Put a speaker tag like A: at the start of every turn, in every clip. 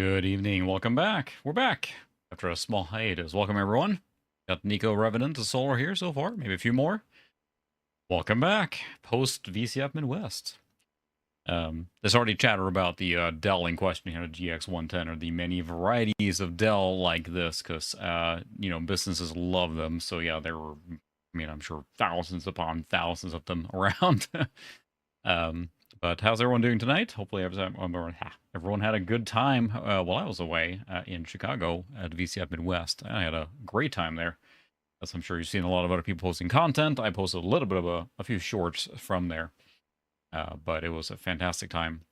A: Good evening. Welcome back. We're back after a small hiatus. Welcome, everyone. Got Nico Revenant to Solar here so far. Maybe a few more. Welcome back. Post VCF Midwest. There's already chatter about the Dell in question here, the GX110, or the many varieties of Dell like this, because, businesses love them. So, yeah, there were, I'm sure thousands upon thousands of them around. But how's everyone doing tonight? Hopefully everyone had a good time while I was away in Chicago at VCF Midwest. I had a great time there. As I'm sure you've seen a lot of other people posting content. I posted a little bit of a few shorts from there. But it was a fantastic time.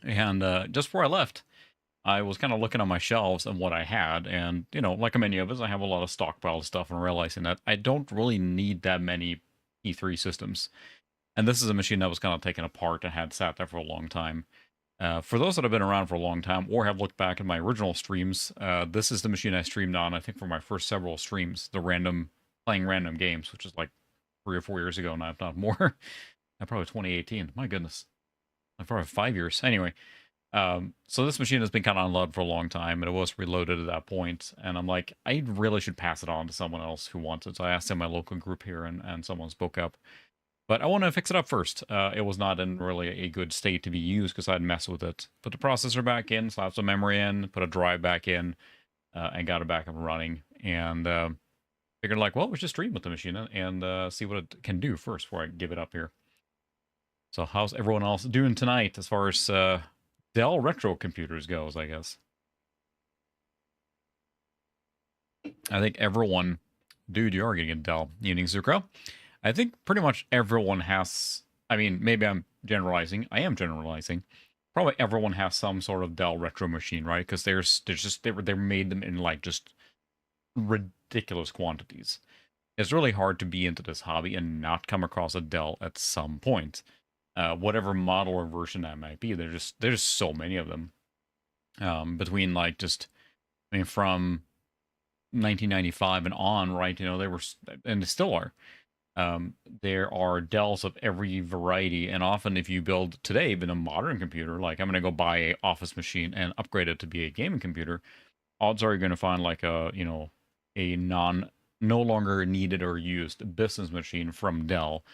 A: And just before I left, I was kind of looking on my shelves and what I had. And, like many of us, I have a lot of stockpiled stuff and realizing that I don't really need that many E3 systems. And this is a machine that was kind of taken apart and had sat there for a long time. For those that have been around for a long time or have looked back at my original streams, this is the machine I streamed on, I think, for my first several streams, playing random games, which is like 3 or 4 years ago now, if not more. Probably 2018. My goodness. Probably 5 years. Anyway, so this machine has been kind of unloved for a long time, and it was reloaded at that point. And I'm like, I really should pass it on to someone else who wants it. So I asked in my local group here, and someone spoke up. But I want to fix it up first. It was not in really a good state to be used because I'd messed with it. Put the processor back in, slapped some memory in, put a drive back in, and got it back up and running. And figured like, well, we should stream with the machine and see what it can do first before I give it up here. So how's everyone else doing tonight as far as Dell retro computers goes, I guess? I think everyone... Dude, you are getting a Dell. Evening, Zucro. I think pretty much everyone has... I mean, maybe I'm generalizing. I am generalizing. Probably everyone has some sort of Dell retro machine, right? Because they made them in like just ridiculous quantities. It's really hard to be into this hobby and not come across a Dell at some point. Whatever model or version that might be, there's so many of them. Between like from 1995 and on, right? They were, and they still are. There are Dells of every variety, and often if you build today even a modern computer, like I'm going to go buy a office machine and upgrade it to be a gaming computer, odds are you're going to find like a no longer needed or used business machine from Dell.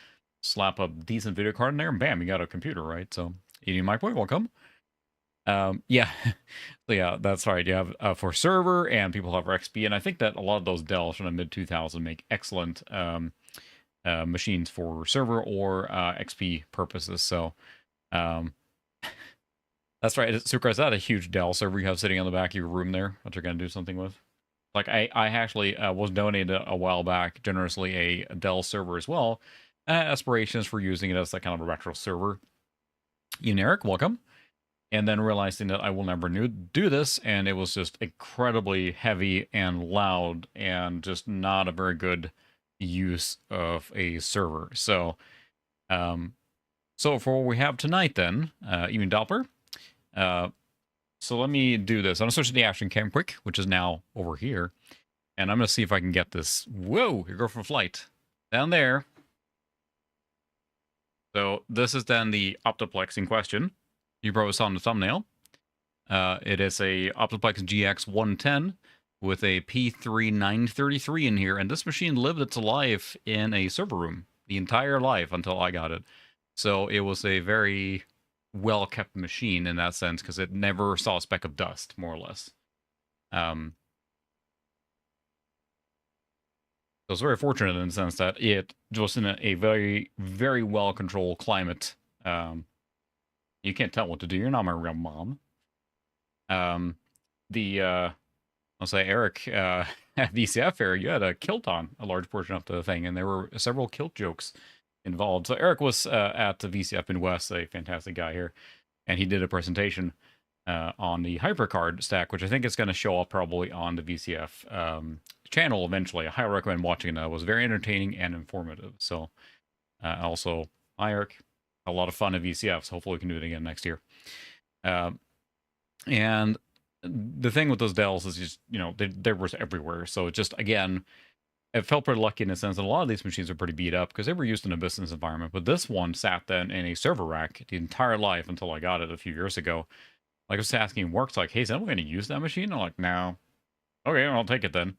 A: Slap a decent video card in there, and bam, you got a computer, right? So, eating my point, welcome. Yeah, so yeah, that's right. You have for server, and people have for XP, and I think that a lot of those Dells from the mid 2000s make excellent machines for server or XP purposes. So, that's right. Sukra, is that a huge Dell server you have sitting on the back of your room there that you're going to do something with? Like I actually was donated a while back generously a Dell server as well. Aspirations for using it as that kind of a retro server. Eric, welcome. And then realizing that I will never do this, and it was just incredibly heavy and loud and just not a very good use of a server. So, for what we have tonight then, even Doppler. So let me do this. I'm going to switch to the action cam quick, which is now over here. And I'm going to see if I can get this. Whoa, here go for flight. Down there. So this is then the Optiplex in question. You probably saw in the thumbnail. It is a Optiplex GX110 with a P3933 in here. And this machine lived its life in a server room the entire life until I got it. So it was a very well-kept machine in that sense because it never saw a speck of dust, more or less. So it's very fortunate in the sense that it was in a very, very well-controlled climate. You can't tell what to do. You're not my real mom. I'll say, Eric, at VCF Fair, you had a kilt on a large portion of the thing, and there were several kilt jokes involved. So Eric was at the VCF Midwest, a fantastic guy here, and he did a presentation on the HyperCard stack, which I think is going to show up probably on the VCF channel eventually. I highly recommend watching it. It was very entertaining and informative. So also, hi Eric, a lot of fun at VCF, so hopefully we can do it again next year. And the thing with those Dells is just, they were everywhere. So it just, again, it felt pretty lucky in the sense that a lot of these machines are pretty beat up because they were used in a business environment. But this one sat then in a server rack the entire life until I got it a few years ago. Like I was asking work, like, hey, is anyone going to use that machine? I'm like, no. Okay, I'll take it then.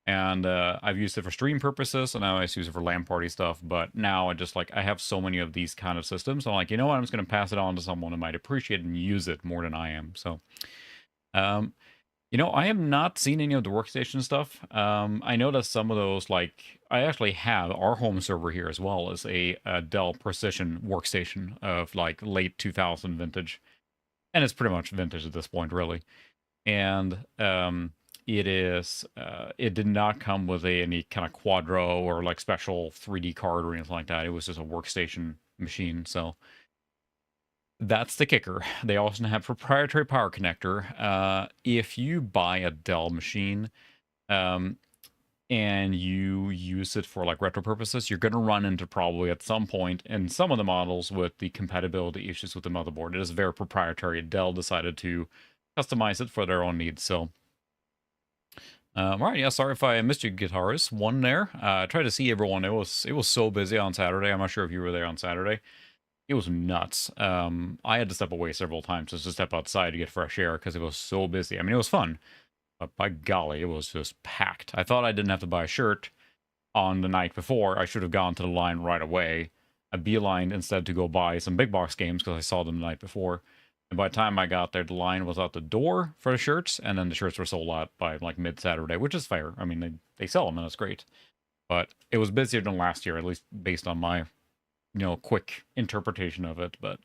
A: And I've used it for stream purposes, and now I use it for LAN party stuff. But now I just like I have so many of these kind of systems. I'm like, you know what? I'm just going to pass it on to someone who might appreciate and use it more than I am. So, um, I have not seen any of the workstation stuff. I know that some of those, like, I actually have our home server here as well as a Dell Precision workstation of like late 2000 vintage, and it's pretty much vintage at this point, really. And it did not come with any kind of Quadro or like special 3D card or anything like that. It was just a workstation machine. So that's the kicker. They also have proprietary power connector. If you buy a Dell machine, and you use it for like retro purposes, you're going to run into probably at some point in some of the models with the compatibility issues with the motherboard. It is very proprietary. Dell decided to customize it for their own needs. So, all right, yeah, sorry if I missed you, guitarist. One there. I tried to see everyone. It was so busy on Saturday. I'm not sure if you were there on Saturday. It was nuts. I had to step away several times just to step outside to get fresh air because it was so busy. I mean, it was fun, but by golly, it was just packed. I thought I didn't have to buy a shirt on the night before. I should have gone to the line right away. I beelined instead to go buy some big box games because I saw them the night before. And by the time I got there, the line was out the door for the shirts, and then the shirts were sold out by like mid-Saturday, which is fair. I mean, they sell them, and that's great. But it was busier than last year, at least based on my, quick interpretation of it. But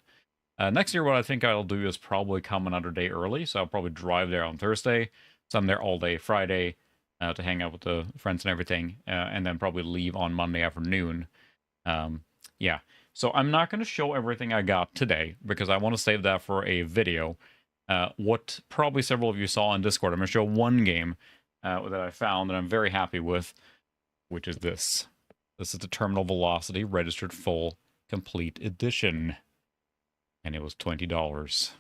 A: next year, what I think I'll do is probably come another day early. So I'll probably drive there on Thursday. So I'm there all day Friday to hang out with the friends and everything, and then probably leave on Monday afternoon. Yeah. So I'm not going to show everything I got today because I want to save that for a video. What probably several of you saw on Discord, I'm going to show one game that I found that I'm very happy with, which is this. This is the Terminal Velocity Registered Full Complete Edition. And it was $20.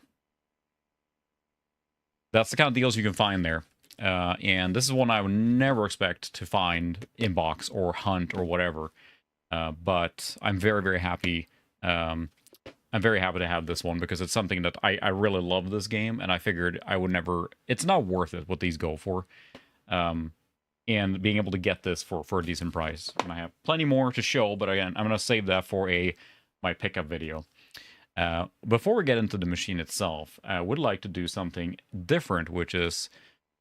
A: That's the kind of deals you can find there. And this is one I would never expect to find in box or hunt or whatever. But I'm very, very happy. I'm very happy to have this one because it's something that I really love this game, and I figured I would never. It's not worth it what these go for, and being able to get this for a decent price. And I have plenty more to show, but again, I'm gonna save that for my pickup video. Before we get into the machine itself, I would like to do something different, which is.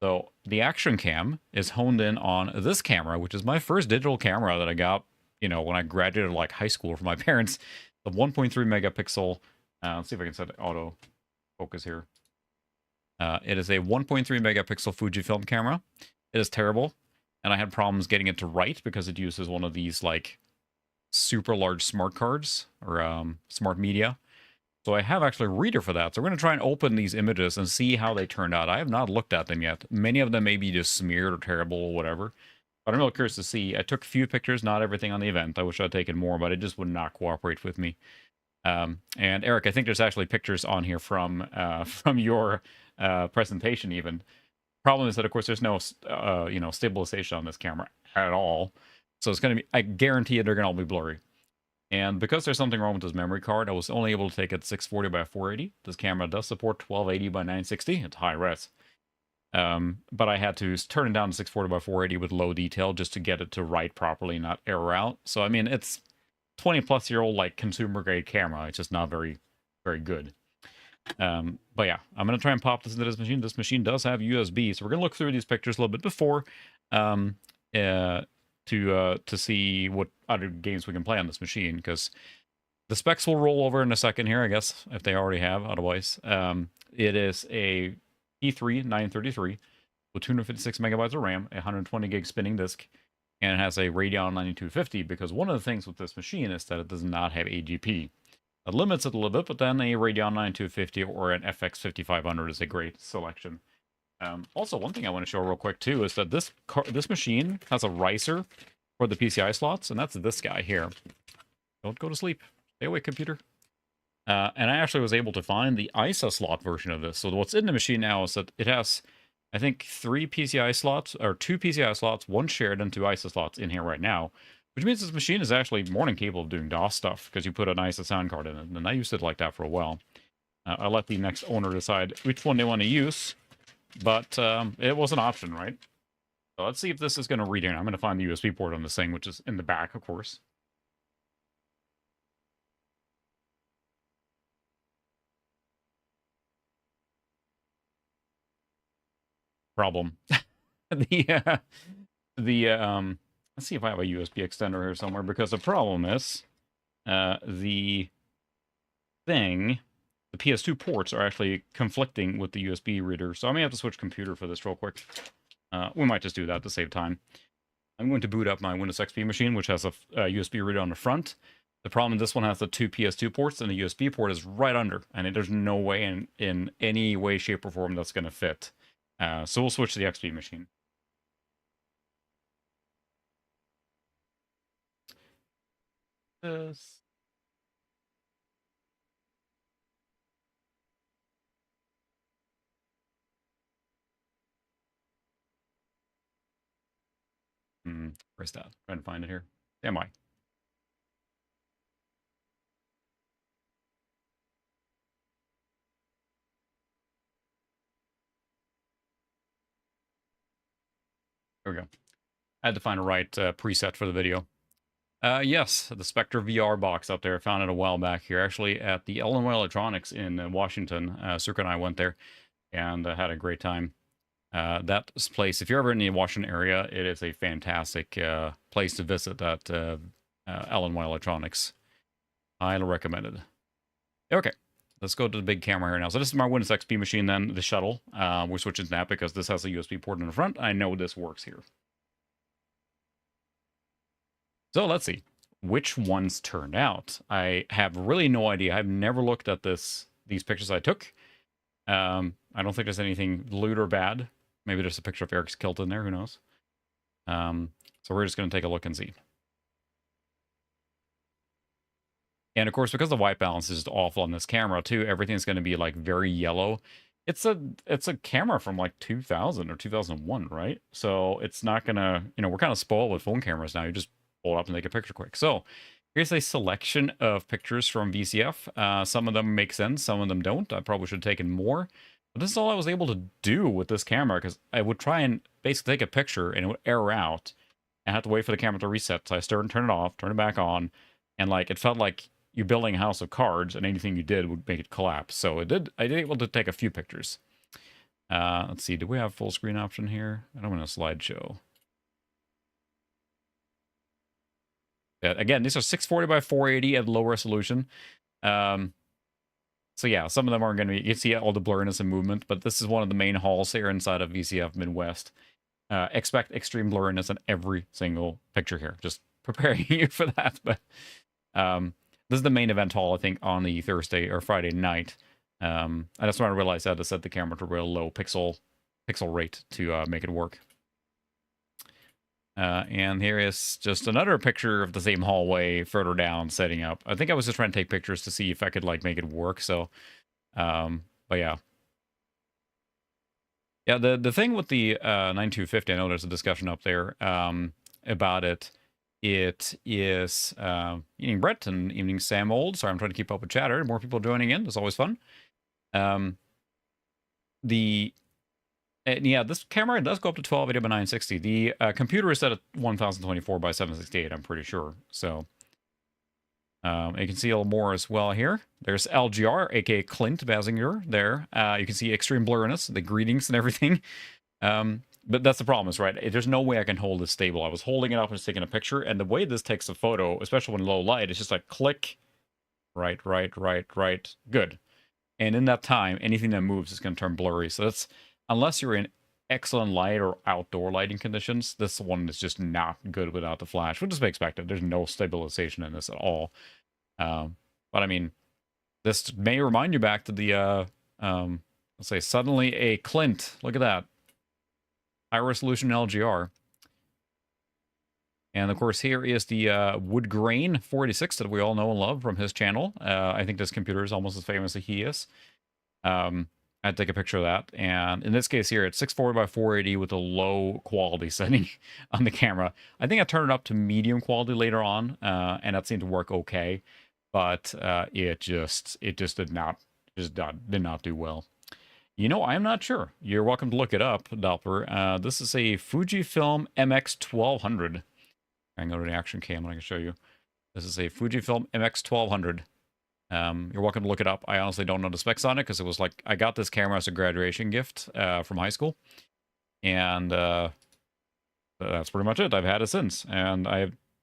A: So the action cam is honed in on this camera, which is my first digital camera that I got, when I graduated like high school from my parents. The 1.3 megapixel. Let's see if I can set auto focus here. It is a 1.3 megapixel Fujifilm camera. It is terrible, and I had problems getting it to write because it uses one of these like super large smart cards or smart media. So I have actually a reader for that. So we're going to try and open these images and see how they turned out. I have not looked at them yet. Many of them may be just smeared or terrible or whatever. But I'm really curious to see. I took a few pictures, not everything on the event. I wish I'd taken more, but it just would not cooperate with me. And Eric, I think there's actually pictures on here from your presentation even. Problem is that, of course, there's no stabilization on this camera at all. So it's going to be, I guarantee you they're going to all be blurry. And because there's something wrong with this memory card, I was only able to take it 640 by 480. This camera does support 1280 by 960. It's high res. But I had to turn it down to 640 by 480 with low detail just to get it to write properly, not error out. So, I mean, it's 20-plus-year-old, like, consumer-grade camera. It's just not very, very good. But yeah, I'm going to try and pop this into this machine. This machine does have USB, so we're going to look through these pictures a little bit before to see what other games we can play on this machine, because the specs will roll over in a second here, I guess, if they already have. Otherwise, it is a P3 933 with 256 megabytes of RAM, a 120 gig spinning disk, and it has a Radeon 9250, because one of the things with this machine is that it does not have AGP. It limits it a little bit, but then a Radeon 9250 or an FX 5500 is a great selection. Also, one thing I want to show real quick, too, is that this machine has a riser for the PCI slots, and that's this guy here. Don't go to sleep. Stay awake, computer. And I actually was able to find the ISA slot version of this. So what's in the machine now is that it has, I think, 3 PCI slots, or 2 PCI slots, 1 shared, and 2 ISA slots in here right now, which means this machine is actually more than capable of doing DOS stuff, because you put an ISA sound card in it, and I used it like that for a while. I'll let the next owner decide which one they want to use, but it was an option, right? So let's see if this is going to read in. I'm going to find the USB port on this thing, which is in the back, of course. Problem. the let's see if I have a USB extender here somewhere, because the problem is the thing, the PS2 ports are actually conflicting with the USB reader. So I may have to switch computer for this real quick. We might just do that to save time. I'm going to boot up my Windows XP machine, which has a USB reader on the front. The problem is this one has the two PS2 ports, and the USB port is right under, and there's no way in any way, shape, or form that's going to fit. So we'll switch to the XP machine. This. Where's that? Trying to find it here. Am I? There we go. I had to find a right preset for the video. Yes, the Spectre VR box up there. I found it a while back here, actually, at the Illinois Electronics in Washington. Circa and I went there and had a great time. That place, if you're ever in the Washington area, it is a fantastic place to visit at Illinois Electronics. Highly recommended. Okay, let's go to the big camera here now. So this is my Windows XP machine then, the shuttle. We're switching to that because this has a USB port in the front. I know this works here. So let's see which ones turned out. I have really no idea. I've never looked at these pictures I took. I don't think there's anything lewd or bad. Maybe there's a picture of Eric's kilt in there. Who knows? So we're just going to take a look and see. And of course, because the white balance is just awful on this camera too, everything's going to be like very yellow. It's a camera from like 2000 or 2001, right? So it's not gonna, we're kind of spoiled with phone cameras now. You just pull it up and take a picture quick. So here's a selection of pictures from VCF. Some of them make sense, some of them don't. I probably should have taken more. But this is all I was able to do with this camera, because I would try and basically take a picture and it would error out. I had to wait for the camera to reset. So I started and turn it off, turn it back on. And like, it felt like you're building a house of cards, and anything you did would make it collapse. So I did able to take a few pictures. Let's see, do we have full screen option here? I don't want a slideshow. Yeah, again, these are 640 by 480 at low resolution. So yeah, some of them aren't going to be, you can see all the blurriness and movement, but this is one of the main halls here inside of VCF Midwest. Expect extreme blurriness in every single picture here. Just preparing you for that. But this is the main event hall, I think, on the Thursday or Friday night. And that's when I realized I had to set the camera to real low pixel rate to make it work. And here is just another picture of the same hallway further down setting up. I think I was just trying to take pictures to see if I could like make it work. So, but yeah. Yeah, the thing with the 9250, I know there's a discussion up there about it. It is evening Brett and evening Sam Old. Sorry, I'm trying to keep up with chatter. More people joining in. It's always fun. Yeah, this camera does go up to 1280 by 960. The computer is set at 1024 by 768, I'm pretty sure. So you can see a little more as well here. There's LGR, aka Clint Basinger there. You can see extreme blurriness, the greetings and everything. But that's the problem, is right, there's no way I can hold this stable. I was holding it up and just taking a picture, and the way this takes a photo, especially when low light, it's just like click, right, good. And in that time, anything that moves is going to turn blurry. So that's, unless you're in excellent light or outdoor lighting conditions, this one is just not good without the flash, which is to be expected. There's no stabilization in this at all. But I mean, this may remind you back to the, let's say, suddenly a Clint. Look at that. High resolution LGR. And of course, here is the Wood Grain 486 that we all know and love from his channel. I think this computer is almost as famous as he is. I'd take a picture of that. And in this case here, it's 640 by 480 with a low quality setting on the camera. I think I turned it up to medium quality later on, and that seemed to work okay. But it just did not Just did not do well. You know, I'm not sure. You're welcome to look it up, Doppler. This is a Fujifilm MX1200. I can go to the action cam and I can show you. This is a Fujifilm MX1200. You're welcome to look it up. I honestly don't know the specs on it because it was like, I got this camera as a graduation gift from high school. And that's pretty much it. I've had it since. And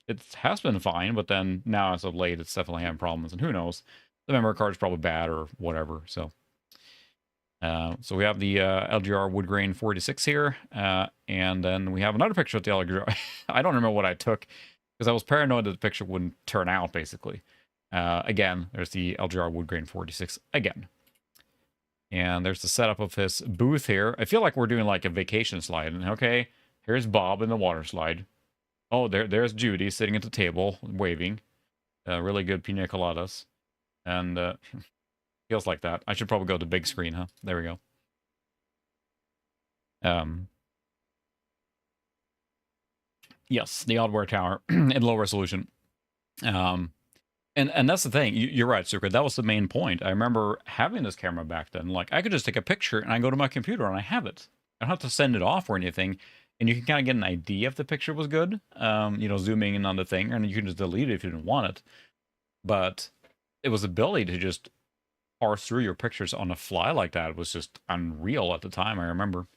A: it has been fine, but then now as of late, it's definitely having problems. And who knows? The memory card's probably bad or whatever. So we have the LGR wood grain 46 here. And then we have another picture of the LGR. I don't remember what I took because I was paranoid that the picture wouldn't turn out, basically. Again, there's the LGR wood grain 46 again. And there's the setup of his booth here. I feel like we're doing like a vacation slide. And okay, here's Bob in the water slide. Oh, there's Judy sitting at the table, waving. Really good pina coladas. And feels like that. I should probably go to big screen, huh? There we go. Yes, the Oddware Tower in low resolution. And that's the thing. You're right, Suka. That was the main point. I remember having this camera back then. Like, I could just take a picture and I go to my computer and I have it. I don't have to send it off or anything. And you can kind of get an idea if the picture was good, you know, zooming in on the thing. And you can just delete it if you didn't want it. But it was the ability to just parse through your pictures on the fly like that. It was just unreal at the time, I remember.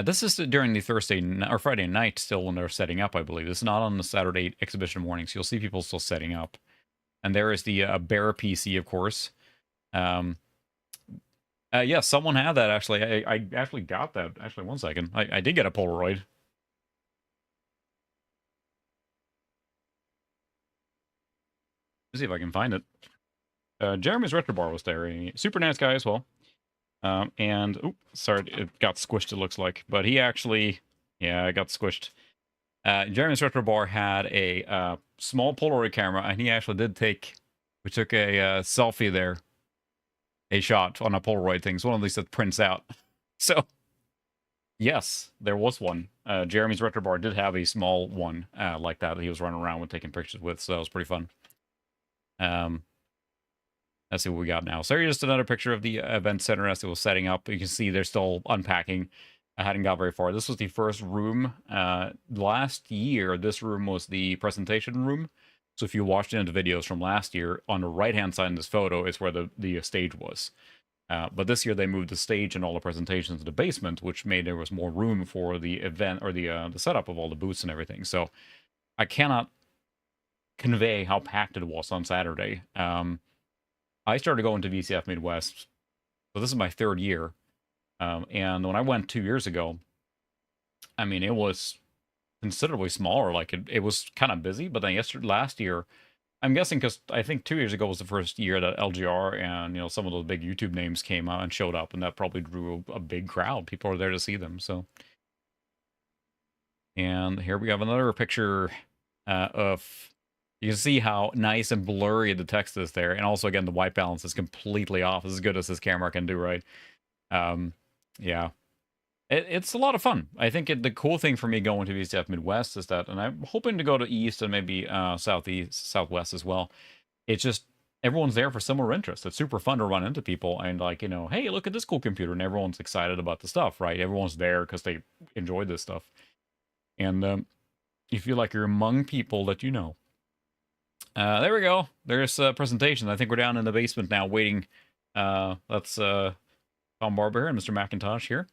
A: This is during the Thursday or Friday night still when they're setting up, I believe. This is not on the Saturday exhibition mornings. You'll see people still setting up. And there is the Bear PC, of course. Yeah, someone had that, actually. I actually got that. Actually, one second. I did get a Polaroid. Let's see if I can find it. Jeremy's Retro Bar was there. Super nice guy as well. And, oops, sorry, it got squished, it looks like. But he actually, yeah, it got squished. Jeremy's Retro Bar had a small Polaroid camera, and he actually did we took a selfie there. A shot on a Polaroid thing. It's one of these that prints out. So, yes, there was one. Jeremy's Retro Bar did have a small one like that he was running around with taking pictures with, so that was pretty fun. Let's see what we got now. So here's just another picture of the event center as it was setting up. You can see they're still unpacking. I hadn't got very far. This was the first room. Last year, this room was the presentation room. So if you watched into the videos from last year, on the right-hand side in this photo is where the stage was. But this year they moved the stage and all the presentations to the basement, which made there was more room for the event or the setup of all the booths and everything. So I cannot convey how packed it was on Saturday. I started going to VCF Midwest, so this is my third year. And when I went 2 years ago, I mean, it was considerably smaller. Like, it was kind of busy, but then last year, I'm guessing because I think 2 years ago was the first year that LGR and, you know, some of those big YouTube names came out and showed up, and that probably drew a big crowd. People are there to see them, so. And here we have another picture of... You can see how nice and blurry the text is there. And also, again, the white balance is completely off. As good as this camera can do, right? Yeah. It's a lot of fun. I think the cool thing for me going to VCF Midwest is that, and I'm hoping to go to East and maybe Southeast, Southwest as well. It's just, everyone's there for similar interests. It's super fun to run into people and, like, you know, hey, look at this cool computer. And everyone's excited about the stuff, right? Everyone's there because they enjoy this stuff. And you feel like you're among people that you know. There we go. There's a presentation. I think we're down in the basement now waiting. That's Tom Barber and Mr. McIntosh here.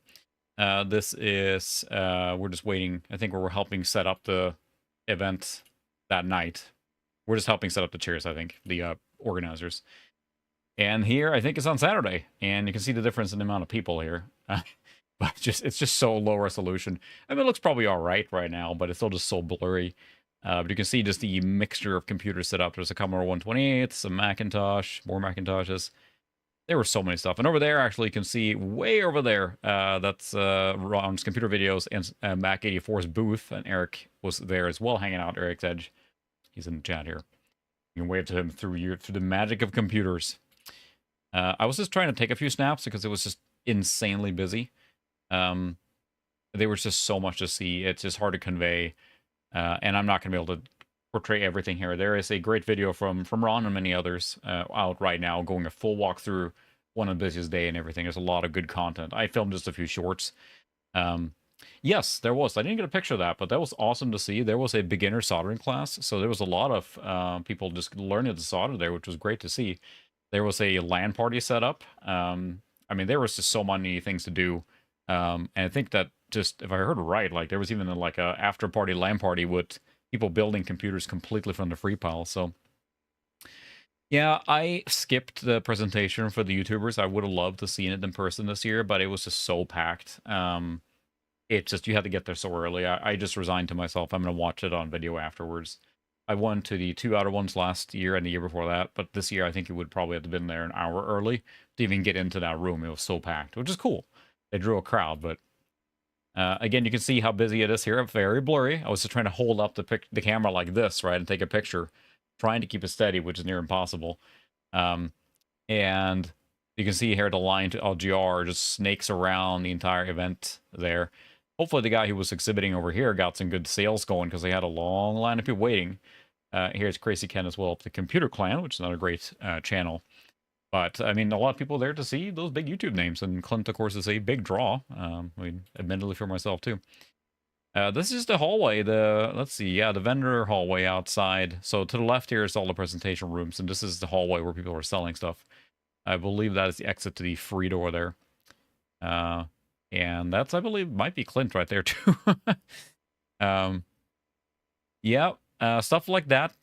A: This is, we're just waiting. I think we're helping set up the event that night. We're just helping set up the chairs, I think, the organizers. And here, I think it's on Saturday. And you can see the difference in the amount of people here. But it's just so low resolution. I mean, it looks probably all right now, but it's still just so blurry. But you can see just the mixture of computers set up. There's a Commodore 128, some Macintosh, more Macintoshes. There were so many stuff. And over there, actually, you can see way over there, that's Ron's Computer Videos and Mac 84's booth. And Eric was there as well, hanging out. Eric's Edge. He's in the chat here. You can wave to him through the magic of computers. I was just trying to take a few snaps because it was just insanely busy. There was just so much to see. It's just hard to convey. And I'm not going to be able to portray everything here. There is a great video from Ron and many others out right now going a full walkthrough one of the busiest day and everything. There's a lot of good content. I filmed just a few shorts. Yes, there was. I didn't get a picture of that, but that was awesome to see. There was a beginner soldering class, so there was a lot of people just learning to solder there, which was great to see. There was a LAN party set up. I mean, there was just so many things to do. And I think that just, if I heard right, like there was even like a after party LAN party with people building computers completely from the free pile. So yeah, I skipped the presentation for the YouTubers. I would have loved to see it in person this year, but it was just so packed. It just, you had to get there so early. I just resigned to myself. I'm going to watch it on video afterwards. I went to the 2 outer ones last year and the year before that, but this year I think it would probably have been there an hour early to even get into that room. It was so packed, which is cool. They drew a crowd, but again, you can see how busy it is here. Very blurry. I was just trying to hold up the camera like this, right, and take a picture, trying to keep it steady, which is near impossible. And you can see here the line to LGR just snakes around the entire event there. Hopefully the guy who was exhibiting over here got some good sales going because they had a long line of people waiting. Here's Crazy Ken as well, the Computer Clan, which is not a great channel. But, I mean, a lot of people there to see those big YouTube names. And Clint, of course, is a big draw. I mean, admittedly for myself, too. This is the hallway, let's see, yeah, the vendor hallway outside. So to the left here is all the presentation rooms, and this is the hallway where people are selling stuff. I believe that is the exit to the free door there. And that's, I believe, might be Clint right there, too. Yeah, stuff like that.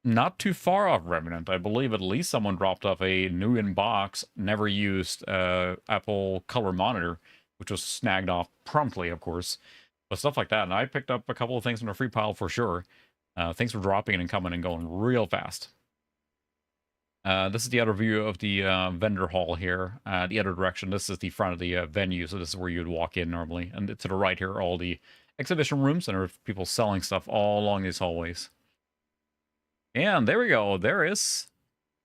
A: Not too far off Revenant. I believe at least someone dropped off a new in-box, never used Apple Color monitor, which was snagged off promptly, of course. But stuff like that. And I picked up a couple of things from the free pile for sure. Things were dropping and coming and going real fast. This is the other view of the vendor hall here. The other direction, this is the front of the venue, so this is where you'd walk in normally. And to the right here are all the exhibition rooms, and there are people selling stuff all along these hallways. And there we go. There is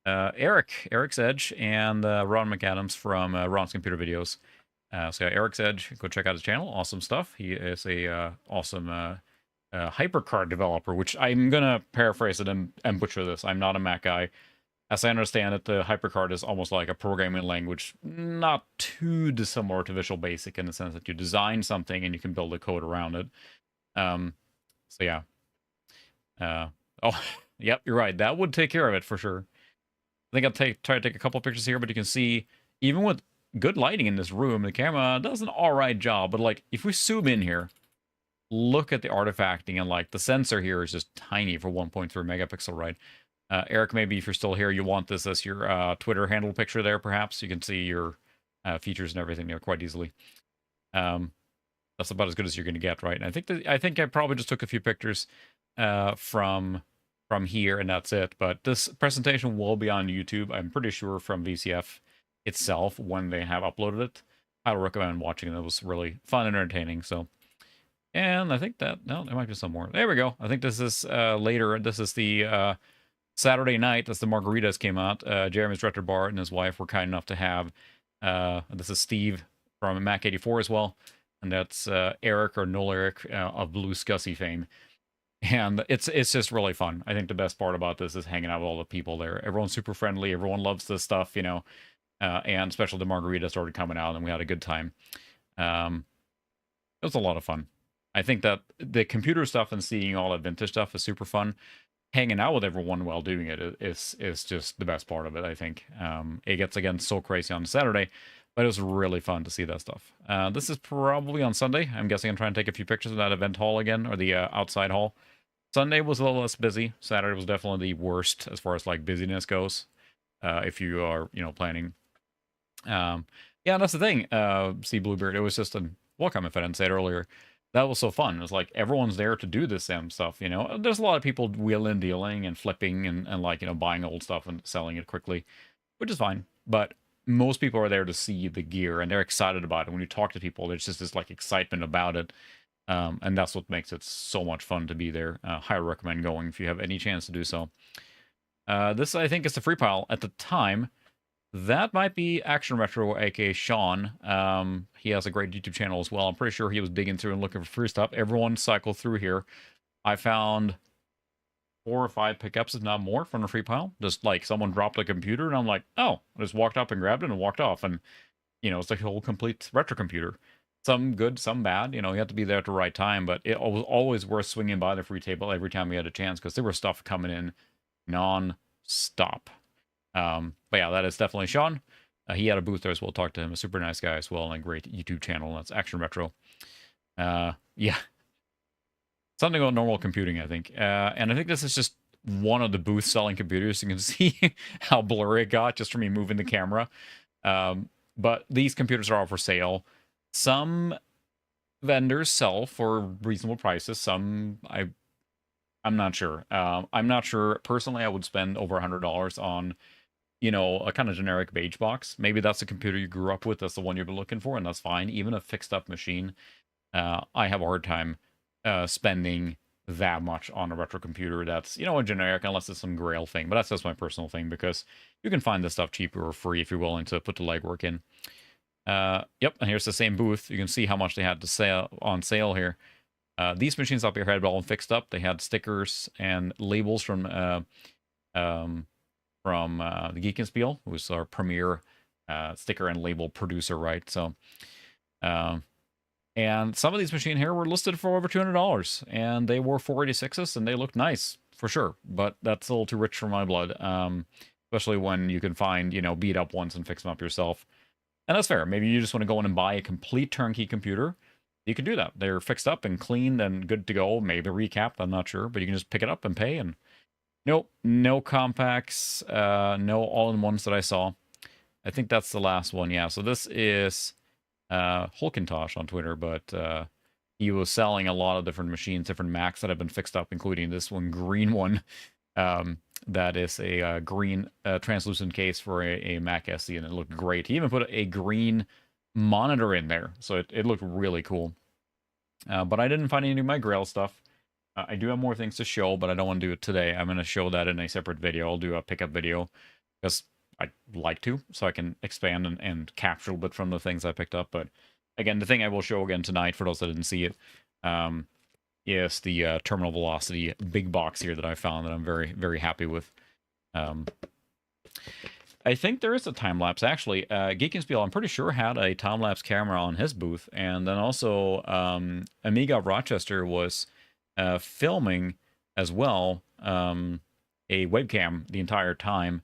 A: Eric's Edge, and Ron McAdams from Ron's Computer Videos. So yeah, Eric's Edge, go check out his channel. Awesome stuff. He is a awesome hypercard developer, which I'm going to paraphrase it and butcher this. I'm not a Mac guy. As I understand it, the hypercard is almost like a programming language, not too dissimilar to Visual Basic in the sense that you design something and you can build a code around it. So yeah. Oh, yep, you're right. That would take care of it for sure. I think I'll try to take a couple pictures here, but you can see, even with good lighting in this room, the camera does an alright job. But like, if we zoom in here, look at the artifacting, and like the sensor here is just tiny for 1.3 megapixel, right? Eric, maybe if you're still here, you want this as your Twitter handle picture there, perhaps. You can see your features and everything there quite easily. That's about as good as you're going to get, right? And I think I probably just took a few pictures from here, and that's it. But this presentation will be on YouTube, I'm pretty sure, from VCF itself when they have uploaded it. I would recommend watching it. It was really fun and entertaining. So, and I think that, no, there might be some more. There we go. I think this is later. This is the Saturday night as the margaritas came out. Jeremy's director Bart and his wife were kind enough to have, this is Steve from Mac 84 as well. And that's Eric, or Null Eric, of Blue Scuzzy fame. And it's just really fun. I think the best part about this is hanging out with all the people there. Everyone's super friendly. Everyone loves this stuff, you know. And especially the margarita started coming out, and we had a good time. It was a lot of fun. I think that the computer stuff and seeing all that vintage stuff is super fun. Hanging out with everyone while doing it is just the best part of it, I think. It gets, again, so crazy on Saturday, but it was really fun to see that stuff. This is probably on Sunday. I'm guessing I'm trying to take a few pictures of that event hall again, or the outside hall. Sunday was a little less busy. Saturday was definitely the worst as far as like busyness goes. If you are, you know, planning. Yeah, that's the thing. See Bluebeard, it was just a welcome, if I didn't say it earlier. That was so fun. It was like everyone's there to do this same stuff, you know. There's a lot of people wheeling, dealing, and flipping, and like, you know, buying old stuff and selling it quickly, which is fine. But most people are there to see the gear, and they're excited about it. When you talk to people, there's just this like excitement about it. And that's what makes it so much fun to be there. Highly recommend going if you have any chance to do so. This, I think, is the free pile at the time. That might be Action Retro, aka Sean. He has a great YouTube channel as well. I'm pretty sure he was digging through and looking for free stuff. Everyone cycled through here. I found 4 or 5 pickups, if not more, from the free pile. Just like someone dropped a computer, and I'm like, oh, I just walked up and grabbed it and walked off. And, it's like a whole complete retro computer. Some good, some bad. You have to be there at the right time, but it was always worth swinging by the free table every time we had a chance because there was stuff coming in non-stop. But yeah, that is definitely Sean. He had a booth there as well. Talked to him. A super nice guy as well, and a great YouTube channel. That's Action Retro. Yeah. Something about normal computing, I think. And I think this is just one of the booth selling computers. You can see how blurry it got just from me moving the camera. But these computers are all for sale. Some vendors sell for reasonable prices. Some I'm not sure. I'm not sure. Personally, I would spend over $100 on, a kind of generic beige box. Maybe that's the computer you grew up with. That's the one you've been looking for, and that's fine. Even a fixed up machine, I have a hard time spending that much on a retro computer that's, a generic, unless it's some grail thing. But that's just my personal thing, because you can find this stuff cheaper or free if you're willing to put the legwork in. Yep, and here's the same booth. You can see how much they had to on sale here. These machines up here had it all fixed up. They had stickers and labels from the Geek and Spiel, who's our premier sticker and label producer, right? So, and some of these machines here were listed for over $200, and they were 486s, and they looked nice for sure. But that's a little too rich for my blood, especially when you can find, beat up ones and fix them up yourself. And that's fair. Maybe you just want to go in and buy a complete turnkey computer. You can do that. They're fixed up and cleaned and good to go. Maybe recapped, I'm not sure. But you can just pick it up and pay. And nope, no compacts, no all-in-ones that I saw. I think that's the last one, yeah. So this is Hulkintosh on Twitter, but he was selling a lot of different machines, different Macs that have been fixed up, including this one green one. That is a green translucent case for a Mac SE, and it looked great. He even put a green monitor in there, so it looked really cool. But I didn't find any of my Grail stuff. I do have more things to show, but I don't want to do it today. I'm going to show that in a separate video. I'll do a pickup video, because I'd like to, so I can expand and capture a little bit from the things I picked up. But again, the thing I will show again tonight, for those that didn't see it, is the terminal velocity big box here that I found that I'm very, very happy with. I think there is a time lapse actually. Geek and Spiel, I'm pretty sure, had a time lapse camera on his booth, and then also Amiga Rochester was filming as well, a webcam the entire time.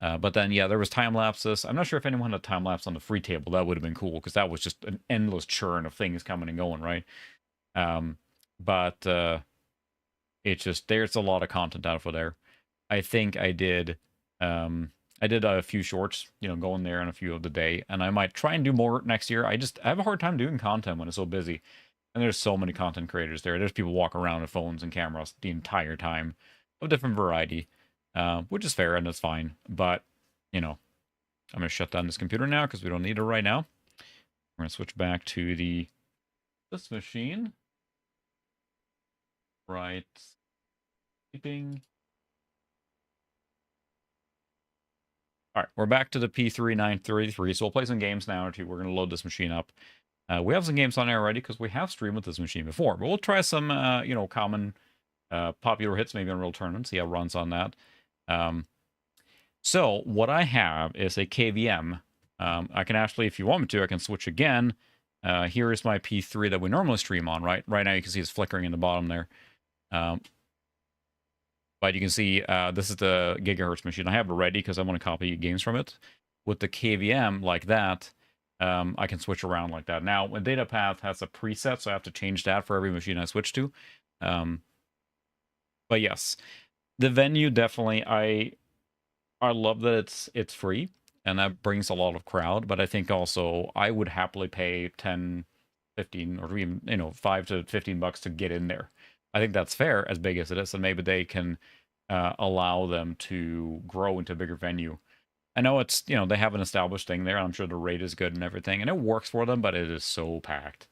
A: But then, yeah, there was time lapses. I'm not sure if anyone had a time lapse on the free table. That would have been cool, because that was just an endless churn of things coming and going, right? But it's just, there's a lot of content out for there. I think I did a few shorts, going there and a few of the day, and I might try and do more next year. I have a hard time doing content when it's so busy, and there's so many content creators there. There's people walking around with phones and cameras the entire time of different variety, which is fair and it's fine. But I'm gonna shut down this computer now because we don't need it right now. We're gonna switch back to this machine. Right. Sleeping. All right, we're back to the P3933, so we'll play some games now or two. We're going to load this machine up. We have some games on there already because we have streamed with this machine before, but we'll try some, common popular hits, maybe on real tournaments, see how it runs on that. So what I have is a KVM. I can actually, if you want me to, I can switch again. Here is my P3 that we normally stream on, right? Right now you can see it's flickering in the bottom there. But you can see this is the gigahertz machine. I have it ready because I want to copy games from it. With the KVM like that, I can switch around like that. Now, the data path has a preset, so I have to change that for every machine I switch to. But yes, the venue definitely, I love that it's free, and that brings a lot of crowd. But I think also I would happily pay 10, 15, or even $5 to $15 to get in there. I think that's fair, as big as it is, and maybe they can allow them to grow into a bigger venue. I know it's, they have an established thing there. I'm sure the rate is good and everything, and it works for them, but it is so packed.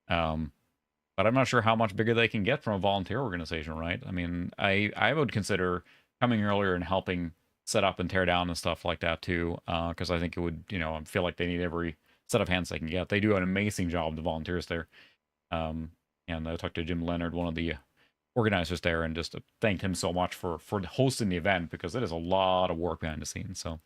A: But I'm not sure how much bigger they can get from a volunteer organization, right? I mean, I would consider coming earlier and helping set up and tear down and stuff like that too, because I think it would, I feel like they need every set of hands they can get. They do an amazing job, the volunteers there. And I talked to Jim Leonard, one of the organizers there and just thanked him so much for hosting the event, because it is a lot of work behind the scenes. So,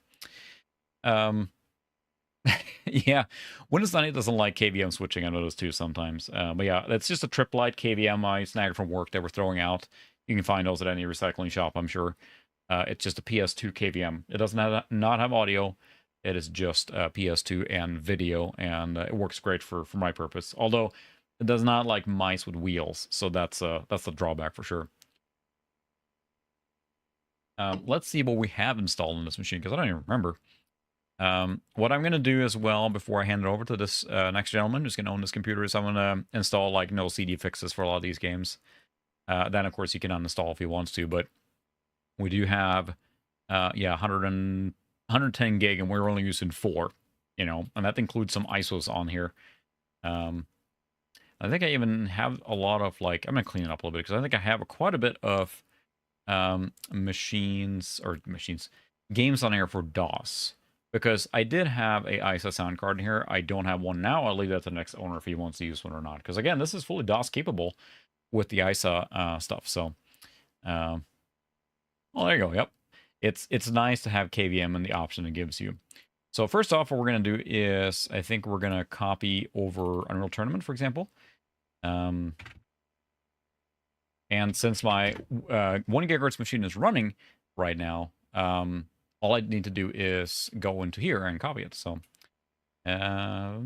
A: yeah, Windows 98 doesn't like KVM switching. I noticed too sometimes. But yeah, that's just a trip light KVM I snagged from work that we're throwing out. You can find those at any recycling shop, I'm sure. It's just a PS2 KVM. It doesn't not have audio. It is just PS2 and video, and it works great for my purpose. Although it does not like mice with wheels, so that's a drawback for sure. Let's see what we have installed in this machine, because I don't even remember. What I'm going to do as well before I hand it over to this next gentleman who's going to own this computer is I'm going to install like no CD fixes for a lot of these games. Then, of course, you can uninstall if he wants to, but we do have, 110 gig, and we're only using 4, and that includes some ISOs on here. I think I even have a lot of, like, I'm going to clean it up a little bit, because I think I have quite a bit of games on here for DOS. Because I did have a ISA sound card in here. I don't have one now. I'll leave that to the next owner if he wants to use one or not. Because, again, this is fully DOS capable with the ISA stuff. So, well, there you go. Yep. It's nice to have KVM and the option it gives you. So, first off, what we're going to do is, I think we're going to copy over Unreal Tournament, for example. And since my 1 gigahertz machine is running right now, all I need to do is go into here and copy it. So, do I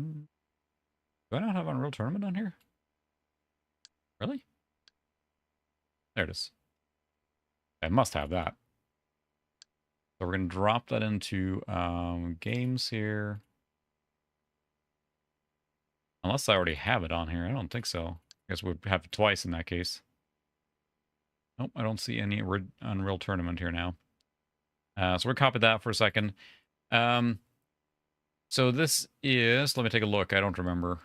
A: not have Unreal Tournament on here? Really? There it is. I must have that. So we're going to drop that into games here. Unless I already have it on here. I don't think so. I guess we'd have it twice in that case. Nope, I don't see any Unreal Tournament here now. So we'll copy that for a second. So this is, let me take a look. I don't remember.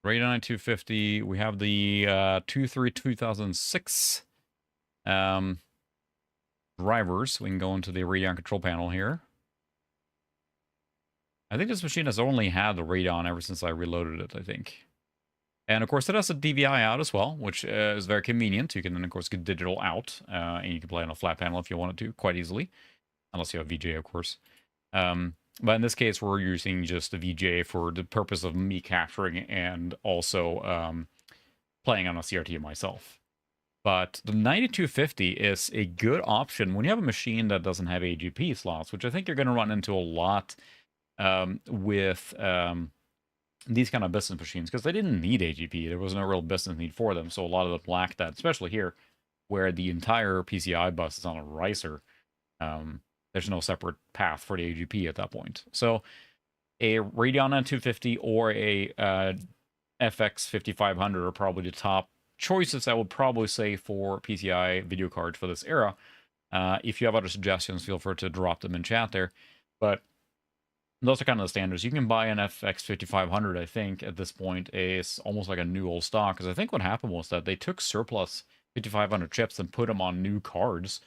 A: Radeon 250. We have the 2006 drivers. We can go into the Radeon control panel here. I think this machine has only had the Radeon ever since I reloaded it, I think. And, of course, it has a DVI out as well, which is very convenient. You can then, of course, get digital out, and you can play on a flat panel if you wanted to, quite easily. Unless you have VGA, of course. But in this case, we're using just the VGA for the purpose of me capturing and also playing on a CRT myself. But the 9250 is a good option when you have a machine that doesn't have AGP slots, which I think you're going to run into a lot with these kind of business machines, because they didn't need AGP. There was no real business need for them, so a lot of them lacked that, especially here, where the entire PCI bus is on a riser. There's no separate path for the AGP at that point. So a Radeon 250 or a FX 5500 are probably the top choices I would probably say for PCI video cards for this era. If you have other suggestions, feel free to drop them in chat there. But those are kind of the standards. You can buy an FX 5500, I think, at this point. It's almost like a new old stock, because I think what happened was that they took surplus 5500 chips and put them on new cards.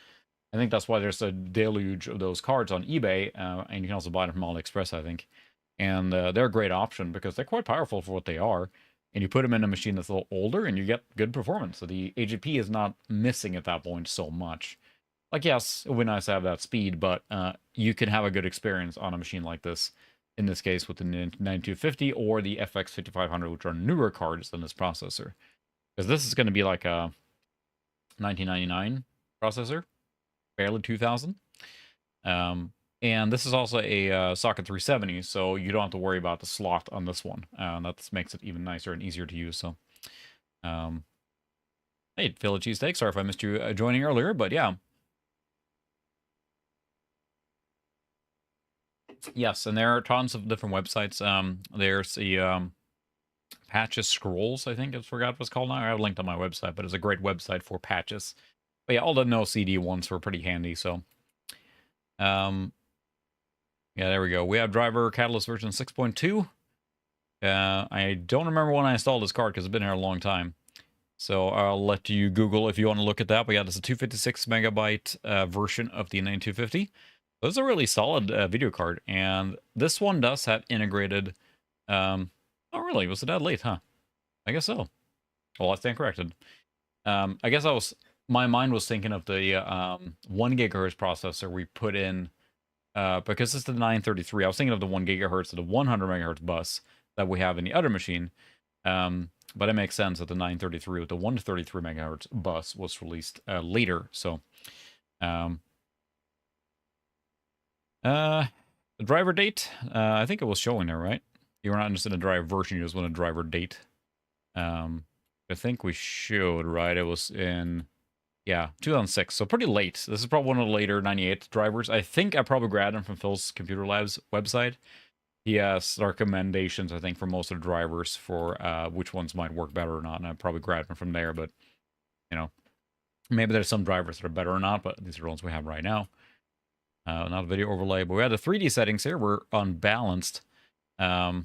A: I think that's why there's a deluge of those cards on eBay, and you can also buy them from AliExpress, I think. And they're a great option because they're quite powerful for what they are. And you put them in a machine that's a little older, and you get good performance. So the AGP is not missing at that point so much. Like, yes, it would be nice to have that speed, but you can have a good experience on a machine like this. In this case, with the 9250 or the FX 5500, which are newer cards than this processor. Because this is going to be like a 1999 processor, barely 2000. And this is also a socket 370, so you don't have to worry about the slot on this one. That makes it even nicer and easier to use. So, hey, Philly cheesesteak. Sorry if I missed you joining earlier, but yeah. Yes, and there are tons of different websites. There's the Patches Scrolls, I think I forgot what it's called now. I have a link on my website, but it's a great website for patches. But yeah, all the no CD ones were pretty handy. So, yeah, there we go. We have driver Catalyst version 6.2. I don't remember when I installed this card because it's been here a long time. So I'll let you Google if you want to look at that. But yeah, this is a 256 megabyte version of the 9250. This is a really solid video card, and this one does have integrated. Oh, really? Was it that late, huh? I guess so. Well, I stand corrected. I guess my mind was thinking of the 1 gigahertz processor we put in, because it's the 933. I was thinking of the 1 gigahertz of the 100 megahertz bus that we have in the other machine. But it makes sense that the 933 with the 133 megahertz bus was released later. So, the driver date, I think it was showing there, right? You were not interested in a driver version, you just want a driver date. I think we showed, right? It was in, yeah, 2006. So pretty late. This is probably one of the later 98 drivers. I think I probably grabbed them from Phil's Computer Labs website. He has recommendations, I think, for most of the drivers for which ones might work better or not. And I probably grabbed them from there, but, you know, maybe there's some drivers that are better or not, but these are the ones we have right now. Not a video overlay, but we had the 3D settings here. We're unbalanced. Yeah,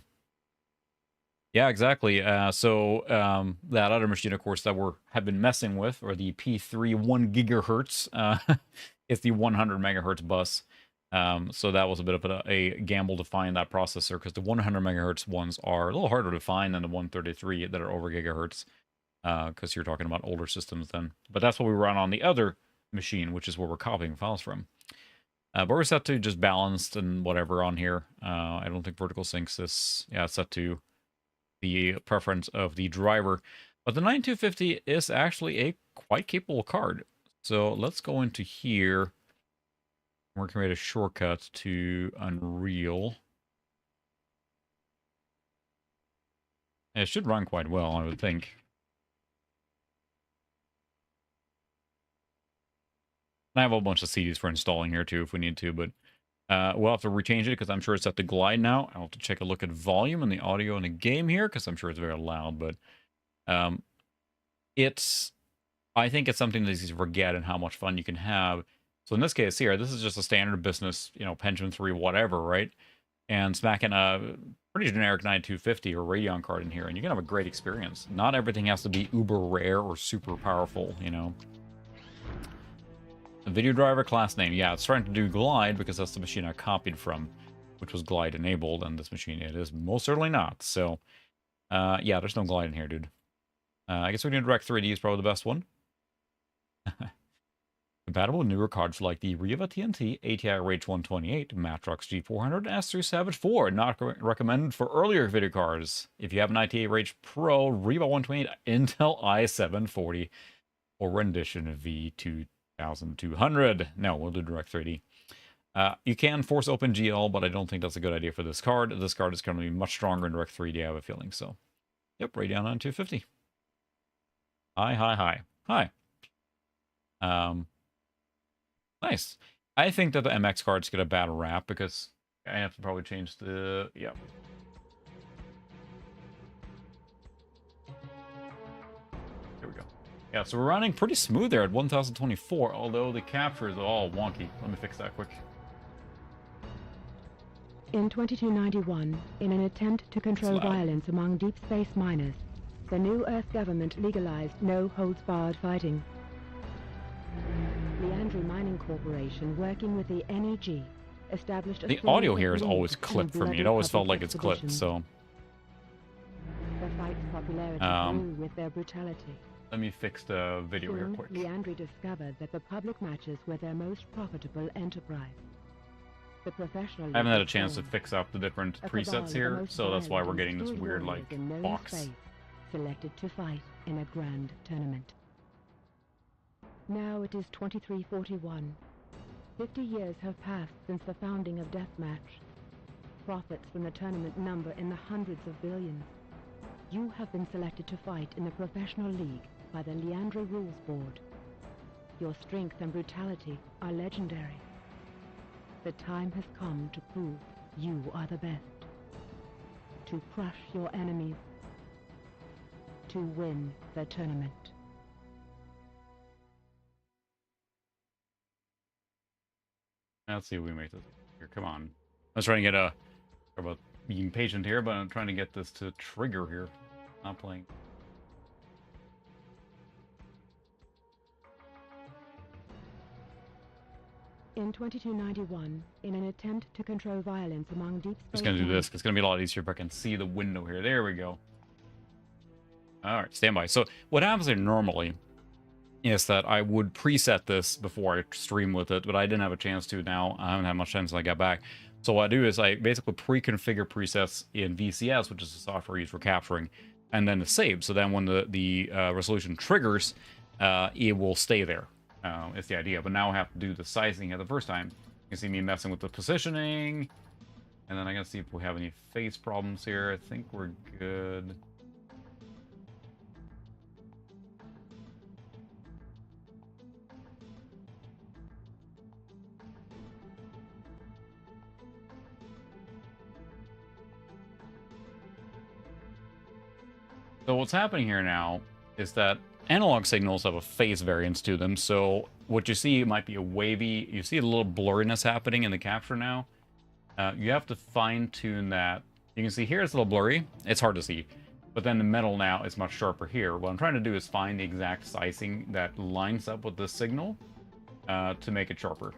A: exactly. So that other machine, of course, that have been messing with, or the P3 1 gigahertz, it's the 100 megahertz bus. So that was a bit of a gamble to find that processor, because the 100 megahertz ones are a little harder to find than the 133 that are over gigahertz, because you're talking about older systems then. But that's what we run on the other machine, which is where we're copying files from. But we're set to just balanced and whatever on here. I don't think vertical syncs this. Yeah, it's set to the preference of the driver. But the 9250 is actually a quite capable card. So let's go into here. We're going to create a shortcut to Unreal. It should run quite well, I would think. I have a whole bunch of CDs for installing here too if we need to, but we'll have to rechange it because I'm sure it's set to glide now. I'll have to check a look at volume and the audio in the game here because I'm sure it's very loud, but I think it's something that's easy to forget and how much fun you can have. So in this case here, this is just a standard business, you know, Pentium 3, whatever, right? And smacking a pretty generic 9250 or Radeon card in here, and you can have a great experience. Not everything has to be uber rare or super powerful, you know. The video driver class name, yeah, it's trying to do glide because that's the machine I copied from, which was glide enabled, and this machine it is most certainly not. So, yeah, there's no glide in here, dude. I guess we can Direct 3D is probably the best one. Compatible with newer cards like the Riva TNT, ATI Rage 128, Matrox G400, S3 Savage 4. Not recommended for earlier video cards. If you have an ITA Rage Pro, Riva 128, Intel i740, or rendition V2200. No, we'll do Direct 3D. You can force open GL, but I don't think that's a good idea for this card. This card is going to be much stronger in Direct 3D, I have a feeling. So, yep, Radeon on 250. Hi. Nice. I think that the MX cards get a bad rap because I have to probably change the... Yeah. Here we go. Yeah, so we're running pretty smooth there at 1024, although the capture is all wonky. Let me fix that quick.
B: In 2291, in an attempt to control violence among deep space miners, the new Earth government legalized no-holds-barred fighting. Leandry Mining Corporation, working with the NEG, established a...
A: The audio here is always clipped for me. It always felt like it's clipped, so...
B: The fight's popularity grew with their brutality.
A: Let me fix the video
B: Soon,
A: here quick.
B: Leandry discovered that the public matches were their most profitable enterprise. The professional...
A: I haven't had a chance to fix up the different presets here, so that's why we're getting this weird, like, box.
B: Selected to fight in a grand tournament. Now it is 2341. 50 years have passed since the founding of Deathmatch. Profits from the tournament number in the hundreds of billions. You have been selected to fight in the professional league by the Leandry Rules Board. Your strength and brutality are legendary. The time has come to prove you are the best. To crush your enemies. To win the tournament.
A: Let's see if we make this here. Come on. I was trying to get about being patient here, but I'm trying to get this to trigger here. Not playing.
B: In 2291, in an attempt to control violence among deep space...
A: Just gonna do this. It's gonna be a lot easier if I can see the window here. There we go. All right, stand by. So what happens here normally is that I would preset this before I stream with it, but I didn't have a chance to now. I haven't had much time since I got back. So what I do is I basically pre-configure presets in VCS, which is the software used for capturing, and then it's saved. So then when the resolution triggers, it will stay there. It's the idea. But now I have to do the sizing here the first time. You can see me messing with the positioning. And then I gotta see if we have any face problems here. I think we're good. So what's happening here now is that analog signals have a phase variance to them. So what you see might be a wavy, you see a little blurriness happening in the capture now. You have to fine tune that. You can see here it's a little blurry. It's hard to see. But then the metal now is much sharper here. What I'm trying to do is find the exact sizing that lines up with the signal to make it sharper.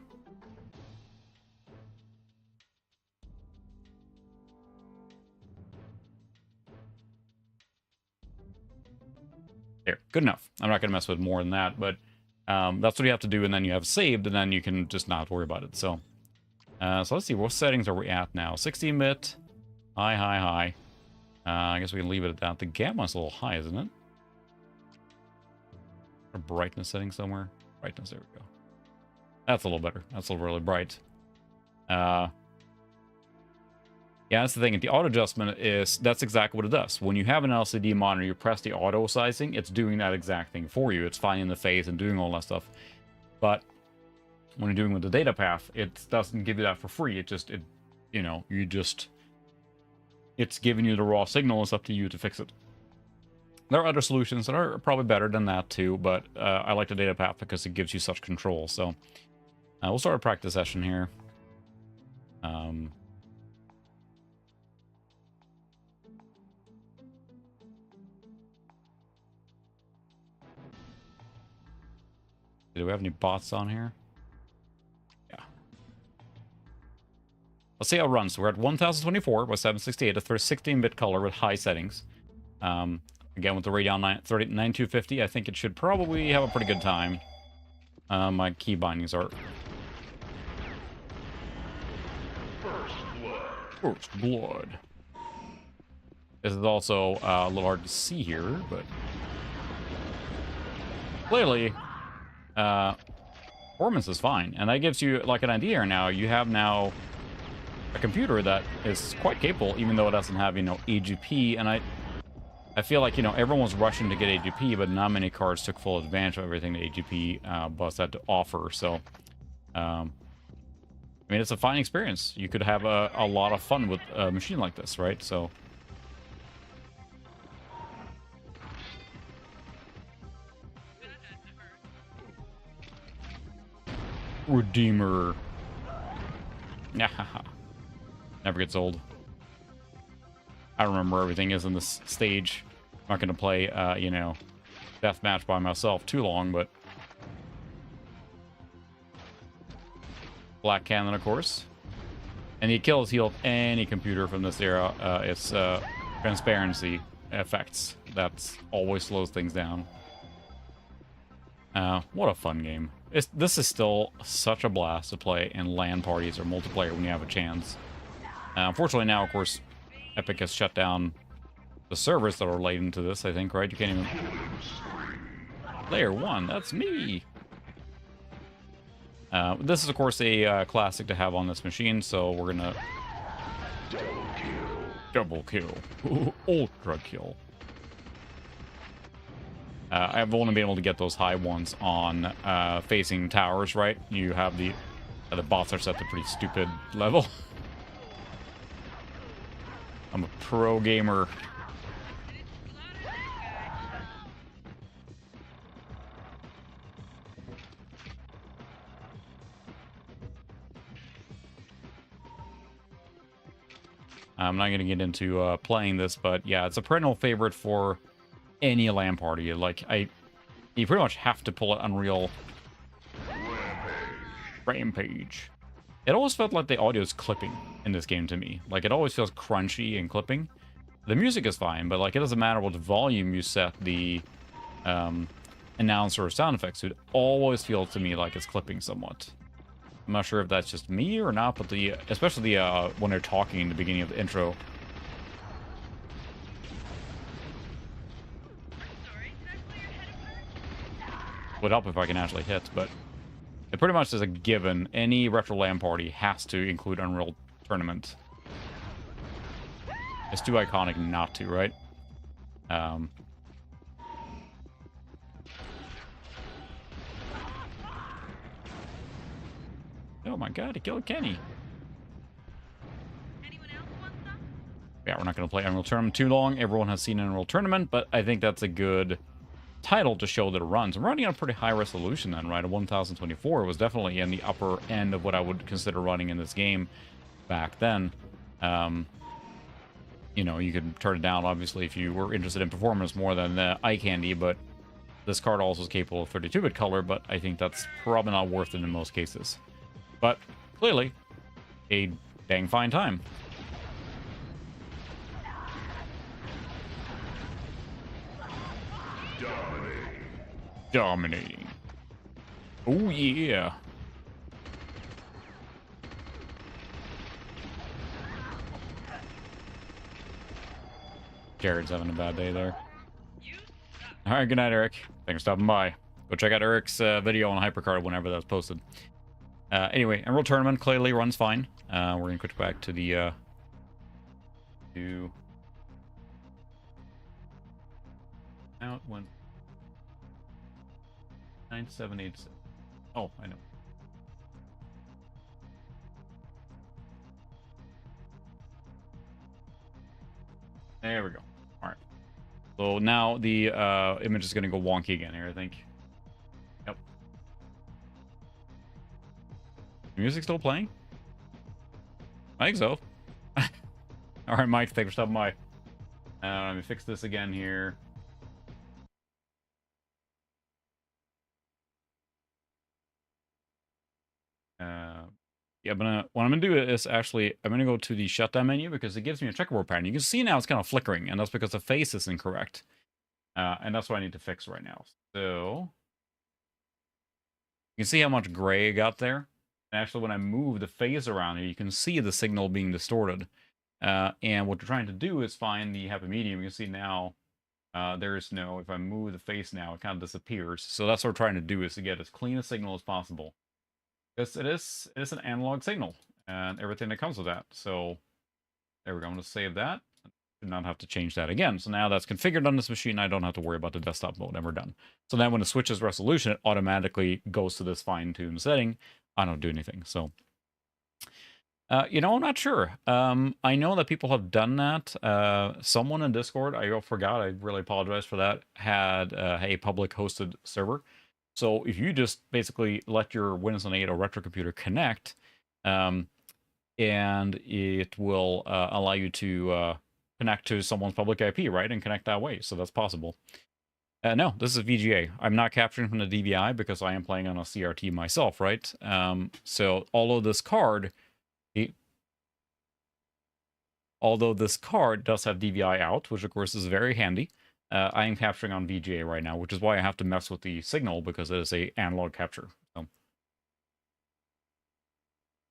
A: There, good enough. I'm not going to mess with more than that, but that's what you have to do, and then you have saved, and then you can just not worry about it. So let's see, what settings are we at now? 16-bit, high. I guess we can leave it at that. The gamma's a little high, isn't it? Or brightness setting somewhere? Brightness, there we go. That's a little better. That's a little really bright. Yeah, that's the thing. The auto adjustment is, that's exactly what it does. When you have an LCD monitor, you press the auto sizing, it's doing that exact thing for you. It's finding the phase and doing all that stuff. But when you're doing with the data path, it doesn't give you that for free. It's giving you the raw signal. It's up to you to fix it. There are other solutions that are probably better than that too, but I like the data path because it gives you such control. So we'll start a practice session here. Do we have any bots on here? Yeah. Let's see how it runs. So we're at 1024 by 768, a 16-bit color with high settings. Again, with the Radeon 9250, I think it should probably have a pretty good time. My key bindings are... First blood. This is also a little hard to see here, but... Clearly... performance is fine, and that gives you like an idea now. You have now a computer that is quite capable, even though it doesn't have, AGP, and I feel like, everyone's rushing to get AGP, but not many cards took full advantage of everything that AGP bus had to offer. So I mean, it's a fine experience. You could have a lot of fun with a machine like this, right? So Redeemer. Never gets old. I remember everything is in this stage. I'm not going to play, deathmatch by myself too long, but... Black Cannon, of course. And the Achilles heel of any computer from this era is transparency effects. That always slows things down. What a fun game. This is still such a blast to play in LAN parties or multiplayer when you have a chance. Unfortunately now, of course, Epic has shut down the servers that are related to this, I think, right? You can't even... Layer 1, that's me! This is, of course, a classic to have on this machine, so we're gonna... Double kill. Ultra kill. I've only been able to get those high ones on facing towers, right? You have the bots are set to pretty stupid level. I'm a pro gamer. I'm not going to get into playing this, but yeah, it's a perennial favorite for any LAN party. Like, you pretty much have to pull it Unreal Rampage. It always felt like the audio is clipping in this game to me. Like, it always feels crunchy and clipping. The music is fine, but like it doesn't matter what volume you set the announcer or sound effects. It always feels to me like it's clipping somewhat. I'm not sure if that's just me or not, but especially when they're talking in the beginning of the intro. Would help if I can actually hit, but it pretty much is a given. Any retro LAN party has to include Unreal Tournament. It's too iconic not to, right? Oh my god, he killed Kenny.
C: Anyone else want some?
A: Yeah, we're not going to play Unreal Tournament too long. Everyone has seen Unreal Tournament, but I think that's a good title to show that it runs. I'm running on a pretty high resolution then, right? A 1024 was definitely in the upper end of what I would consider running in this game back then. You know, you could turn it down, obviously, if you were interested in performance more than eye candy, but this card also is capable of 32-bit color, but I think that's probably not worth it in most cases. But clearly, a dang fine time. Dominating. Oh, yeah. Jared's having a bad day there. Alright, good night, Eric. Thanks for stopping by. Go check out Eric's video on Hypercard whenever that's posted. Anyway, Unreal Tournament clearly runs fine. We're going to switch back to the... Out one... 9786. Oh, I know. There we go. Alright. So now the image is going to go wonky again here, I think. Yep. The music still playing? I think so. Alright, Mike, thanks for stopping by. Let me fix this again here. Yeah, but what I'm gonna do is actually I'm gonna go to the shutdown menu because it gives me a checkerboard pattern. You can see now it's kind of flickering, and that's because the face is incorrect. And that's what I need to fix right now. So you can see how much gray I got there. And actually, when I move the face around here, you can see the signal being distorted. And what we're trying to do is find the happy medium. You can see now there is no. If I move the face now, it kind of disappears. So that's what we're trying to do, is to get as clean a signal as possible. Because it is an analog signal and everything that comes with that. So there we go. I'm going to save that. Do not have to change that again. So now that's configured on this machine. I don't have to worry about the desktop mode, and we're done. So then when it switches resolution, it automatically goes to this fine-tuned setting. I don't do anything. So, you know, I'm not sure. I know that people have done that. Someone in Discord, I forgot, I really apologize for that, had a public hosted server. So if you just basically let your Windows 8 or retro computer connect, and it will allow you to connect to someone's public IP, right, and connect that way. So that's possible. No, this is VGA. I'm not capturing from the DVI because I am playing on a CRT myself, right? So although this card does have DVI out, which of course is very handy, I am capturing on VGA right now, which is why I have to mess with the signal, because it is a analog capture. So.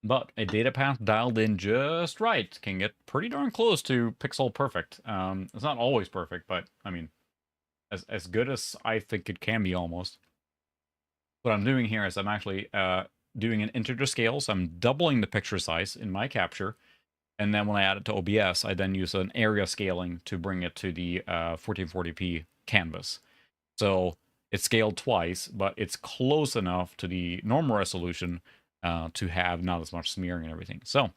A: But a data path dialed in just right can get pretty darn close to pixel perfect. It's not always perfect, but I mean, as good as I think it can be almost. What I'm doing here is I'm actually doing an integer scale, so I'm doubling the picture size in my capture. And then when I add it to OBS, I then use an area scaling to bring it to the 1440p canvas. So it's scaled twice, but it's close enough to the normal resolution to have not as much smearing and everything. So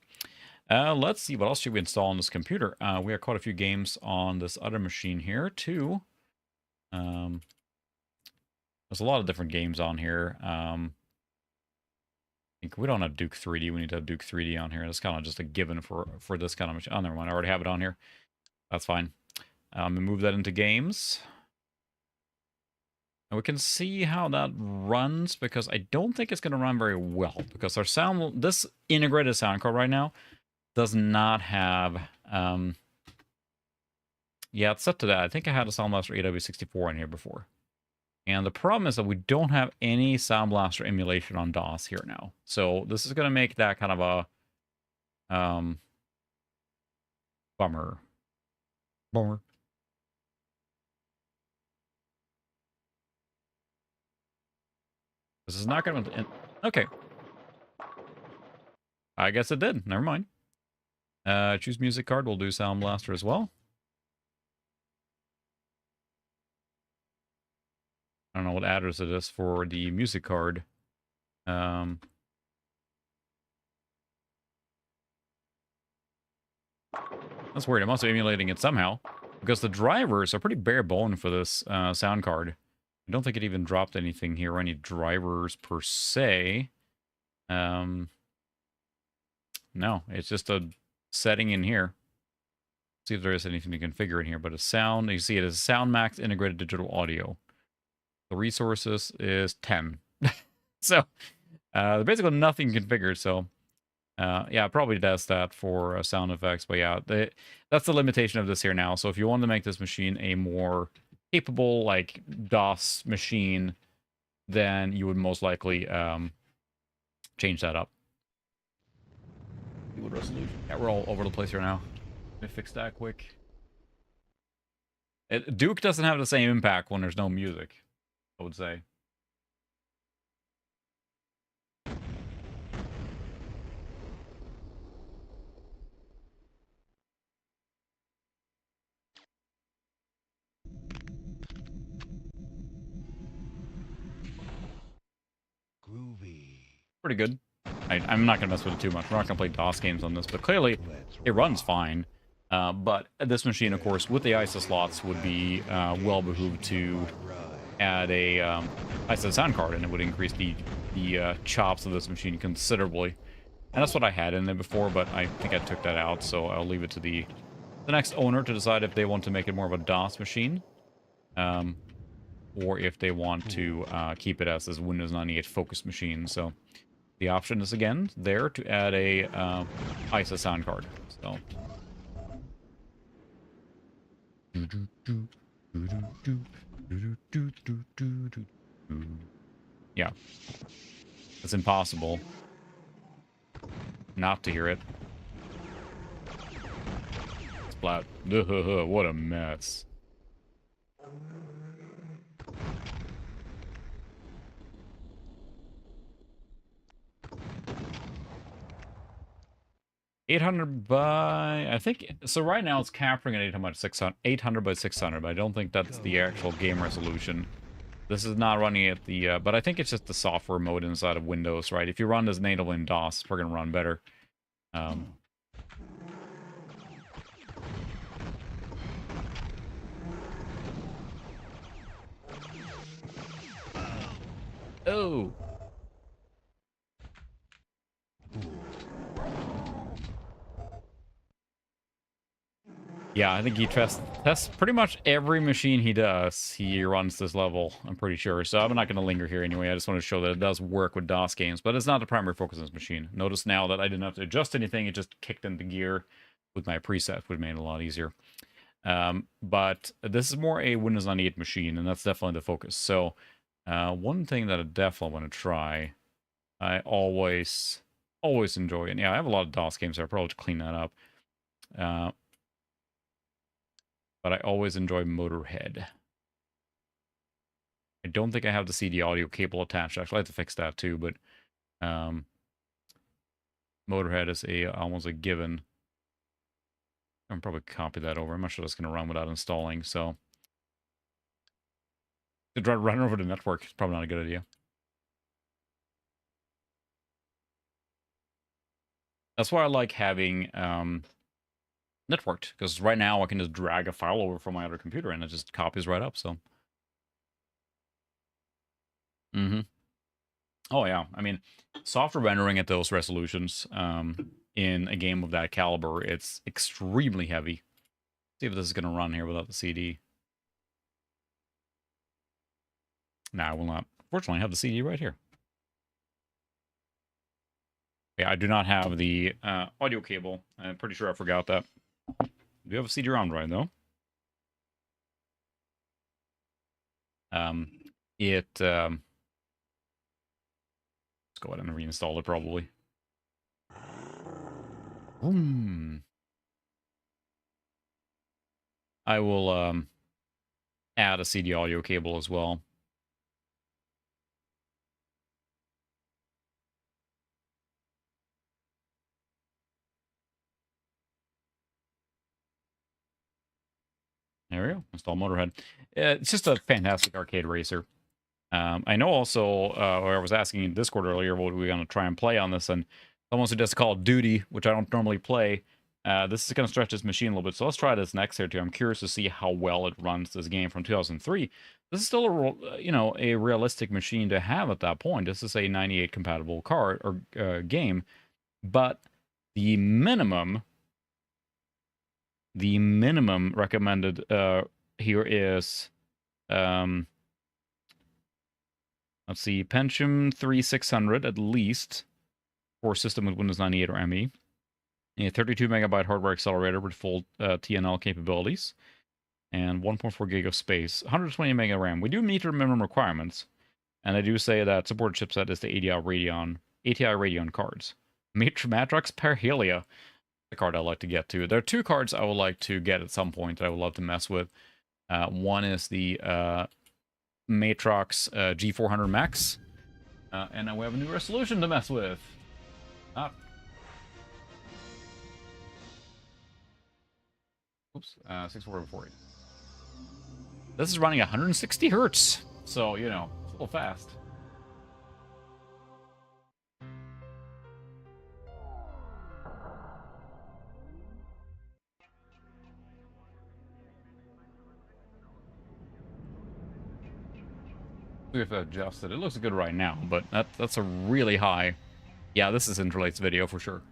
A: let's see, what else should we install on this computer? We have quite a few games on this other machine here, too. There's a lot of different games on here. I think we don't have Duke 3D. We need to have Duke 3D on here. That's kind of just a given for this kind of machine. Oh, never mind. I already have it on here. That's fine. I'm going to move that into games. And we can see how that runs, because I don't think it's going to run very well, because our sound, this integrated sound card right now does not have Yeah, it's set to that. I think I had a Sound Blaster AW64 in here before. And the problem is that we don't have any Sound Blaster emulation on DOS here now. So this is going to make that kind of a bummer. Bummer. This is not going to... Okay. I guess it did. Never mind. Choose music card. We'll do Sound Blaster as well. I don't know what address it is for the music card. That's weird. It must be emulating it somehow. Because the drivers are pretty bare bone for this sound card. I don't think it even dropped anything here or any drivers per se. No, it's just a setting in here. See if there is anything to configure in here, but a sound, you see it as Sound Max integrated digital audio. The resources is 10. So, basically nothing configured, so yeah, it probably does that for sound effects, but yeah, that's the limitation of this here now. So if you want to make this machine a more capable, like, DOS machine, then you would most likely change that up. Resolution. Yeah, we're all over the place here now. Let me fix that quick. Duke doesn't have the same impact when there's no music, I would say.
C: Groovy.
A: Pretty good. I'm not going to mess with it too much. We're not going to play DOS games on this, but clearly it runs fine. But this machine, of course, with the ISO slots, would be well behooved to add a ISO sound card, and it would increase the chops of this machine considerably. And that's what I had in there before, but I think I took that out, so I'll leave it to the next owner to decide if they want to make it more of a DOS machine, or if they want to keep it as this Windows 98 focused machine. So the option is, again, there to add a ISO sound card. So. Yeah. It's impossible not to hear it. Splat. What a mess. $800 by, I think, so right now it's capturing at 800 by 600, but I don't think that's the actual game resolution. This is not running at the, but I think it's just the software mode inside of Windows, right? If you run this natively in DOS, we're going to run better. Oh! Yeah, I think he tests pretty much every machine he does. He runs this level, I'm pretty sure. So I'm not going to linger here anyway. I just want to show that it does work with DOS games, but it's not the primary focus of this machine. Notice now that I didn't have to adjust anything. It just kicked into gear with my preset, which made it a lot easier. But this is more a Windows 98 machine, and that's definitely the focus. So one thing that I definitely want to try, I always enjoy, and yeah, I have a lot of DOS games, so I'll probably clean that up. But I always enjoy Motorhead. I don't think I have the CD audio cable attached. Actually, I have to fix that too, but Motorhead is almost a given. I can probably copy that over. I'm not sure that's going to run without installing, so to run over the network is probably not a good idea. That's why I like having networked, because right now I can just drag a file over from my other computer and it just copies right up, so. Oh yeah, I mean, software rendering at those resolutions in a game of that caliber, it's extremely heavy. See if this is going to run here without the CD. Nah, I will not. Fortunately, I have the CD right here. Yeah, I do not have the audio cable. I'm pretty sure I forgot that. I do have a CD-ROM drive, though. Um, let's go ahead and reinstall it probably. I will add a CD audio cable as well. There we go. Install Motorhead. It's just a fantastic arcade racer. I know also, or I was asking in Discord earlier, what we're going to try and play on this, and someone suggested Call of Duty, which I don't normally play. This is going to stretch this machine a little bit, so let's try this next here too. I'm curious to see how well it runs this game from 2003. This is still a realistic machine to have at that point. This is a 98 compatible card or game, but the minimum recommended here is let's see, Pentium 3600 at least for a system with Windows 98 or ME. A 32 megabyte hardware accelerator with full TNL capabilities, and 1.4 gig of space, 120 mega RAM. We do meet our minimum requirements, and I do say that supported chipset is the ATI Radeon cards. Matrox Parhelia, the card I like to get to. There are two cards I would like to get at some point that I would love to mess with. One is the Matrox G400 Max, and now we have a new resolution to mess with. Oops, 6440. This is running 160 hertz, so it's a little fast. We have to adjust it. It looks good right now, but that's a really high. Yeah, this is Interlate's video for sure.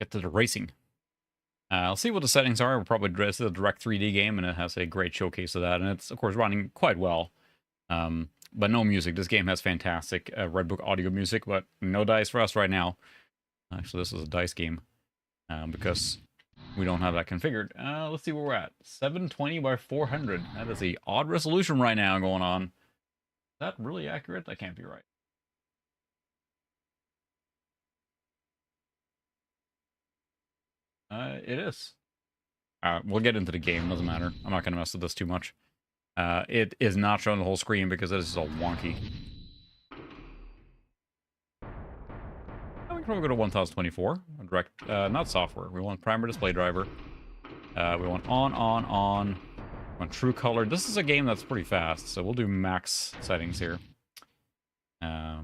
A: Get to the racing. I'll see what the settings are. We'll probably this is a direct 3D game, and it has a great showcase of that, and it's of course running quite well. But no music. This game has fantastic Redbook audio music, but no dice for us right now. Actually, this is a dice game because we don't have that configured. Let's see where we're at. 720 by 400. That is a odd resolution right now going on. Is that really accurate? That can't be right. It is. We'll get into the game. Doesn't matter. I'm not going to mess with this too much. It is not showing the whole screen because it is all wonky. We can probably go to 1024. Direct, not software. We want primer display driver. We want on. We want true color. This is a game that's pretty fast, so we'll do max settings here. A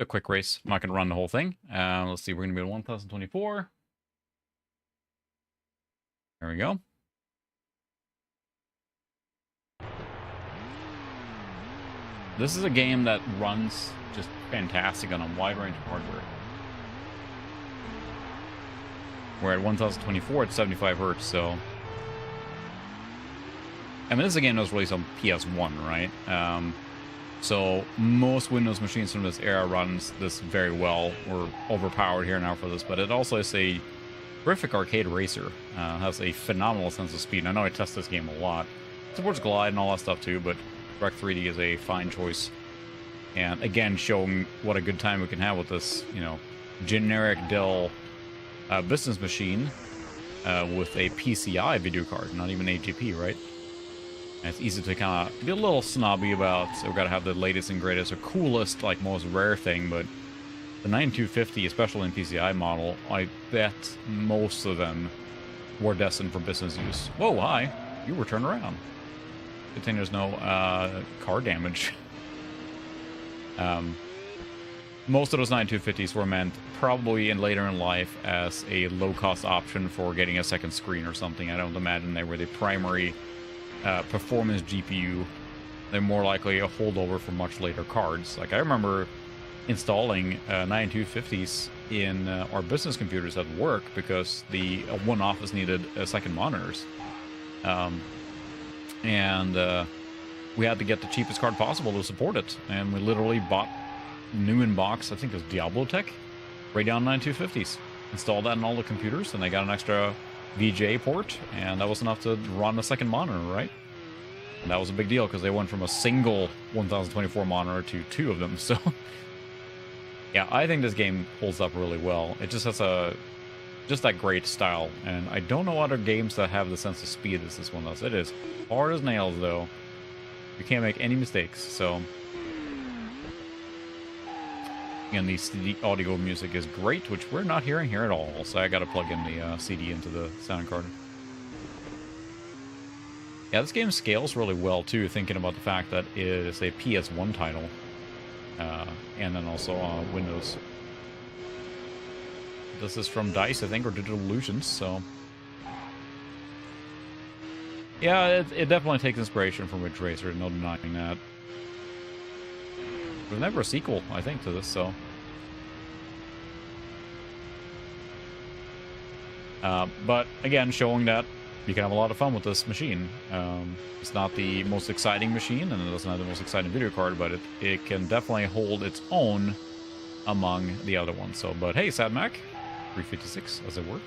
A: quick race. I'm not going to run the whole thing. Let's see. We're going to be at 1024. There we go. This is a game that runs just fantastic on a wide range of hardware. We're at 1024 at 75 hertz, so... I mean, this is a game that was released on PS1, right? So most Windows machines from this era runs this very well. We're overpowered here now for this, but it also is a terrific arcade racer. Has a phenomenal sense of speed. And I know I test this game a lot. It supports glide and all that stuff too, but Direct 3D is a fine choice. And again, showing what a good time we can have with this, generic Dell business machine with a PCI video card, not even AGP, right? And it's easy to kind of be a little snobby about, so we've got to have the latest and greatest or coolest, like most rare thing, but the 9250, especially in PCI model, I bet most of them were destined for business use. Whoa, hi. You were turned around. Good thing there's no car damage. Most of those 9250s were meant probably later in life as a low-cost option for getting a second screen or something. I don't imagine they were the primary performance GPU. They're more likely a holdover for much later cards. Like I remember installing 9250s in our business computers at work because the one office needed second monitors. And we had to get the cheapest card possible to support it, and we literally bought new in box, I think it was Diablo Tech, Radeon 9250s. Installed that in all the computers, and they got an extra VGA port, and that was enough to run a second monitor, right? And that was a big deal because they went from a single 1024 monitor to 2 of them. So, yeah, I think this game holds up really well. It just has just that great style, and I don't know other games that have the sense of speed as this one does. It is hard as nails, though. You can't make any mistakes, so... And the audio music is great, which we're not hearing here at all, so I gotta plug in the CD into the sound card. Yeah, this game scales really well, too, thinking about the fact that it is a PS1 title, and then also Windows. This is from DICE, I think, or Digital Illusions, so... Yeah, it definitely takes inspiration from Ridge Racer, no denying that. There's never a sequel, I think, to this, so... but, again, showing that you can have a lot of fun with this machine. It's not the most exciting machine, and it doesn't have the most exciting video card, but it can definitely hold its own among the other ones. So, but hey, SatMac, 356, as it were.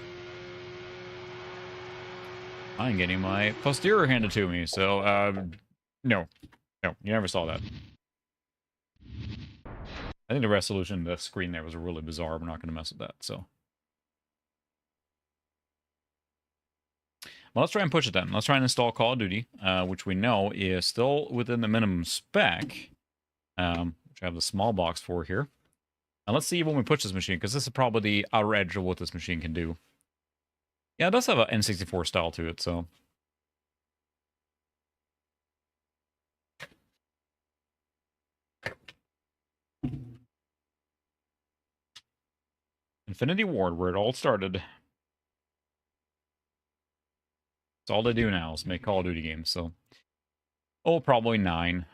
A: I'm getting my posterior handed to me, so, no, you never saw that. I think the resolution of the screen there was really bizarre. We're not going to mess with that, so. Well, let's try and push it then. Let's try and install Call of Duty, which we know is still within the minimum spec, which I have the small box for here. And let's see when we push this machine, because this is probably the outer edge of what this machine can do. Yeah, it does have an N64 style to it, so... Infinity Ward, where it all started. That's all they do now is make Call of Duty games, so... Oh, probably 9.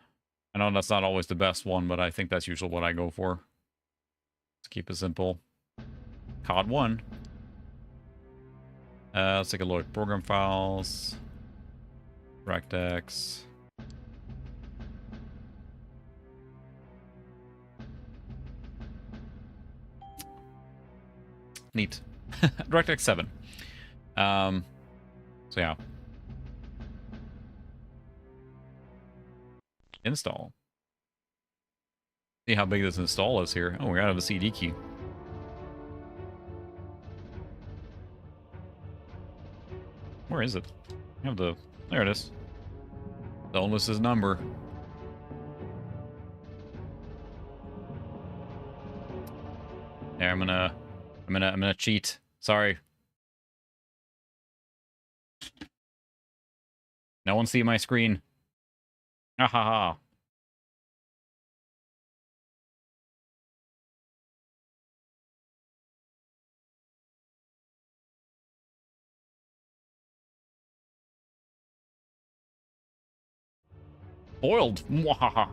A: I know that's not always the best one, but I think that's usually what I go for. Let's keep it simple. COD 1. Let's take a look. Program files. DirectX. Neat. DirectX 7. So yeah. Install. See how big this install is here. Oh, we gotta have a CD key. Where is it? I have the... There it is. Don't list his number. There, I'm gonna cheat. Sorry. No one see my screen. Ah ha ha. Boiled. Mwahaha.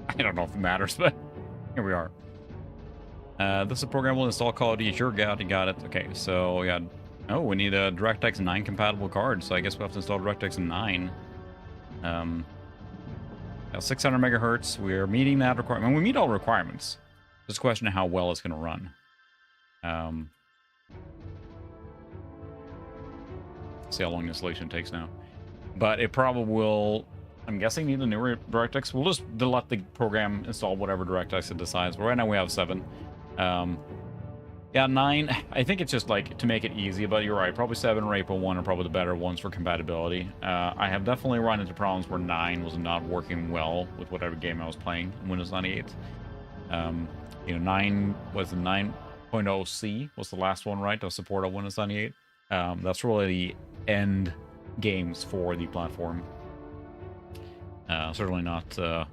A: I don't know if it matters, but here we are. This is a program will install Call of Duty. Sure, you got it. Okay, so we got... Oh, we need a DirectX 9 compatible card, so I guess we'll have to install DirectX 9. 600 megahertz. We're meeting that requirement. I mean, we meet all requirements. Just a question of how well it's going to run. See how long the installation takes now. But it probably will... I'm guessing need a newer DirectX. We'll just let the program install whatever DirectX it decides. But right now we have 7. Yeah, 9. I think it's just like to make it easy, but you're right. Probably 7 or 8.1 are probably the better ones for compatibility. I have definitely run into problems where 9 was not working well with whatever game I was playing in Windows 98. You know, 9 was the 9.0C was the last one, right? To support on Windows 98. That's really the end games for the platform. Certainly not... well,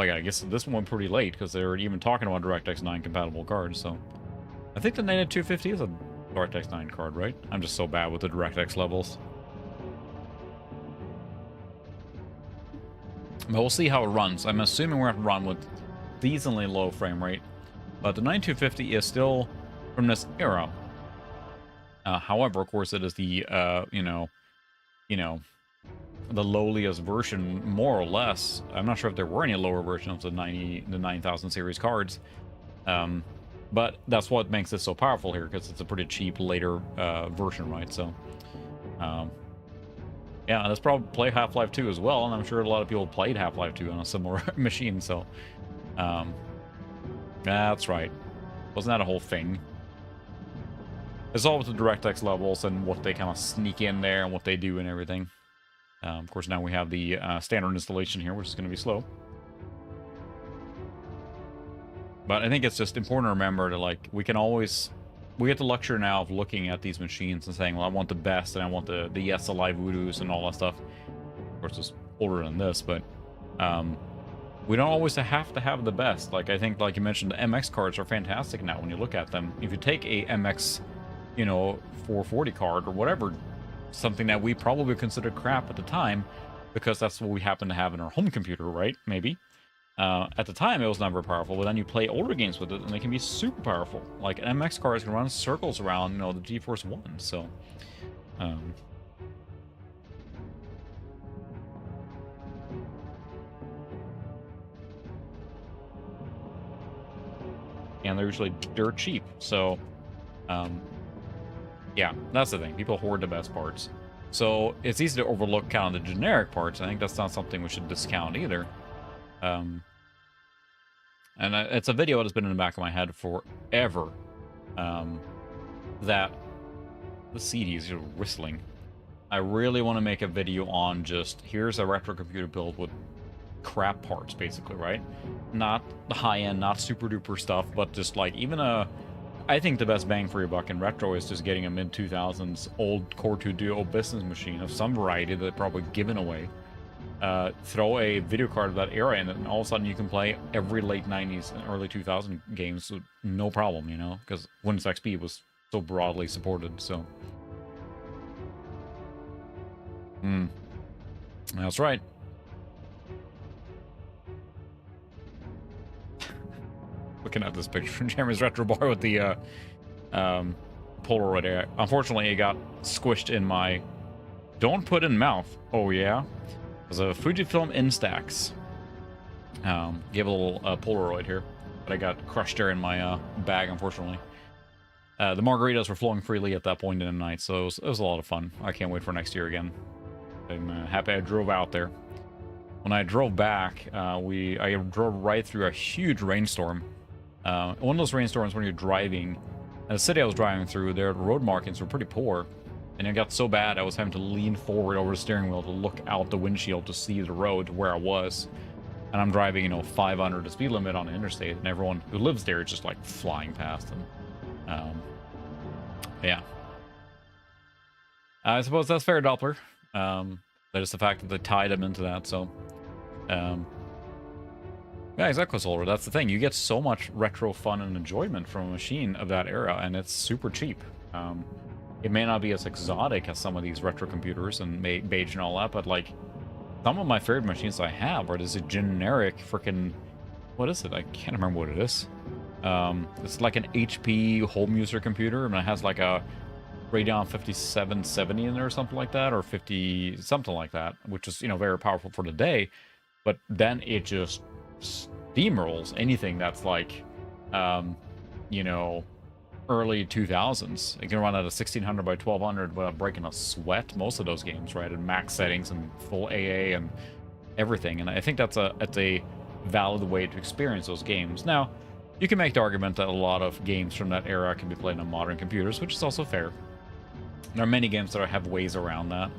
A: yeah, I guess this one went pretty late because they were even talking about DirectX 9 compatible cards, so... I think the 9250 is a DirectX 9 card, right? I'm just so bad with the DirectX levels. But we'll see how it runs. I'm assuming we're going to run with decently low frame rate. But the 9250 is still from this era. However, of course, it is the, you know, you know, the lowliest version, more or less. I'm not sure if there were any lower versions of the 9000 series cards. But that's what makes it so powerful here, because it's a pretty cheap later version, right? So, yeah, let's probably play Half-Life 2 as well, and I'm sure a lot of people played Half-Life 2 on a similar machine, so... that's right. Wasn't that a whole thing? It's all with the DirectX levels and what they kind of sneak in there and what they do and everything. Of course, now we have the standard installation here, which is going to be slow. But I think it's just important to remember to, like, we get the luxury now of looking at these machines and saying, well, I want the best, and I want the SLI Voodoos and all that stuff. Of course, it's older than this, but we don't always have to have the best. Like, I think, like you mentioned, the MX cards are fantastic now when you look at them. If you take a MX, 440 card or whatever, something that we probably considered crap at the time, because that's what we happen to have in our home computer, right? Maybe. At the time, it was not very powerful, but then you play older games with it, and they can be super powerful. Like, an MX card can run circles around, the GeForce One, so... and they're usually dirt cheap, so... yeah, that's the thing. People hoard the best parts. So, it's easy to overlook kind of the generic parts. I think that's not something we should discount either. And it's a video that's been in the back of my head forever. That the CDs are whistling. I really want to make a video on just, here's a retro computer build with crap parts, basically, right? Not the high-end, not super-duper stuff, but just like even I think the best bang for your buck in retro is just getting a mid-2000s old Core 2 Duo business machine of some variety that they're probably given away. Throw a video card of that era in it, and all of a sudden you can play every late 90s and early 2000 games with no problem, because Windows XP was so broadly supported, so... That's right. Looking at this picture, Jeremy's retro bar with the Polaroid there. Unfortunately, it got squished in my... Don't put in mouth. Oh, yeah? It was a Fujifilm Instax. Gave a little Polaroid here, but I got crushed there in my bag, unfortunately. The margaritas were flowing freely at that point in the night, so it was a lot of fun. I can't wait for next year again. I'm happy I drove out there. When I drove back, I drove right through a huge rainstorm. One of those rainstorms when you're driving, and the city I was driving through, their road markings were pretty poor. And it got so bad, I was having to lean forward over the steering wheel to look out the windshield to see the road to where I was. And I'm driving, 500 the speed limit on the interstate, and everyone who lives there is just, like, flying past them. Yeah. I suppose that's fair, Doppler. That is the fact that they tied them into that, so... yeah, exactly, Solar. That's the thing. You get so much retro fun and enjoyment from a machine of that era, and it's super cheap. It may not be as exotic as some of these retro computers and beige and all that, but, like, some of my favorite machines I have are this generic freaking... What is it? I can't remember what it is. It's like an HP home user computer, and it has, like, a Radeon 5770 in there or something like that, or 50... something like that, which is, very powerful for the day, but then it just steamrolls anything that's, like, early 2000s. It can run at a 1600 by 1200 without breaking a sweat. Most of those games, right, in max settings and full AA and everything. And I think that's a valid way to experience those games. Now, you can make the argument that a lot of games from that era can be played on modern computers, which is also fair. There are many games that have ways around that,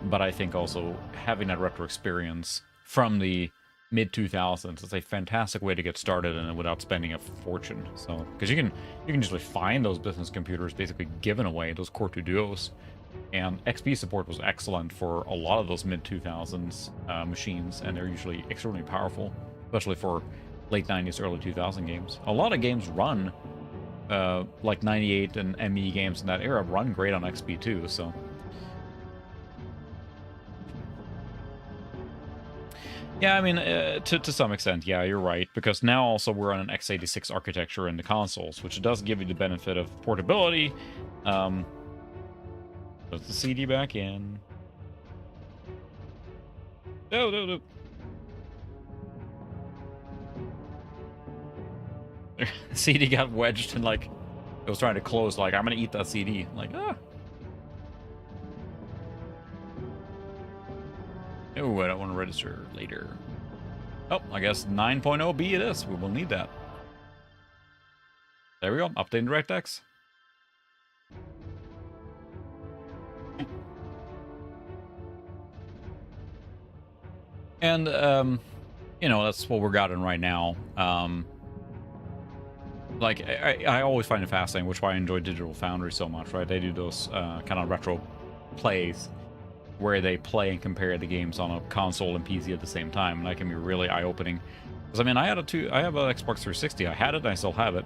A: but I think also having that retro experience from the mid-2000s is a fantastic way to get started in it without spending a fortune. So, because you can usually find those business computers basically given away, those Core 2 Duos, and XP support was excellent for a lot of those mid-2000s machines, and they're usually extremely powerful, especially for late 90s, early 2000 games. A lot of games run, like 98 and ME games in that era, run great on XP too, so... Yeah, I mean, to some extent, yeah, you're right, because now also we're on an x86 architecture in the consoles, which does give you the benefit of portability. Put the CD back in. No, no, no. CD got wedged and like it was trying to close. Like I'm gonna eat that CD. Like ah. Oh, I don't want to register later. Oh, I guess 9.0b it is. We will need that. There we go. Updating DirectX. And you know, that's what we're gotten right now. Like I always find it fascinating, which is why I enjoy Digital Foundry so much, right? They do those kind of retro plays where they play and compare the games on a console and PC at the same time, and that can be really eye-opening. Because I mean, I have an Xbox 360. I had it, and I still have it,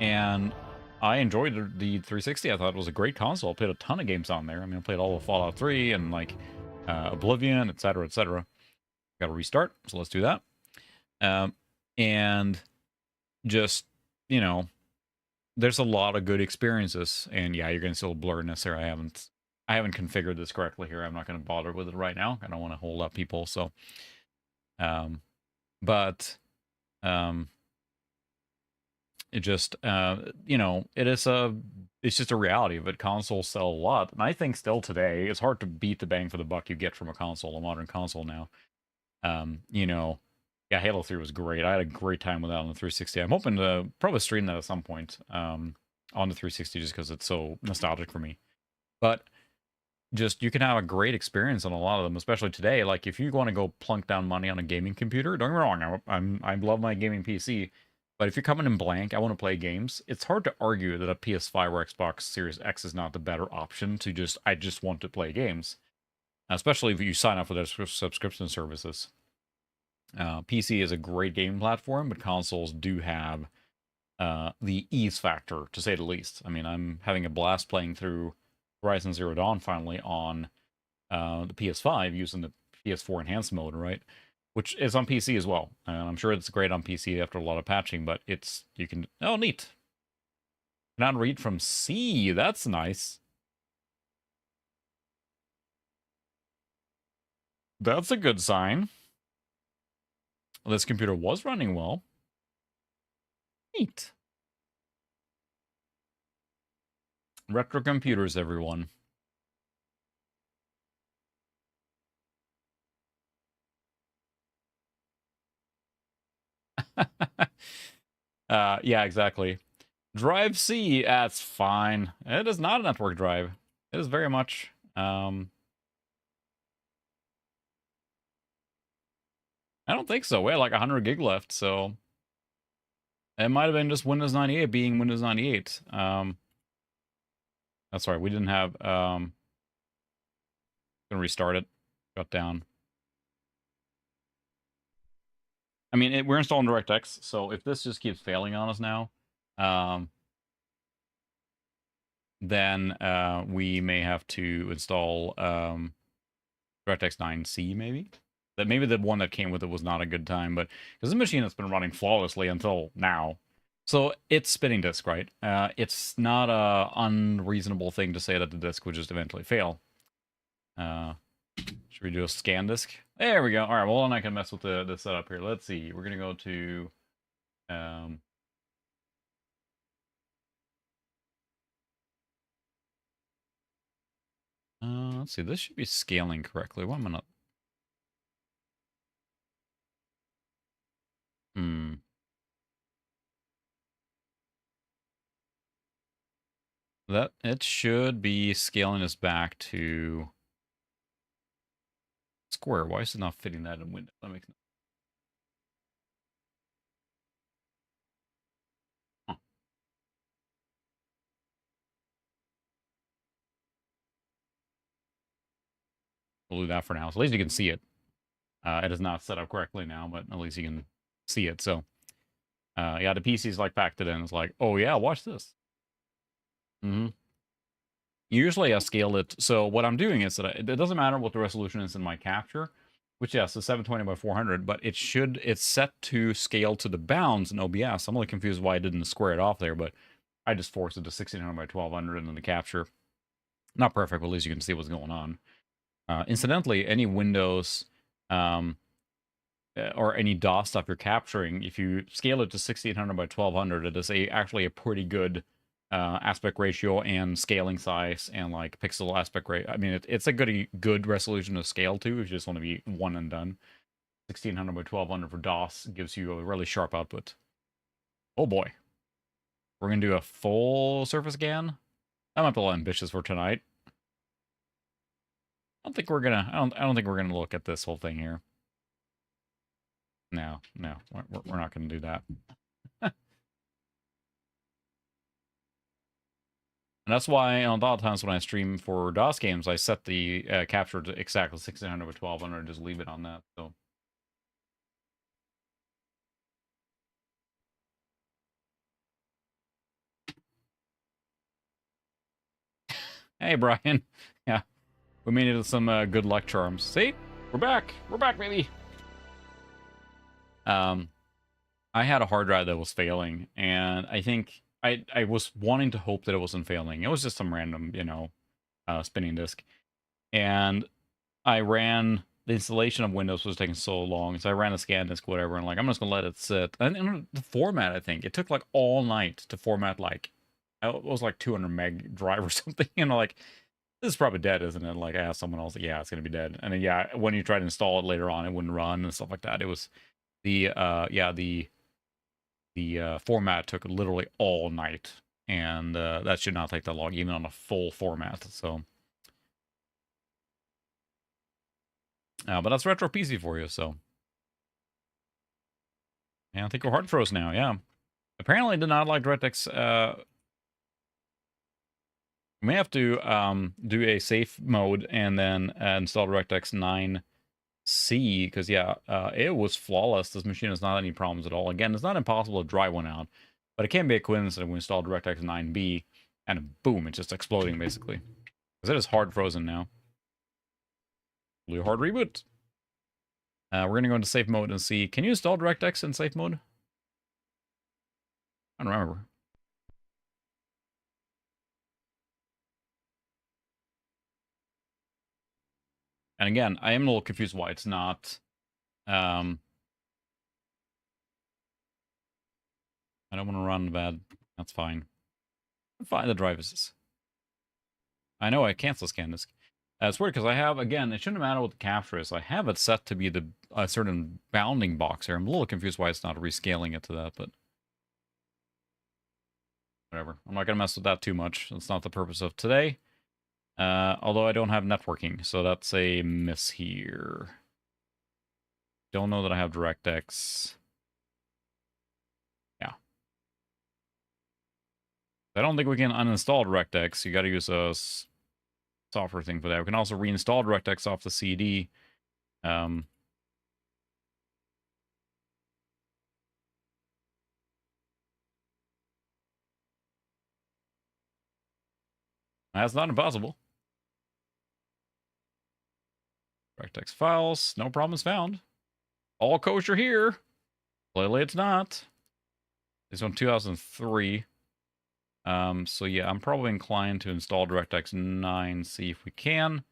A: and I enjoyed the 360. I thought it was a great console. I played a ton of games on there. I mean, I played all of Fallout 3 and like Oblivion, etc., etc. Got to restart, so let's do that. And just, you know, there's a lot of good experiences, and yeah, you're gonna see a little blurriness here. I haven't configured this correctly here. I'm not going to bother with it right now. I don't want to hold up people. So, but it just, you know, it's just a reality of it. Consoles sell a lot. And I think still today, it's hard to beat the bang for the buck you get from a console, a modern console now. You know, yeah, Halo 3 was great. I had a great time with that on the 360. I'm hoping to probably stream that at some point on the 360 just because it's so nostalgic for me. But just you can have a great experience on a lot of them, especially today. Like if you want to go plunk down money on a gaming computer, don't get me wrong, I love my gaming PC, but if you're coming in blank, I want to play games. It's hard to argue that a PS5 or Xbox Series X is not the better option to I just want to play games, especially if you sign up for their subscription services. PC is a great gaming platform, but consoles do have the ease factor, to say the least. I mean, I'm having a blast playing through Horizon Zero Dawn finally on the PS5 using the PS4 enhanced mode, right? Which is on PC as well. And I'm sure it's great on PC after a lot of patching, but you can, oh, neat. Cannot read from C. That's nice. That's a good sign. This computer was running well. Neat. Retro computers, everyone. Yeah, exactly. Drive C, that's fine. It is not a network drive. It is very much. I don't think so. We had like 100 gig left, so it might have been just Windows 98 being Windows 98. That's right. We didn't have. Gonna restart it. Shut down. I mean, we're installing DirectX, so if this just keeps failing on us now, then we may have to install DirectX 9C maybe. That maybe the one that came with it was not a good time, but because the machine has been running flawlessly until now. So it's spinning disk, right? It's not a unreasonable thing to say that the disk would just eventually fail. Should we do a scan disk? There we go. All right, well, then I can mess with the setup here. Let's see. We're going to go to... let's see. This should be scaling correctly. Why am I not... It should be scaling us back to... Square. Why is it not fitting that in Windows? That makes no... Huh. We'll do that for now. So at least you can see it. It is not set up correctly now, but at least you can see it. So, yeah, the PC's like packed it in. It's like, oh yeah, watch this. Usually I scale it. So what I'm doing is that it doesn't matter what the resolution is in my capture, which yes, is 720 by 400, but it's set to scale to the bounds in OBS. I'm only confused why I didn't square it off there, but I just forced it to 1600 by 1200 in the capture. Not perfect, but at least you can see what's going on. Incidentally, any Windows or any DOS stuff you're capturing, if you scale it to 1600 by 1200, it is actually a pretty good aspect ratio and scaling size and like pixel aspect rate. I mean, it's a good resolution to scale to if you just want to be one and done. 1600 by 1200 for DOS gives you a really sharp output. Oh boy. We're going to do a full surface scan. That might be a little ambitious for tonight. I don't think we're gonna look at this whole thing here. No, we're not gonna do that. And that's why a lot of times when I stream for DOS games, I set the capture to exactly 1600 by 1200 and just leave it on that. So. Hey, Brian. Yeah, we made it with some good luck charms. See? We're back. We're back, baby. I had a hard drive that was failing, and I think I was wanting to hope that it wasn't failing. It was just some random, spinning disk. And I ran the installation of Windows was taking so long, so I ran a scan disk, whatever, and like I'm just gonna let it sit. And the format, I think it took like all night to format like it was like 200 meg drive or something. Like this is probably dead, isn't it? Like I asked someone else, yeah, it's gonna be dead. And then yeah, when you try to install it later on, it wouldn't run and stuff like that. It was the format took literally all night, and that should not take that long, even on a full format. So. But that's retro PC for you, so. Yeah, I think we're hard froze now, yeah. Apparently did not like DirectX. We may have to do a safe mode and then install DirectX 9C, because yeah, it was flawless. This machine has not any problems at all. Again, it's not impossible to dry one out, but it can be a coincidence that we install DirectX 9B, and boom, it's just exploding, basically. Because it is hard frozen now. Really hard reboot. We're going to go into safe mode and see. Can you install DirectX in safe mode? I don't remember. And again, I am a little confused why it's not. I don't want to run bad. That's fine. Fine, the drive is. I know I cancel scan disk. It's weird because I have, again, it shouldn't matter what the capture is. I have it set to be the a certain bounding box here. I'm a little confused why it's not rescaling it to that, but whatever. I'm not going to mess with that too much. That's not the purpose of today. Although I don't have networking, so that's a miss here. Don't know that I have DirectX. Yeah. I don't think we can uninstall DirectX. You got to use a software thing for that. We can also reinstall DirectX off the CD. That's not impossible. DirectX files, no problems found. All kosher here. Clearly it's not. It's on 2003. So yeah, I'm probably inclined to install DirectX 9, see if we can.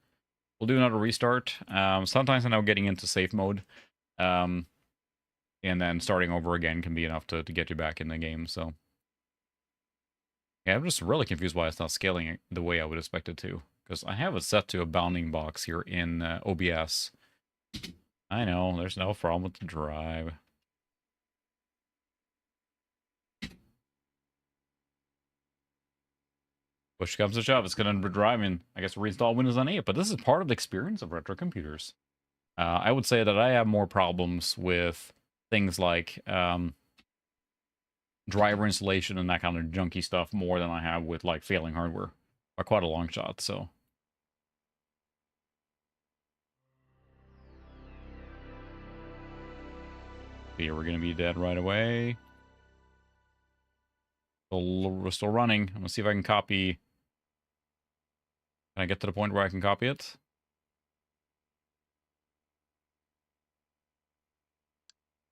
A: We'll do another restart. Sometimes I know getting into safe mode, and then starting over again can be enough to get you back in the game, so. Yeah, I'm just really confused why it's not scaling it the way I would expect it to. Because I have it set to a bounding box here in OBS. I know, there's no problem with the drive. Push comes to shove, it's going to drive in, I guess, reinstall Windows on 8. But this is part of the experience of retro computers. I would say that I have more problems with things like driver installation and that kind of junky stuff more than I have with like failing hardware. By quite a long shot, so. Here, we're going to be dead right away. We're still running. I'm going to see if I can copy. Can I get to the point where I can copy it?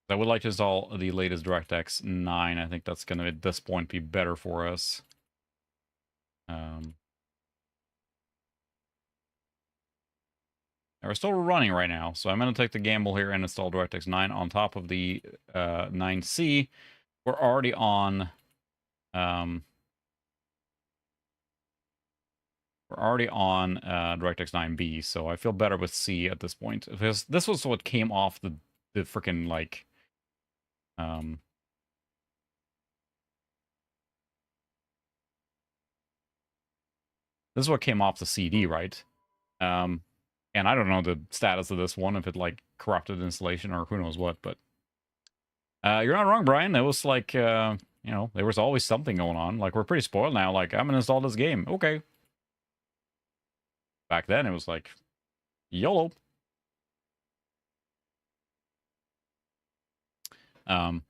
A: I would like to install the latest DirectX 9. I think that's going to, at this point, be better for us. There We're still running right now, so I'm going to take the gamble here and install DirectX 9 on top of the 9C. We're already on... DirectX 9B, so I feel better with C at this point. Because this was what came off the freaking, like... this is what came off the CD, right? And I don't know the status of this one, if it, like, corrupted installation or who knows what, but... you're not wrong, Brian. It was like, you know, there was always something going on. Like, we're pretty spoiled now. Like, I'm gonna install this game. Okay. Back then, it was like, YOLO. Yeah,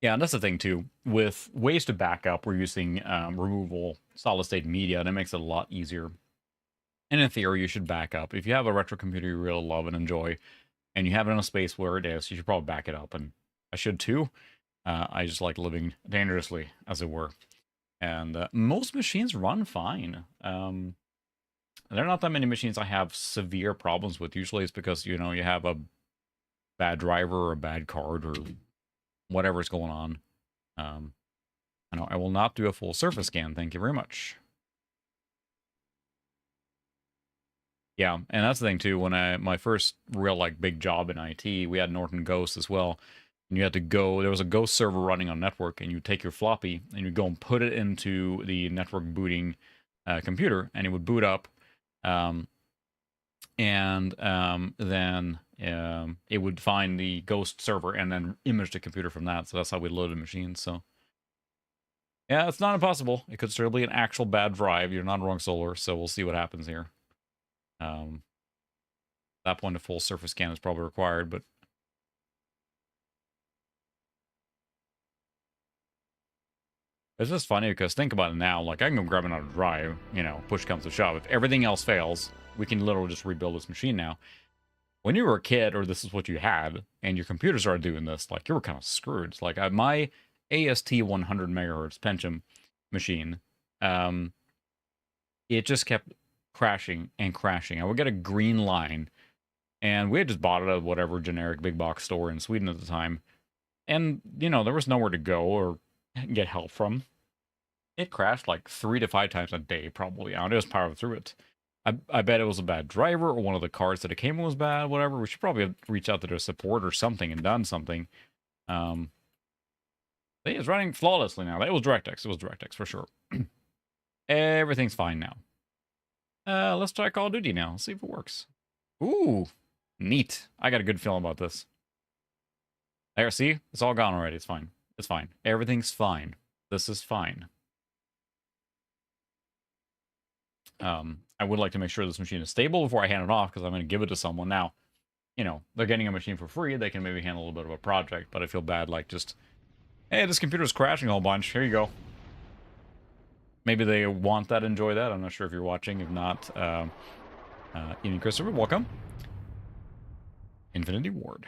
A: and that's the thing, too. With ways to back up, we're using removable solid-state media, and it makes it a lot easier. And in theory, you should back up. If you have a retro computer you really love and enjoy, and you have it in a space where it is, you should probably back it up. And I should, too. I just like living dangerously, as it were. And most machines run fine. There are not that many machines I have severe problems with. Usually it's because, you know, you have a bad driver or a bad card or whatever's going on. I know I will not do a full surface scan. Thank you very much. Yeah, and that's the thing too. When my first real like big job in IT, we had Norton Ghost as well. And you had to go, there was a Ghost server running on network, and you take your floppy and you go and put it into the network booting computer, and it would boot up. Then it would find the Ghost server and then image the computer from that. So that's how we loaded machines. So yeah, it's not impossible. It could still be an actual bad drive. You're not wrong, Solar. So we'll see what happens here. At that point, a full surface scan is probably required, but it's just funny because think about it now. Like, I can go grab another drive, you know, push comes to shove. If everything else fails, we can literally just rebuild this machine now. When you were a kid, or this is what you had, and your computer started doing this, like, you were kind of screwed. It's like, my AST 100 megahertz Pentium machine, it just kept crashing and crashing. I would get a green line, and we had just bought it at whatever generic big box store in Sweden at the time. And, you know, there was nowhere to go or get help from. It crashed like 3 to 5 times a day, probably. I just powered through it. I bet it was a bad driver, or one of the cards that it came with was bad, whatever. We should probably have reached out to their support or something and done something. It's running flawlessly now. It was DirectX. It was DirectX for sure. Everything's fine now. Let's try Call of Duty now. Let's see if it works. Ooh, neat. I got a good feeling about this. There, see? It's all gone already. It's fine. It's fine. Everything's fine. This is fine. I would like to make sure this machine is stable before I hand it off, because I'm going to give it to someone. Now, you know, they're getting a machine for free. They can maybe handle a little bit of a project, but I feel bad, like, just, hey, this computer's crashing a whole bunch. Here you go. Maybe they want that, enjoy that. I'm not sure if you're watching. If not, Ian Christopher, welcome. Infinity Ward.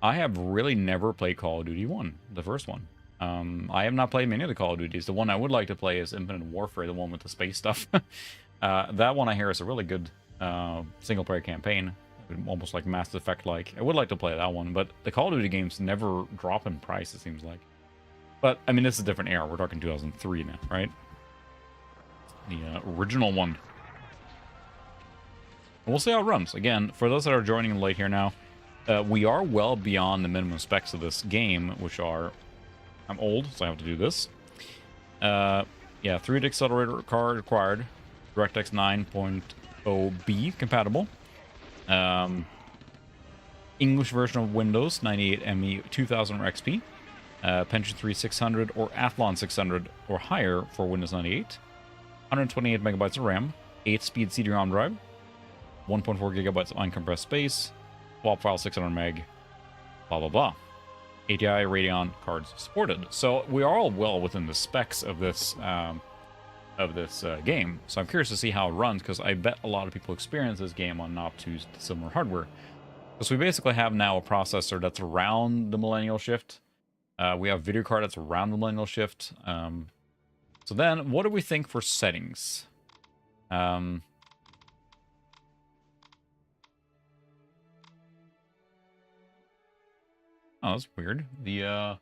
A: I have really never played Call of Duty 1, the first one. I have not played many of the Call of Duties. The one I would like to play is Infinite Warfare, the one with the space stuff. That one I hear is a really good single-player campaign, almost like Mass Effect-like. I would like to play that one, but the Call of Duty games never drop in price, it seems like. But, I mean, this is a different era. We're talking 2003 now, right? The original one. We'll see how it runs. Again, for those that are joining late here now, we are well beyond the minimum specs of this game, which are... I'm old, so I have to do this. Yeah, 3D accelerator card required. DirectX 9.0B compatible. English version of Windows 98 ME 2000 or XP. Pentium 3 600 or Athlon 600 or higher for Windows 98. 128 megabytes of RAM. 8-speed CD-ROM drive. 1.4 gigabytes of uncompressed space. Swap file 600 meg. Blah, blah, blah. ATI Radeon cards supported. So we are all well within the specs of this game. So I'm curious to see how it runs, because I bet a lot of people experience this game on not too similar hardware. So we basically have now a processor that's around the millennial shift. We have video card that's around the millennial shift. So then, what do we think for settings? Oh, that's weird. The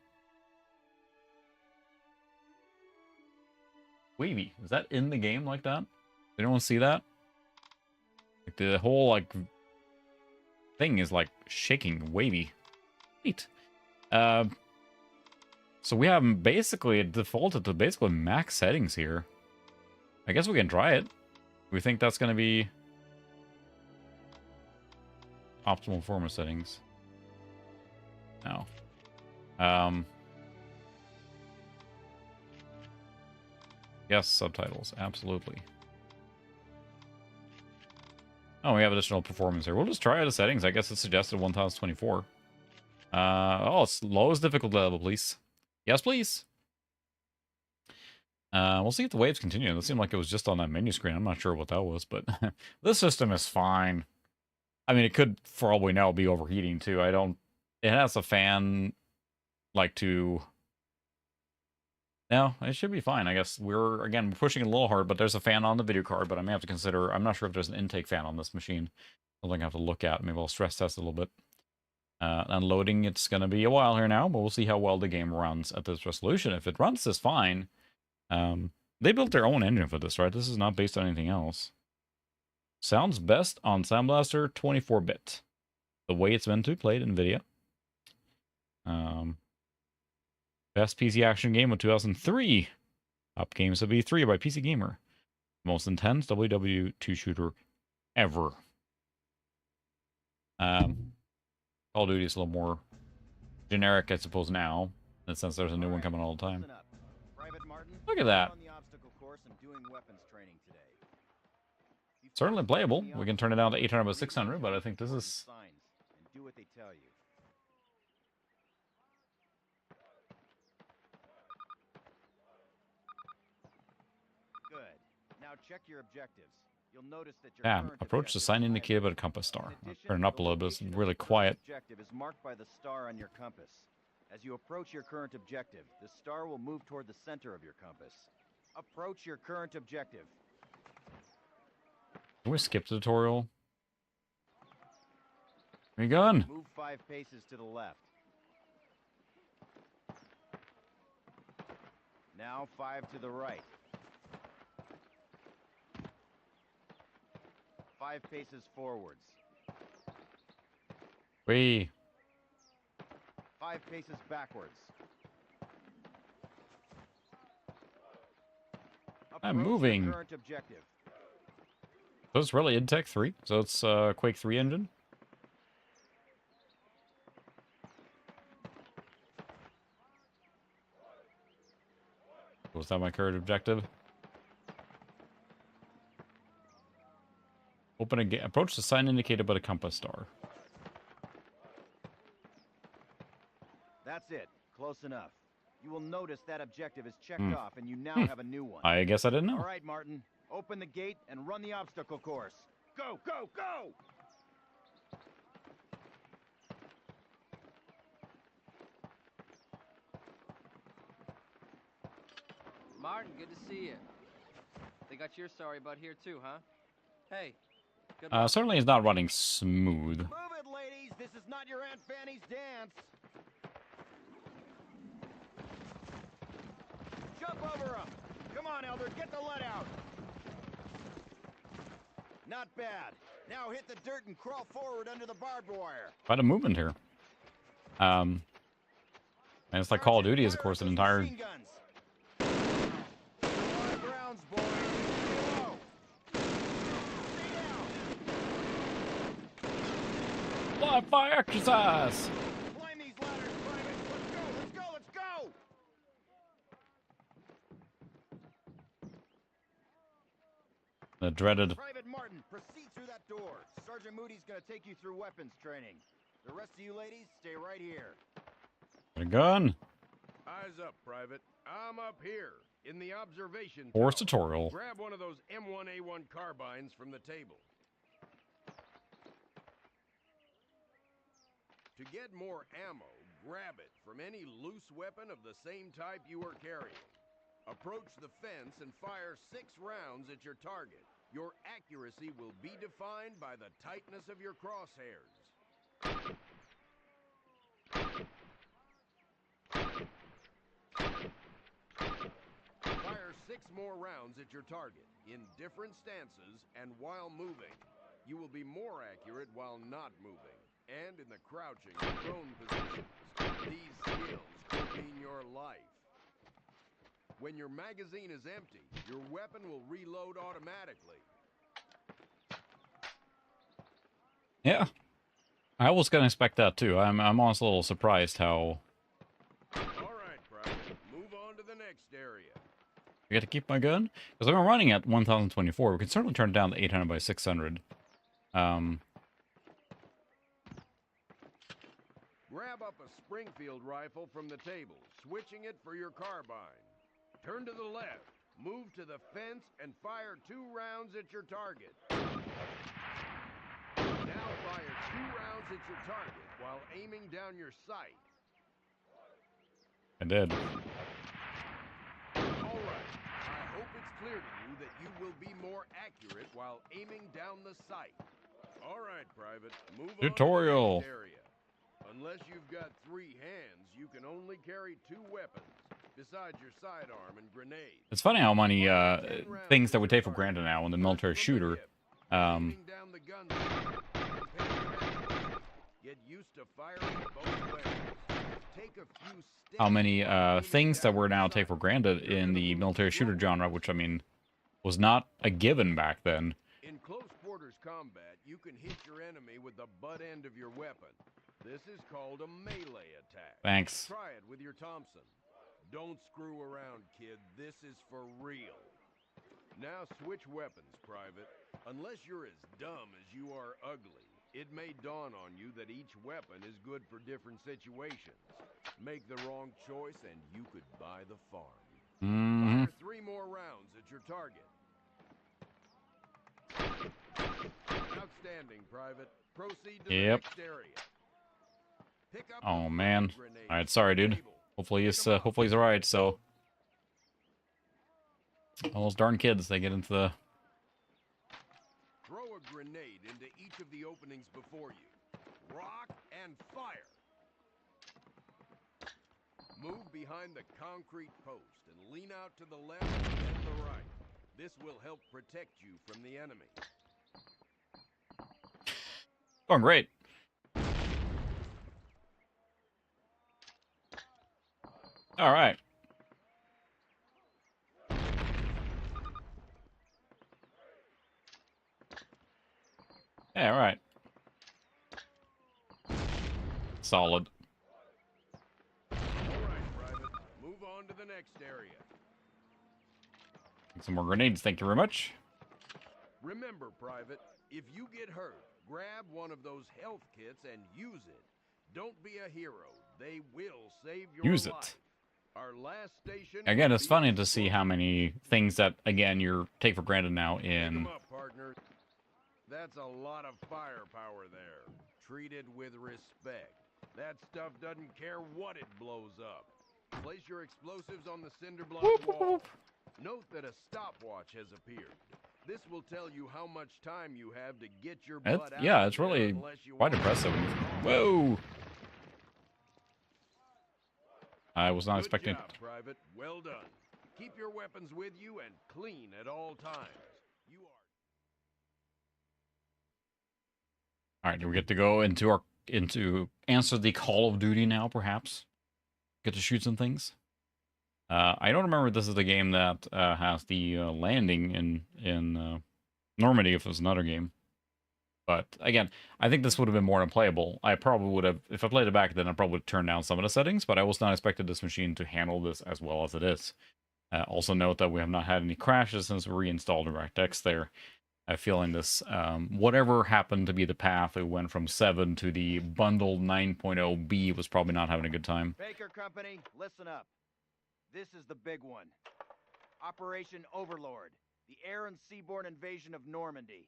A: wavy, is that in the game like that? Did anyone see that? Like the whole like thing is like shaking, wavy. Neat. So we have basically defaulted to basically max settings here. I guess we can try it. We think that's going to be optimal performance settings. No. Yes, subtitles, absolutely. Oh, we have additional performance here. We'll just try out the settings. I guess it's suggested 1024. Oh, it's lowest difficulty level, please. Yes, please. We'll see if the waves continue. It seemed like it was just on that menu screen. I'm not sure what that was, but this system is fine. I mean, it could, for all we know, be overheating too. It has a fan, like to... No, it should be fine. I guess we're pushing it a little hard, but there's a fan on the video card, but I may have to consider... I'm not sure if there's an intake fan on this machine. Something I have to look at. Maybe I'll stress test a little bit. Unloading, it's going to be a while here now, but we'll see how well the game runs at this resolution. If it runs this fine... they built their own engine for this, right? This is not based on anything else. Sounds best on Sound Blaster 24-bit. The way it's meant to be played in NVIDIA. Best PC action game of 2003. Top Games of E3 by PC Gamer. Most intense WW2 shooter ever. Call of Duty is a little more generic, I suppose, now. In the sense there's a new one coming all the time. Look at that. Certainly playable. We can turn it down to 800 by 600, but I think this is...
C: Do what they tell you. Good. Now check your objectives. You'll notice that your
A: Tab. Approach the sign indicated by the compass star. I'll turn it up a little bit. It's really quiet.
C: Objective is marked by the star on your compass. As you approach your current objective, the star will move toward the center of your compass. Approach your current objective.
A: Can we skip the tutorial? Where you going?
C: Move 5 paces to the left. Now 5 to the right. 5 paces forwards.
A: 5
C: paces backwards.
A: I'm
C: Approach
A: moving.
C: your current objective.
A: So it's really in Tech 3. So it's Quake 3 engine. Was that my current objective? Open again. Approach the sign indicated by the compass star.
C: That's it. Close enough. You will notice that objective is checked off, and you now have a new one.
A: I guess I didn't know.
C: All right, Martin. Open the gate and run the obstacle course. Go, go, go!
D: Martin, good to see you. They got your sorry butt here too, huh? Hey, good luck.
A: Certainly it's not running smooth.
C: Move it, ladies! This is not your Aunt Fanny's dance! Jump over him! Come on, Elder, get the lead out! Not bad. Now hit the dirt and crawl forward under the barbed wire.
A: Quite a movement here. And it's like Call of Duty is, of course, an entire... Live fire exercise!
C: Climb these ladders, Private! Let's go, let's go, let's go!
A: The dreaded...
C: Private Martin, proceed through that door. Sergeant Moody's gonna take you through weapons training. The rest of you ladies, stay right here.
A: A gun.
E: Eyes up, Private. I'm up here, in the observation
A: Force
E: tower.
A: tutorial.
E: Grab one of those M1A1 carbines from the table. To get more ammo, grab it from any loose weapon of the same type you are carrying. Approach the fence and fire 6 rounds at your target. Your accuracy will be defined by the tightness of your crosshairs. Fire 6 more rounds at your target, in different stances and while moving. You will be more accurate while not moving, and in the crouching and prone positions. These skills could mean your life. When your magazine is empty, your weapon will reload automatically.
A: Yeah. I was gonna expect that too. I'm honestly a little surprised how
E: All right, Private, move on to the next area.
A: I get to keep my gun? Because I've been running at 1024. We can certainly turn it down to 800 by 600.
E: Grab up a Springfield rifle from the table, switching it for your carbine. Turn to the left, move to the fence, and fire 2 rounds at your target. Now fire 2 rounds at your target while aiming down your sight.
A: I did.
E: All right. I hope it's clear to you that you will be more accurate while aiming down the sight. All right, Private. Move
A: Tutorial.
E: on to the next area. Unless you've got 3 hands, you can only carry 2 weapons, besides your sidearm and grenade.
A: It's funny how many things that we take for granted now in the military shooter.
E: Aiming down the gun sight. Get used to firing both ways. Take a few steps
A: How many
E: while aiming
A: things that
E: down
A: we're
E: the
A: now
E: sight.
A: take for granted in the military shooter genre, which I mean was not a given back then.
E: In close quarters combat, you can hit your enemy with the butt end of your weapon. This is called a melee attack.
A: Thanks.
E: Try it with your Thompson. Don't screw around, kid. This is for real. Now switch weapons, Private. Unless you're as dumb as you are ugly, it may dawn on you that each weapon is good for different situations. Make the wrong choice and you could buy the farm.
A: Mm-hmm.
E: Fire 3 more rounds at your target. Outstanding, Private. Proceed to the
A: Yep.
E: next area. Pick up
A: Oh
E: the
A: man.
E: frag grenades
A: All right,
E: from
A: sorry,
E: the
A: dude.
E: table.
A: Hopefully
E: Pick 'em up.
A: he's alright. So all those darn kids, they get into the.
E: Throw a grenade into each of the openings before you. Rock and fire. Move behind the concrete post and lean out to the left and the right. This will help protect you from the enemy.
A: Going great. All right. Yeah, all right. Solid.
E: All right, Private. Move on to the next area.
A: Some more grenades, thank you very much.
E: Remember, Private, if you get hurt, grab one of those health kits and use it. Don't be a hero. They will save your
A: Use
E: life.
A: it.
E: Our last station
A: Again,
E: will
A: it's
E: be
A: funny
E: at
A: to see
E: Sport.
A: how many things that, again, you take for granted now
E: Pick 'em
A: in.
E: up, partner. That's a lot of firepower there. Treat it with respect. That stuff doesn't care what it blows up. Place your explosives on the cinder block wall. Note that a stopwatch has appeared. This will tell you how much time you have to get your butt out.
A: Yeah,
E: of
A: it's
E: there
A: really
E: unless you
A: quite
E: want to
A: impressive.
E: get caught.
A: Whoa! I was not
E: Good
A: expecting.
E: job, Private. Well done. Keep your weapons with you and clean at all times. You are.
A: All right, do we get to go into answer the Call of Duty now? Perhaps get to shoot some things. I don't remember if this is the game that has the landing in Normandy. If it was another game, but again, I think this would have been more unplayable. I probably would have, if I played it back then, I probably would turn down some of the settings. But I was not expecting this machine to handle this as well as it is. Also note that we have not had any crashes since we reinstalled DirectX there. I feel in this, whatever happened to be the path, it went from 7 to the bundled 9.0B was probably not having a good time.
C: Baker Company, listen up. This is the big one. Operation Overlord, the air and seaborne invasion of Normandy.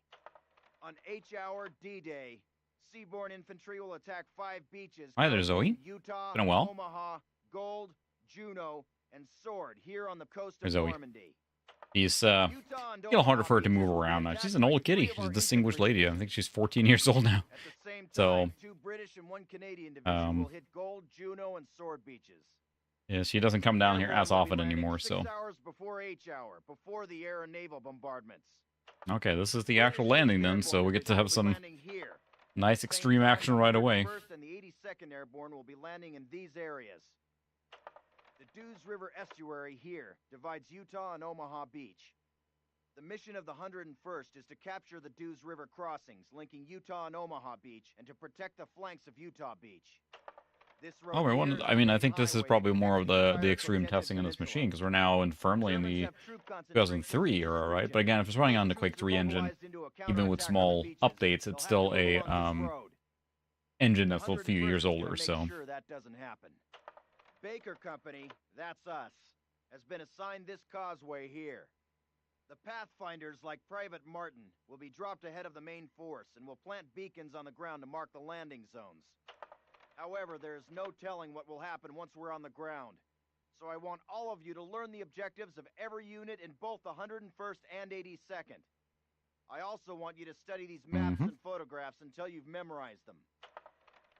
C: On H-hour D-Day, seaborne infantry will attack 5 beaches.
A: Hi there,
C: coasting
A: Zoe.
C: Utah,
A: Been a while.
C: Omaha, Gold, Juneau, and Sword here on the coast
A: There's
C: of
A: Zoe.
C: Normandy.
A: He's
C: Utah and
A: a little harder for her to
C: Omaha
A: move
C: beaches will be
A: around now.
C: attacked
A: She's an
C: by
A: old
C: 3
A: kitty.
C: of
A: She's a
C: our
A: distinguished
C: infantry
A: lady. I
C: divisions.
A: think she's 14 years old now.
C: At the same
A: So,
C: time, 2 British and 1 Canadian division will hit Gold, Juneau, and Sword beaches.
A: Yeah, she doesn't come down here
C: Airborne
A: as
C: will be
A: often
C: landing
A: anymore,
C: 6
A: so.
C: hours before H hour, before the air and naval bombardments.
A: Okay, this is the
C: British
A: actual
C: 8th
A: landing then,
C: Airborne
A: so we get to
C: Division
A: have
C: will be
A: some
C: landing here.
A: nice
C: Same
A: extreme
C: time,
A: action
C: the
A: right away.
C: 101st and the 82nd Airborne will be landing in these areas. The Dews River Estuary here divides Utah and Omaha Beach. The mission of the 101st is to capture the Dews River crossings linking Utah and Omaha Beach and to protect the flanks of Utah Beach. This road
A: Oh,
C: here is
A: I mean,
C: the
A: I
C: main
A: think this is
C: highway
A: probably
C: that
A: more of
C: connects
A: the
C: Empire to
A: extreme
C: Lincoln
A: testing in this
C: Peninsula.
A: machine, because we're now firmly in
C: Germans
A: the
C: have troop concentrations
A: 2003
C: in this
A: era, right?
C: region.
A: But again, if it's running
C: When
A: on the
C: troops
A: Quake
C: are
A: 3 engine,
C: mobilized into a
A: even with
C: counterattack on the
A: small
C: beaches,
A: updates,
C: they'll
A: it's
C: have
A: still
C: to go
A: a
C: along this road.
A: engine
C: The
A: that's still a few
C: 101st
A: years
C: is gonna
A: older,
C: make
A: so.
C: sure that doesn't happen. Baker Company, that's us, has been assigned this causeway here. The Pathfinders, like Private Martin, will be dropped ahead of the main force and will plant beacons on the ground to mark the landing zones. However, there is no telling what will happen once we're on the ground. So I want all of you to learn the objectives of every unit in both the 101st and 82nd. I also want you to study these maps and photographs until you've memorized them.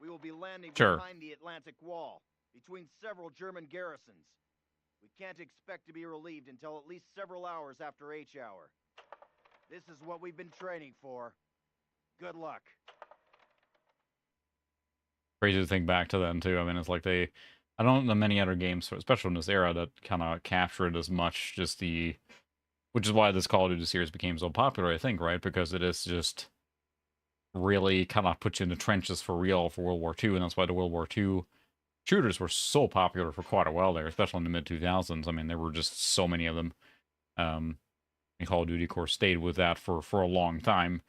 C: We will be landing
A: Sure.
C: behind the Atlantic Wall, between several German garrisons. We can't expect to be relieved until at least several hours after H hour. This is what we've been training for. Good luck.
A: Crazy to think back to then, too. I mean, it's like I don't know many other games, especially in this era, that kind of captured as much just which is why this Call of Duty series became so popular, I think, right? Because it is just really kind of puts you in the trenches for real for World War II, and that's why the World War II shooters were so popular for quite a while there, especially in the mid-2000s. I mean, there were just so many of them. And Call of Duty, of course, stayed with that for a long time.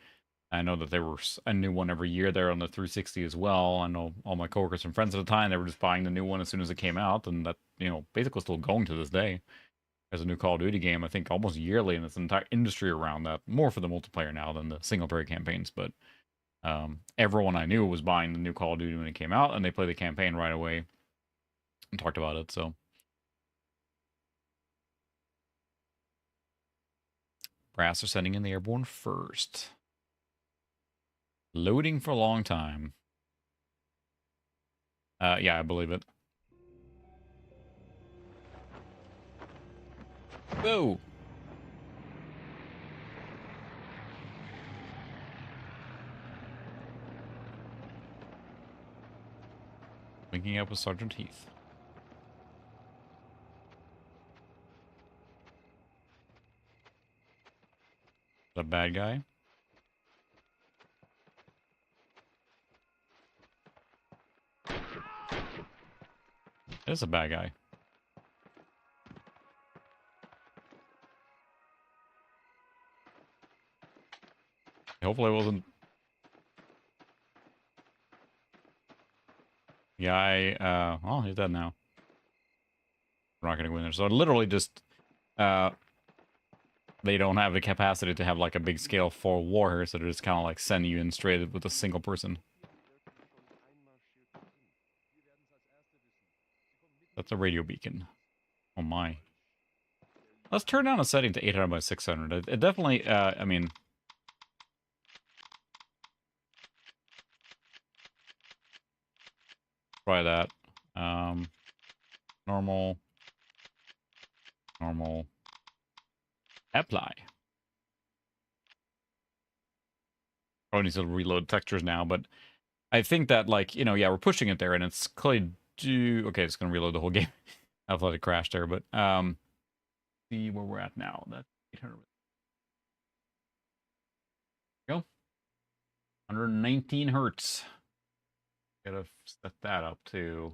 A: I know that there was a new one every year there on the 360 as well. I know all my coworkers and friends at the time, they were just buying the new one as soon as it came out, and that, basically still going to this day. There's a new Call of Duty game, I think, almost yearly, and this entire industry around that, more for the multiplayer now than the single-player campaigns, but everyone I knew was buying the new Call of Duty when it came out, and they played the campaign right away and talked about it, so. Brass are sending in the airborne first. Loading for a long time. Yeah, I believe it. Whoa! Linking up with Sergeant Heath. The bad guy? It's a bad guy. Hopefully it wasn't. Yeah, well, he's dead now. We're not gonna go in there. So literally just, they don't have the capacity to have like a big scale for war here, so they're just kind of like sending you in straight with a single person. That's a radio beacon. Oh my. Let's turn down a setting to 800 by 600. It definitely, I mean... Try that. Normal. Normal. Apply. Oh, it needs to reload textures now, but I think that, like, yeah, we're pushing it there, and it's clearly okay, it's going to reload the whole game. I've let it crash there, but, see where we're at now. That's 800. Go. 119 hertz. Gotta set that up too.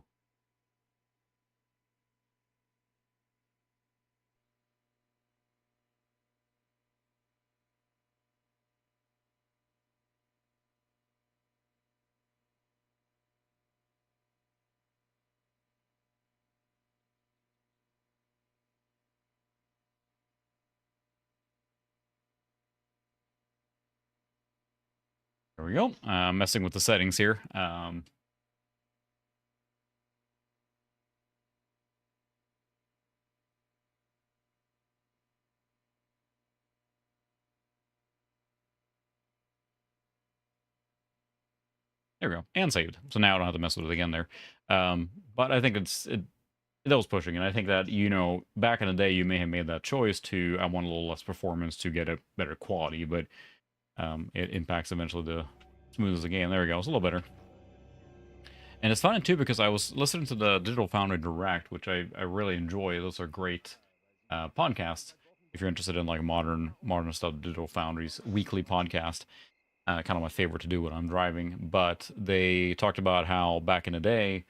A: There we go. Messing with the settings here. There we go. And saved. So now I don't have to mess with it again there. But I think that was pushing it. I think that, you know, back in the day, you may have made that choice to, I want a little less performance to get a better quality, but it impacts eventually the smooths the game. There we go. It's a little better. And it's fun, too, because I was listening to the Digital Foundry Direct, which I really enjoy. Those are great podcasts. If you're interested in, like, modern stuff, Digital Foundry's weekly podcast. Kind of my favorite to do when I'm driving. But they talked about how back in the day,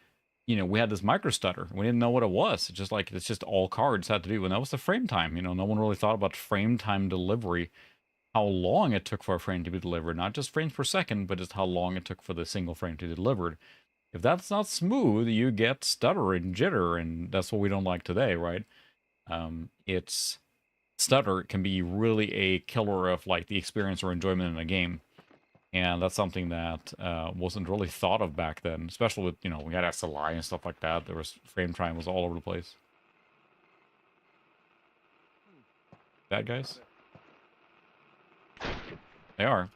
A: you know, we had this micro stutter. We didn't know what it was. It's just like, it's just all cards had to do. And that was the frame time. You know, no one really thought about frame time delivery, how long it took for a frame to be delivered. Not just frames per second, but just how long it took for the single frame to be delivered. If that's not smooth, you get stutter and jitter, and that's what we don't like today, right? It's stutter can be really a killer of like the experience or enjoyment in a game. And that's something that wasn't really thought of back then, especially with, you know, we had SLI and stuff like that. There was frame time was all over the place. Bad guys? They are.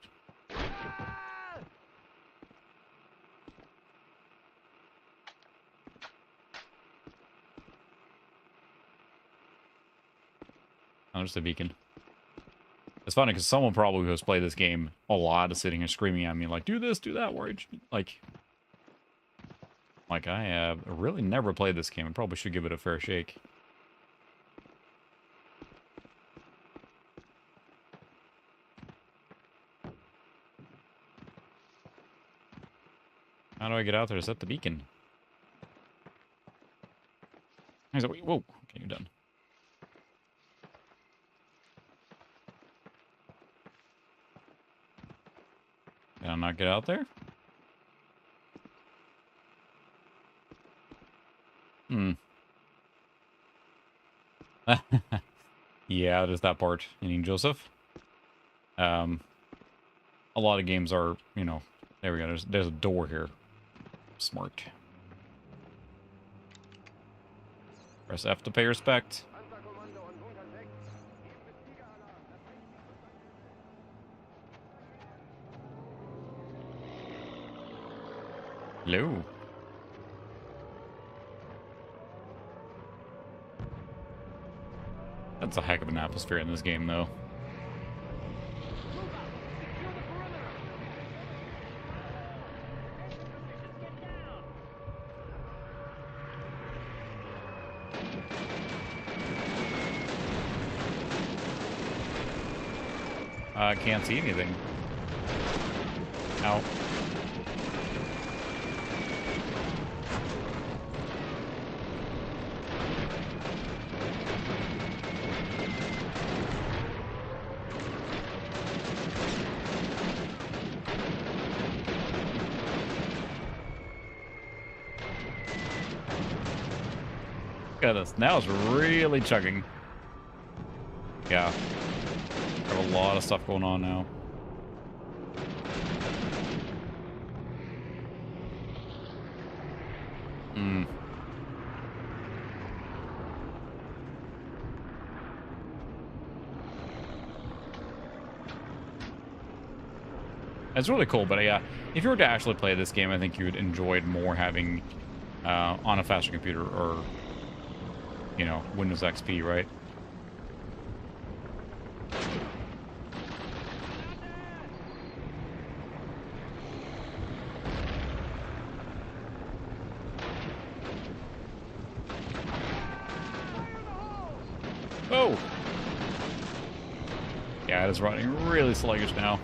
A: Oh, just a beacon. It's funny because someone probably who has played this game a lot is sitting here screaming at me like, do this, do that, like I have really never played this game. I probably should give it a fair shake. How do I get out there to set the beacon? Whoa, okay, you're done. Can I not get out there? Yeah, there's that part. You need Joseph. A lot of games are, you know, there we go. There's a door here. Smart. Press F to pay respect. Hello. That's a heck of an atmosphere in this game, though. I can't see anything. Ow. Look at this. Now it's really chugging. Yeah. Got a lot of stuff going on now. It's really cool, but yeah, if you were to actually play this game, I think you would enjoy it more having on a faster computer or, you know, Windows XP, right? Oh! Yeah, it is running really sluggish now.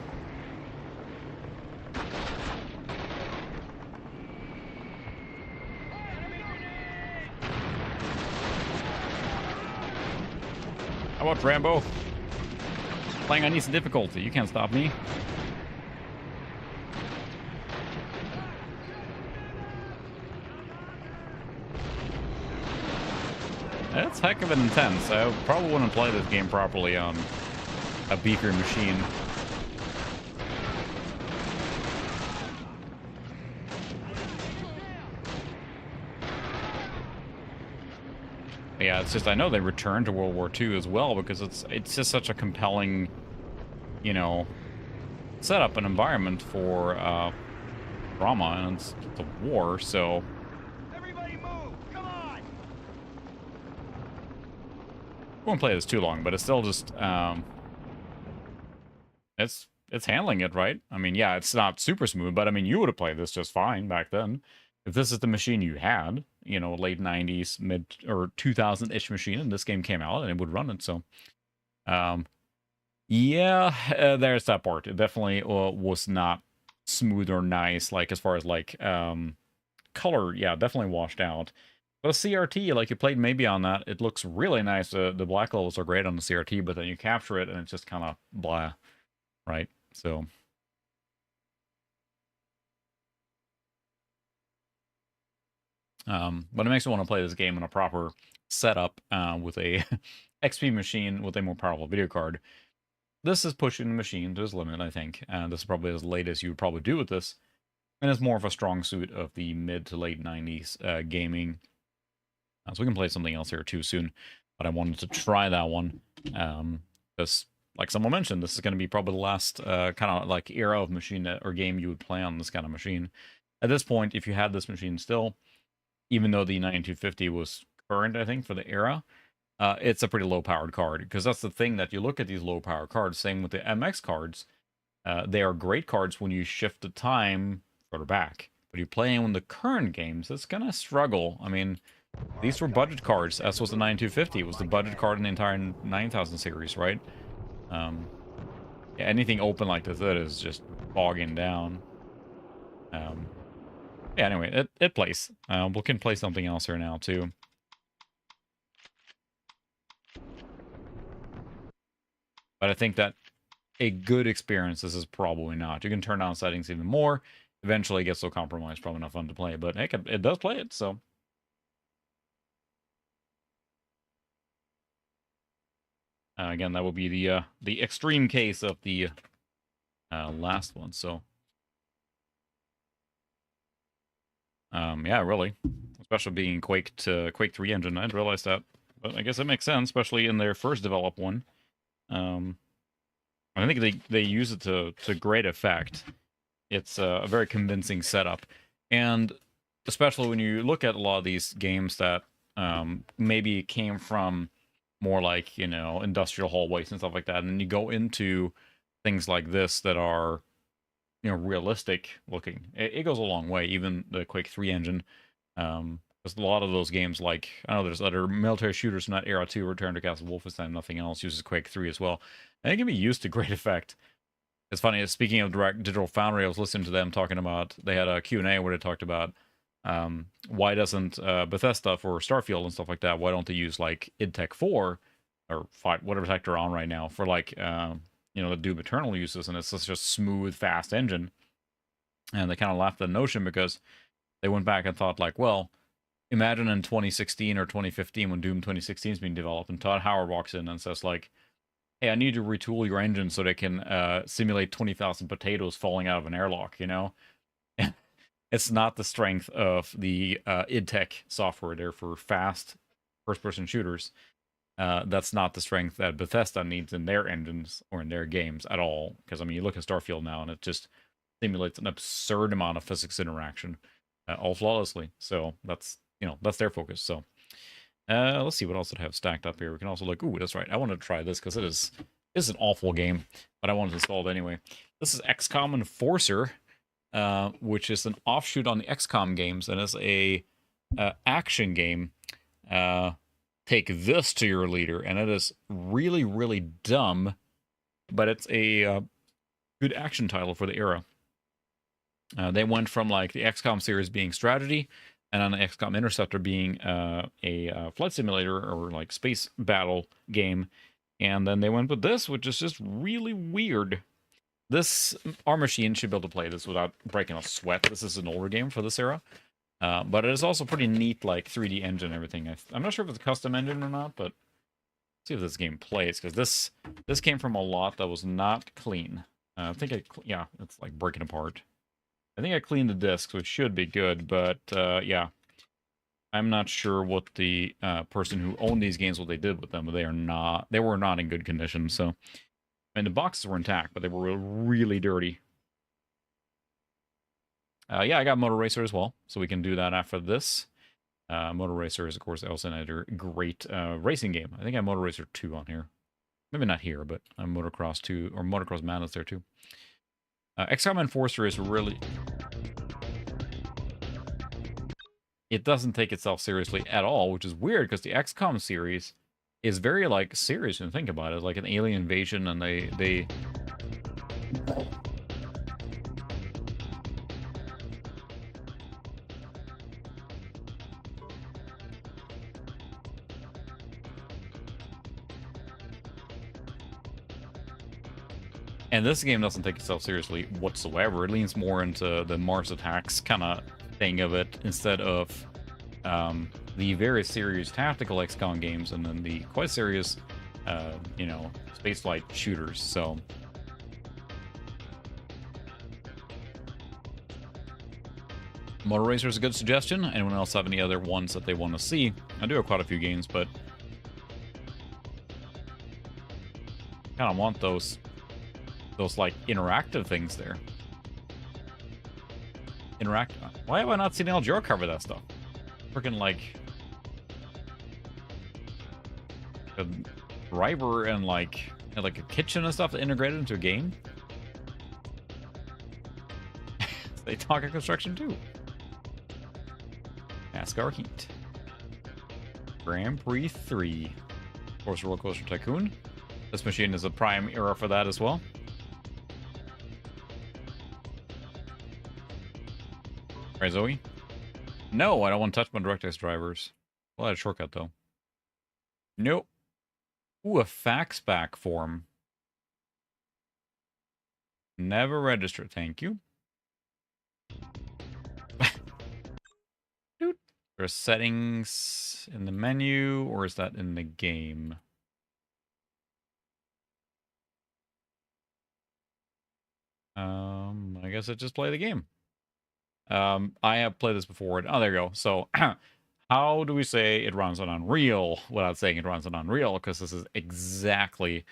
A: How about Rambo? Playing on easy difficulty. You can't stop me. That's heck of an intense. I probably wouldn't play this game properly on a beaker machine. Yeah, it's just, I know they returned to World War II as well because it's just such a compelling, you know, setup and environment for drama, and it's a war, so.
C: Everybody move! Come on!
A: won't play this too long, but it's still just it's handling it right. I mean, yeah, it's not super smooth, but I mean, you would have played this just fine back then. If this is the machine you had, you know, late 90s, mid or 2000-ish machine, and this game came out and it would run it. So, yeah, there's that part. It definitely was not smooth or nice, like as far as like color. Yeah, definitely washed out. But a CRT, like you played maybe on that, it looks really nice. The black levels are great on the CRT, but then you capture it and it's just kind of blah, right? So. But it makes me want to play this game in a proper setup with a XP machine with a more powerful video card. This is pushing the machine to its limit, I think. This is probably as late as you would probably do with this. And it's more of a strong suit of the mid to late 90s gaming. So we can play something else here too soon. But I wanted to try that one. Because, like someone mentioned, this is going to be probably the last kind of like era of machine or game you would play on this kind of machine. At this point, if you had this machine still, even though the 9250 was current, I think, for the era, it's a pretty low-powered card. Because that's the thing, that you look at these low-powered cards, same with the MX cards, they are great cards when you shift the time further back. But you're playing in the current games, it's going to struggle. I mean, these were budget cards, as was the 9250. It was the budget card in the entire 9000 series, right? Yeah, anything open like this, that is just bogging down. Yeah, anyway, it plays. We can play something else here now, too. But I think that a good experience, this is probably not. You can turn down settings even more. Eventually it gets so compromised, probably not fun to play. But heck, it does play it, so. Again, that will be the extreme case of the last one, so. Yeah, really. Especially being Quake 3 engine. I didn't realize that. But I guess it makes sense, especially in their first developed one. I think they use it to great effect. It's a very convincing setup. And especially when you look at a lot of these games that maybe came from more like, you know, industrial hallways and stuff like that, and then you go into things like this that are, you know, realistic looking. It goes a long way, even the Quake 3 engine. Because a lot of those games, like, I know there's other military shooters from that era too, Return to Castle Wolfenstein, nothing else, uses Quake 3 as well. And it can be used to great effect. It's funny, speaking of Direct Digital Foundry, I was listening to them talking about, they had a Q&A where they talked about why doesn't Bethesda for Starfield and stuff like that, why don't they use like id Tech 4 or 5, whatever tech they're on right now, for like, you know, the Doom Eternal uses, and it's such a smooth, fast engine. And they kind of laughed at the notion because they went back and thought like, well, imagine in 2016 or 2015 when Doom 2016 is being developed and Todd Howard walks in and says like, hey, I need to retool your engine so they can simulate 20,000 potatoes falling out of an airlock, you know? It's not the strength of the id Tech software there for fast first-person shooters. That's not the strength that Bethesda needs in their engines or in their games at all. Because, I mean, you look at Starfield now and it just simulates an absurd amount of physics interaction all flawlessly. So that's, you know, that's their focus. So let's see what else I have stacked up here. We can also look. Ooh, that's right. I wanted to try this because it's an awful game, but I wanted to install it anyway. This is XCOM Enforcer, which is an offshoot on the XCOM games, and it's a action game. Take this to your leader, and it is really, really dumb, but it's a good action title for the era. They went from like the XCOM series being strategy, and on the XCOM Interceptor being a flight simulator or like space battle game, and then they went with this, which is just really weird. Our machine should be able to play this without breaking a sweat. This is an older game for this era. But it is also pretty neat, like 3D engine and everything. I'm not sure if it's a custom engine or not, but let's see if this game plays, because this came from a lot that was not clean. I think yeah, it's like breaking apart. I think I cleaned the disc, so it should be good, but yeah. I'm not sure what the person who owned these games, what they did with them, but they were not in good condition, so. I mean, the boxes were intact, but they were really dirty. Yeah, I got Motor Racer as well, so we can do that after this. Motor Racer is, of course, also another great racing game. I think I have Motor Racer 2 on here. Maybe not here, but Motocross 2, or Motocross Madness there, too. XCOM Enforcer is really... It doesn't take itself seriously at all, which is weird, because the XCOM series is very, like, serious when you think about it. Like an alien invasion, and they... And this game doesn't take itself seriously whatsoever. It leans more into the Mars Attacks kind of thing of it, instead of the very serious tactical XCOM games, and then the quite serious, you know, spaceflight shooters. So, Motor Racer is a good suggestion. Anyone else have any other ones that they want to see? I do have quite a few games, but kind of want those like interactive things there. Why have I not seen LGR cover that stuff? Freaking like a driver and like a kitchen and stuff integrated into a game. They talk of construction too. NASCAR Heat, Grand Prix 3, of course, Roller Coaster Tycoon. This machine is a prime era for that as well. Right, Zoe? No, I don't want to touch my DirectX drivers. Well, I had a shortcut, though. Nope. Ooh, a fax back form. Never registered, thank you. Dude. There's settings in the menu, or is that in the game? I guess I just play the game. I have played this before. Oh, there you go. So, how do we say it runs on Unreal without saying it runs on Unreal? Because this is exactly,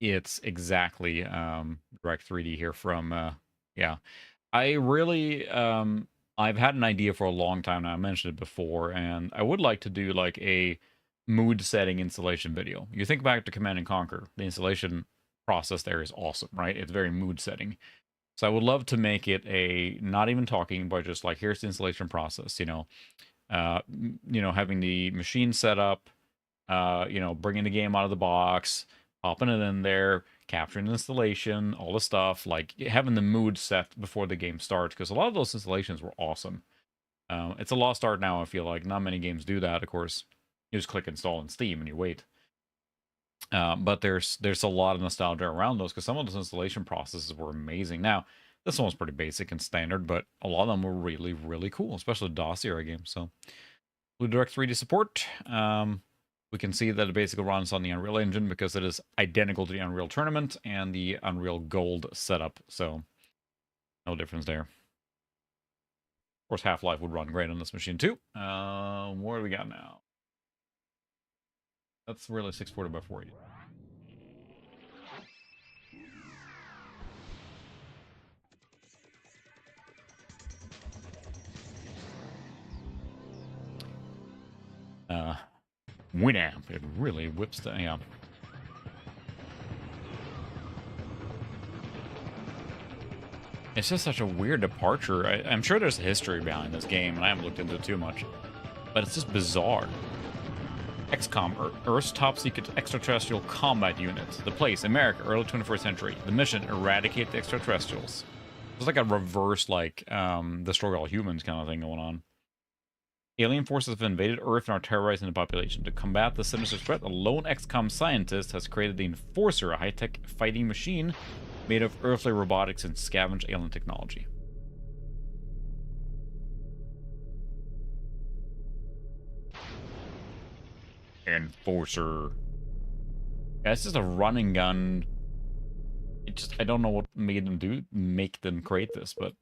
A: it's exactly Direct 3D here from, yeah. I really, I've had an idea for a long time now. I mentioned it before, and I would like to do like a mood setting installation video. You think back to Command and Conquer, the installation process there is awesome, right? It's very mood setting. So I would love to make it a, not even talking, but just like, here's the installation process, you know, having the machine set up, bringing the game out of the box, popping it in there, capturing the installation, all the stuff, like having the mood set before the game starts, because a lot of those installations were awesome. It's a lost art now, I feel like. Not many games do that, of course. You just click install in Steam and you wait. But there's a lot of nostalgia around those, because some of those installation processes were amazing. Now, this one was pretty basic and standard, but a lot of them were really, really cool, especially the DOS era games. So, Blue Direct 3D support. We can see that it basically runs on the Unreal Engine because it is identical to the Unreal Tournament and the Unreal Gold setup. So, no difference there. Of course, Half-Life would run great on this machine too. What do we got now? That's really 640 by 480. Winamp, it really whips the, yeah. It's just such a weird departure. I'm sure there's a history behind this game, and I haven't looked into it too much. But it's just bizarre. XCOM, Earth's top secret extraterrestrial combat unit. The place, America, early 21st century. The mission, eradicate the extraterrestrials. It's like a reverse, like, destroy all humans kind of thing going on. Alien forces have invaded Earth and are terrorizing the population. To combat the sinister threat, a lone XCOM scientist has created the Enforcer, a high-tech fighting machine made of earthly robotics and scavenged alien technology. Enforcer. Yeah, it's just a running gun. I don't know what made them make them create this, but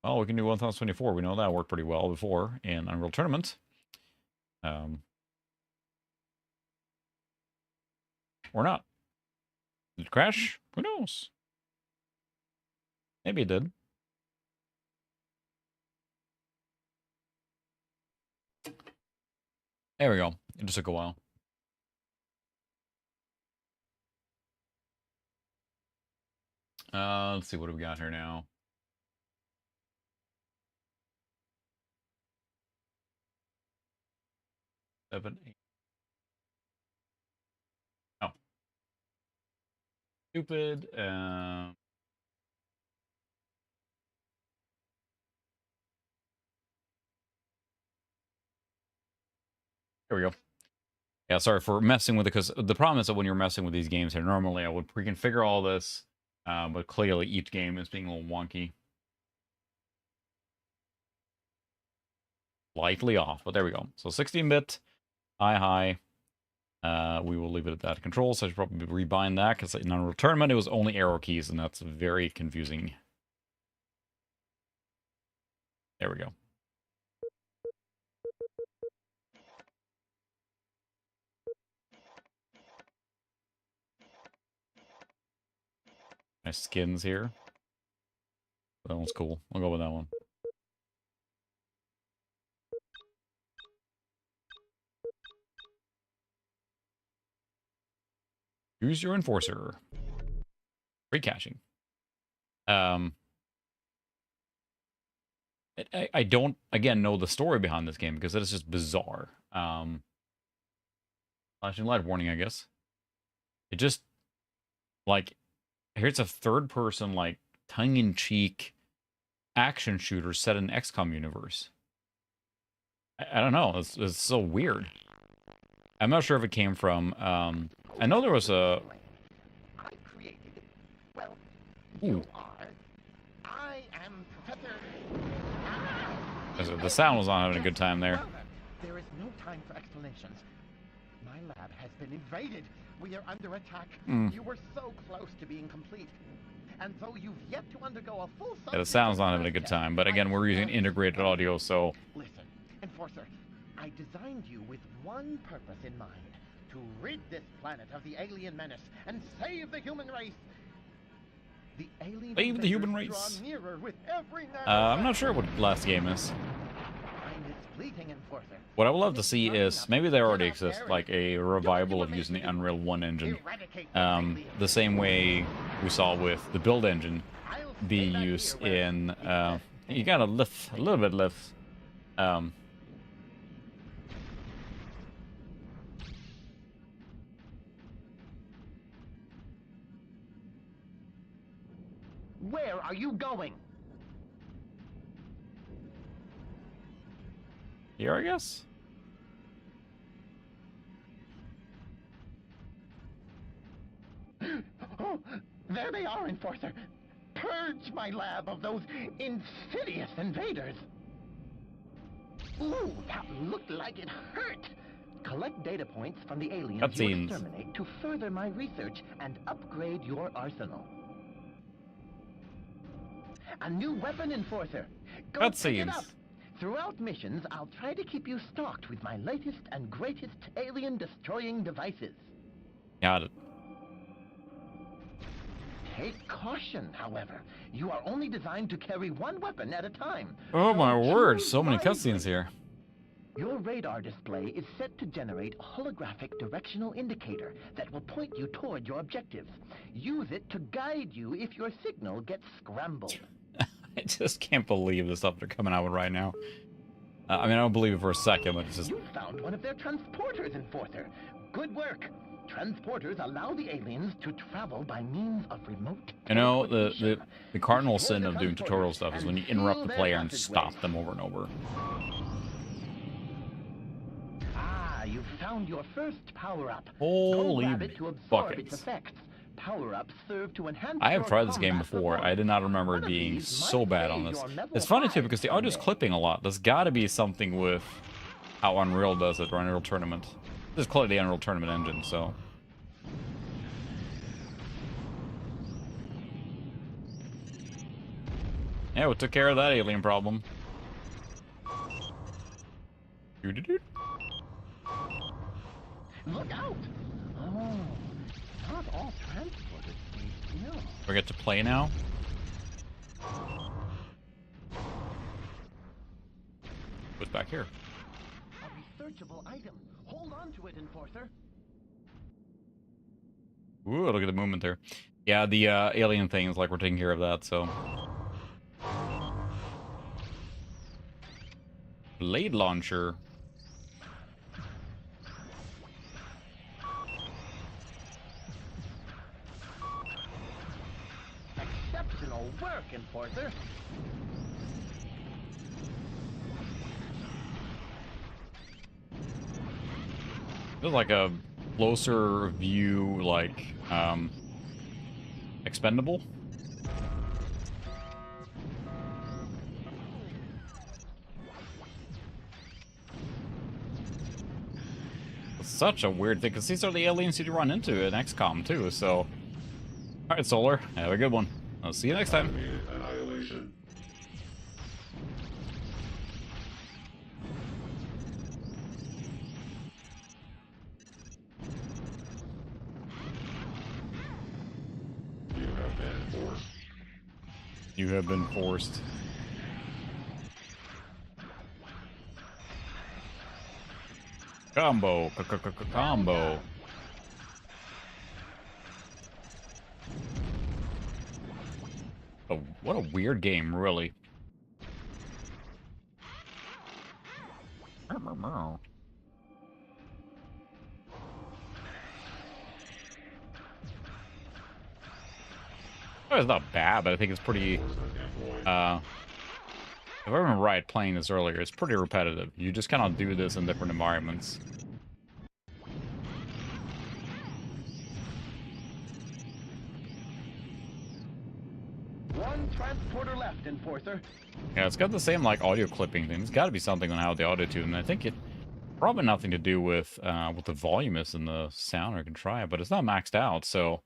A: well, we can do 1024. We know that worked pretty well before in Unreal Tournament. Or not. Did it crash? Who knows? Maybe it did. There we go. It just took a while. Let's see, what do we got here now? Seven, eight. Oh. Stupid. Here we go. Yeah, sorry for messing with it, because the problem is that when you're messing with these games here, normally I would pre-configure all this, but clearly each game is being a little wonky. Slightly off, but there we go. So 16-bit, high. We will leave it at that. Control, so I should probably rebind that, because in Unreal Tournament it was only arrow keys, and that's very confusing. There we go. Nice skins here. That one's cool. I'll go with that one. Use your enforcer. Free caching. I don't, again, know the story behind this game, because it is just bizarre. Flashing light warning, I guess. It just, like, here's a third-person, like, tongue-in-cheek action shooter set in XCOM universe. I don't know. It's so weird. I'm not sure if it came from. I know there was a.
F: I created it. Well,
A: Ooh.
F: you are. I am Professor.
A: The sound was not having a good time there.
F: Well, there is no time for explanations. My lab has been invaded. We are under attack. You were so close to being complete. And though you've yet to undergo a full
A: Yeah, the sound's not having a good time, but again, we're using integrated audio, so.
F: Listen, Enforcer, I designed you with one purpose in mind. To rid this planet of the alien menace and save the human race. The alien
A: Save the human
F: invaders
A: race.
F: draw nearer with every
A: I'm not sure what last game is.
F: Time is fleeting, Enforcer.
A: What I would love to see is, maybe there already exists, like a revival of using the Unreal 1 engine. The same way we saw with the build engine be used in, you gotta lift, a little bit lift.
F: Where are you going?
A: Here, I guess?
F: Oh, there they are, Enforcer. Purge my lab of those insidious invaders. Ooh, that looked like it hurt. Collect data points from the aliens you
A: Cutscenes.
F: exterminate to further my research and upgrade your arsenal. A new weapon, Enforcer. Go pick it
A: Cutscenes.
F: up. Throughout missions, I'll try to keep you stocked with my latest and greatest alien-destroying devices.
A: Got it.
F: Take caution, however. You are only designed to carry one weapon at a time.
A: Oh
F: So
A: my word,
F: choose
A: so many
F: wisely.
A: cutscenes here.
F: Your radar display is set to generate a holographic directional indicator that will point you toward your objectives. Use it to guide you if your signal gets scrambled.
A: I just can't believe the stuff they're coming out with right now. I mean, I don't believe it for a second, but it's just...
F: You found one of their transporters, Enforcer. Good work. Transporters allow the aliens to travel by means of remote
A: You know, the
F: teleportation.
A: cardinal
F: Destroy
A: sin
F: the
A: of doing tutorial stuff is when you
F: and
A: interrupt
F: seal
A: the
F: their
A: player and
F: passageways.
A: stop them over and over.
F: Ah, you found your first power-up.
A: Holy
F: Go grab it to absorb
A: buckets.
F: its effects. Power-ups serve to enhance
A: I have
F: your
A: tried this game
F: combat
A: before. I
F: performance.
A: did not remember
F: One
A: it
F: of
A: being
F: these
A: so
F: might
A: bad on
F: raise
A: this.
F: your level
A: It's funny too,
F: 5
A: because the audio's
F: someday.
A: clipping a lot. There's got to be something with how Unreal does it, or Unreal Tournament. This is clearly the Unreal Tournament engine, so... Yeah, we took care of that alien problem. Doo-doo-doo.
F: Look out! Oh, not all transporters stay still.
A: We get to play now. What's back here?
F: A searchable item. Hold on to it, Enforcer.
A: Ooh, look at the movement there. Yeah, the alien thing is like we're taking care of that, so. Blade launcher.
F: Exceptional work, Enforcer.
A: This is like a closer view, like, expendable. It's such a weird thing, because these are the aliens you run into in XCOM, too, so... Alright, Solar, have a good one. I'll see you next time.
G: Annihilation. You have been forced.
A: You have been forced. Combo. Combo. Oh, what a weird game, really. Oh, it's not bad, but I think it's pretty, if I remember right, playing this earlier, it's pretty repetitive. You just kind of do this in different environments.
F: One transporter left, Enforcer.
A: Yeah, it's got the same, like, audio clipping thing. It's got to be something on how the audio tune, and I think it probably nothing to do with what the volume is in the sound. I can try it, but it's not maxed out, so...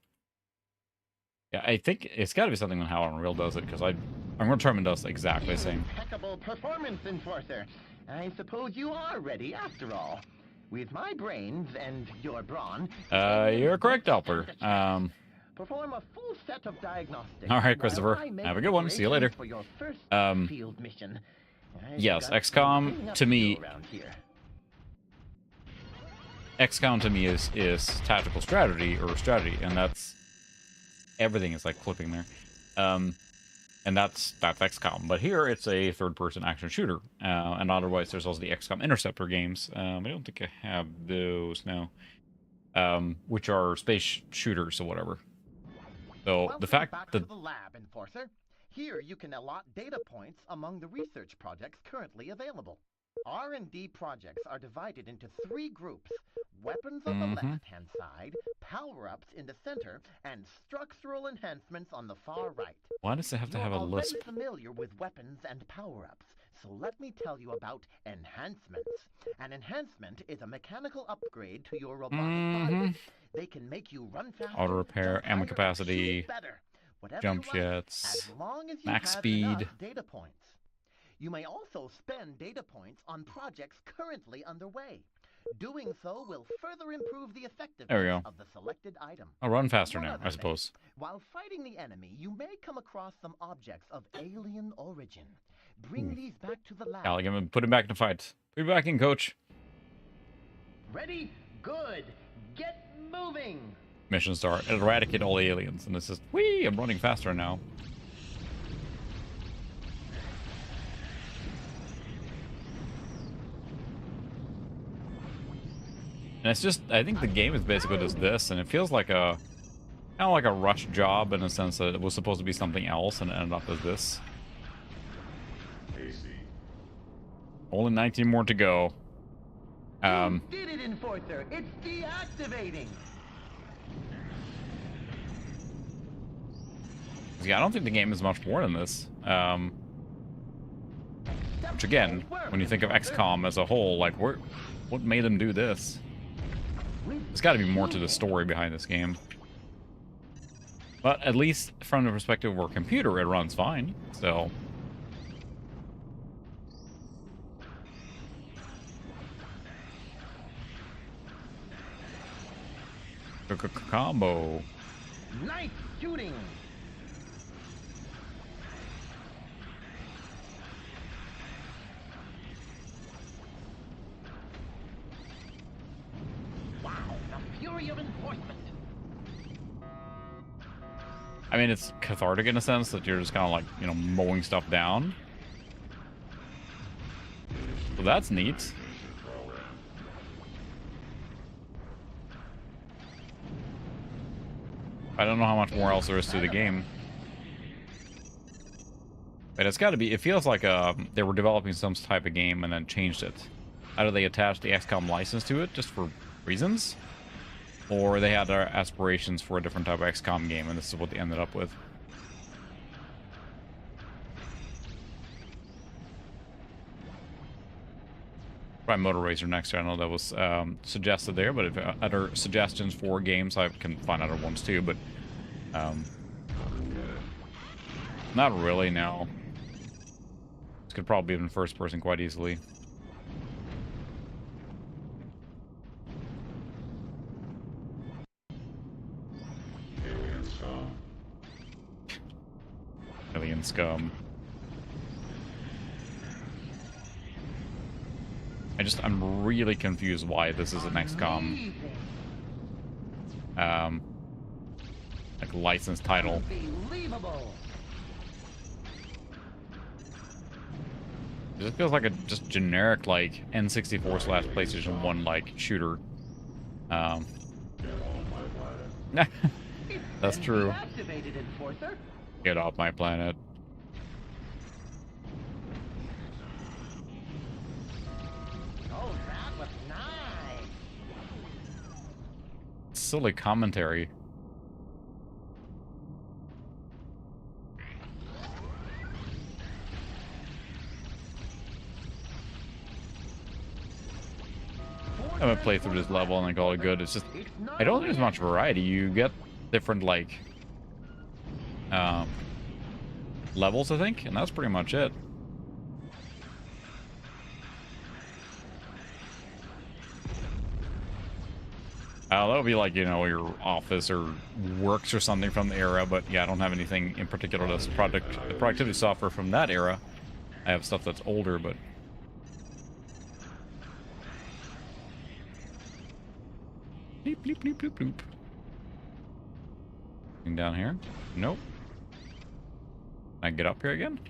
A: Yeah, I think it's got to be something on how Unreal does it, because Unreal Tournament does exactly the same.
F: Impeccable performance, Enforcer. I suppose you are ready after all. With my brains and your brawn...
A: You're correct, Alper.
F: Perform a full set of diagnostics.
A: All right, Christopher. Have a good one. See you later.
F: For your first field mission.
A: Yes, XCOM to me... XCOM to me is tactical strategy, and that's... Everything is like clipping there. And that's XCOM. But here it's a third-person action shooter. And otherwise there's also the XCOM Interceptor games. I don't think I have those now. Which are space shooters or whatever. So the fact
F: back
A: that...
F: to the lab, Enforcer. Here you can allot data points among the research projects currently available. R&D projects are divided into 3 groups. Weapons on the left-hand side, power-ups in the center, and structural enhancements on the far right.
A: Why does it have to have a lisp?
F: You're already familiar with weapons and power-ups, so let me tell you about enhancements. An enhancement is a mechanical upgrade to your robotic body. They can make you run faster,
A: Auto repair,
F: jump
A: ammo
F: higher,
A: capacity,
F: shoot better. Whatever
A: jump
F: you like,
A: jets,
F: as long as you
A: max
F: have
A: speed.
F: enough data points. You may also spend data points on projects currently underway. Doing so will further improve the effectiveness of the selected item.
A: I'll run faster
F: One
A: now,
F: other
A: I suppose.
F: thing. While fighting the enemy, you may come across some objects of alien origin. Bring these back to the lab.
A: Alec, I'm gonna put him back in the fight. Put him back in, coach.
F: Ready? Good. Get moving.
A: Mission start. Eradicate all the aliens. And it's just, whee, I'm running faster now. And it's just, I think the game is basically just this, and it feels like a, kind of like a rush job in a sense that it was supposed to be something else and it ended up as this.
G: AC.
A: Only 19 more to go.
F: You did it, Enforcer. It's deactivating.
A: Yeah, I don't think the game is much more than this. Which again, when you think of XCOM as a whole, like, what made them do this? There's got to be more to the story behind this game. But at least from the perspective of our computer, it runs fine. So... Combo.
F: Nice shooting.
A: I mean, it's cathartic in a sense that you're just kind of like, you know, mowing stuff down. So that's neat. I don't know how much more else there is to the game. But it's got to be, it feels like they were developing some type of game and then changed it. Either they attached the XCOM license to it just for reasons, or they had aspirations for a different type of XCOM game, and this is what they ended up with. Try Motor Racer next year. I know that was suggested there, but if other suggestions for games, I can find other ones too, but not really, no. This could probably be in first person quite easily.
G: Alien scum.
A: Alien scum. I'm really confused why this is an XCOM like licensed title.
F: Unbelievable.
A: It just feels like a just generic like N64/PlayStation 1 like shooter.
G: Get on my planet.
A: That's true.
F: Activated, Enforcer.
A: Get off my planet.
F: Oh, that was nice.
A: Silly commentary. I'm gonna play through this level and then call it good. It's just, I don't think there's much variety. You get different like levels, I think, and that's pretty much it. That would be like, you know, your office or works or something from the era, but yeah, I don't have anything in particular that's productivity software from that era. I have stuff that's older, but... Bleep, bleep, bleep, bleep, bleep. Anything down here? Nope. Can I get up here again?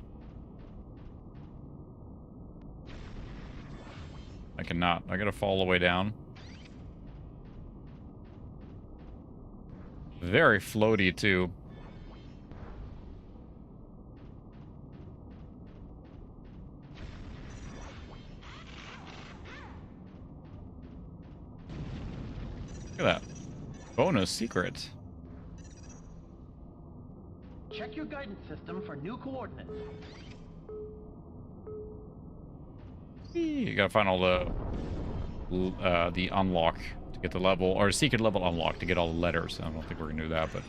A: I cannot. I gotta fall all the way down. Very floaty, too. Look at that. Bonus secret.
F: Check your guidance system for new coordinates.
A: You gotta find all the unlock to get the level, or secret level unlock to get all the letters. I don't think we're gonna do that, but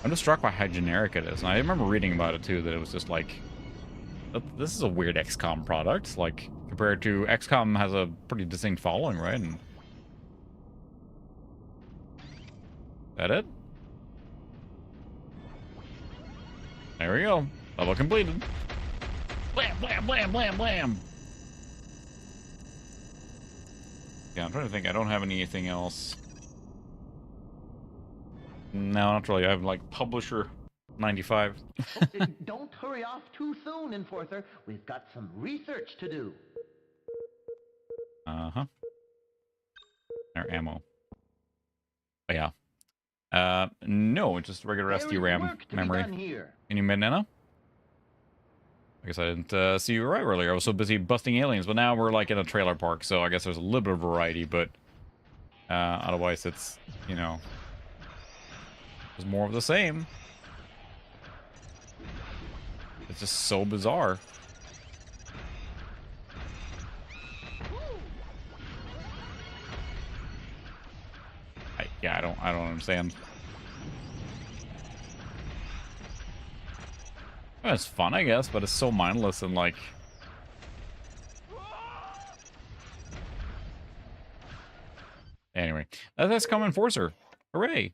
A: I'm just struck by how generic it is. And I remember reading about it too, that it was just like, this is a weird XCOM product. Like compared to XCOM has a pretty distinct following, right? And that it? There we go. Level completed. Blam, blam, blam, blam, blam. Yeah, I'm trying to think. I don't have anything else. No, not really. I have, like, Publisher 95.
F: Don't hurry off too soon, Enforcer. We've got some research to do.
A: Uh-huh. Our ammo. Oh, yeah. No, it's just regular SD RAM memory. Any banana? I guess I didn't see you right earlier. I was so busy busting aliens, but now we're like in a trailer park, so I guess there's a little bit of variety, but otherwise it's, you know, it's more of the same. It's just so bizarre. I don't understand. Well, it's fun, I guess, but it's so mindless and like... Anyway, that's XCOM Enforcer. Hooray!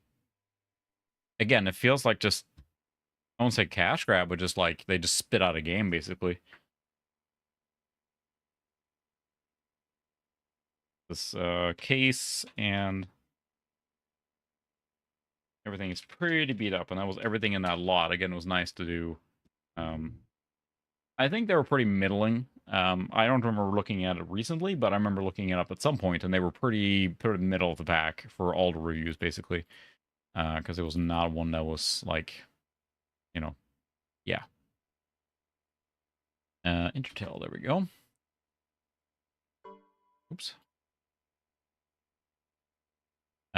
A: Again, it feels like just... I won't say cash grab, but just like, they just spit out a game, basically. This case and... everything is pretty beat up, and that was everything in that lot. Again, it was nice to do. I think they were pretty middling. I don't remember looking at it recently, but I remember looking it up at some point, and they were pretty middle of the pack for all the reviews, basically. Because it was not one that was like, yeah. Intertel, there we go. Oops.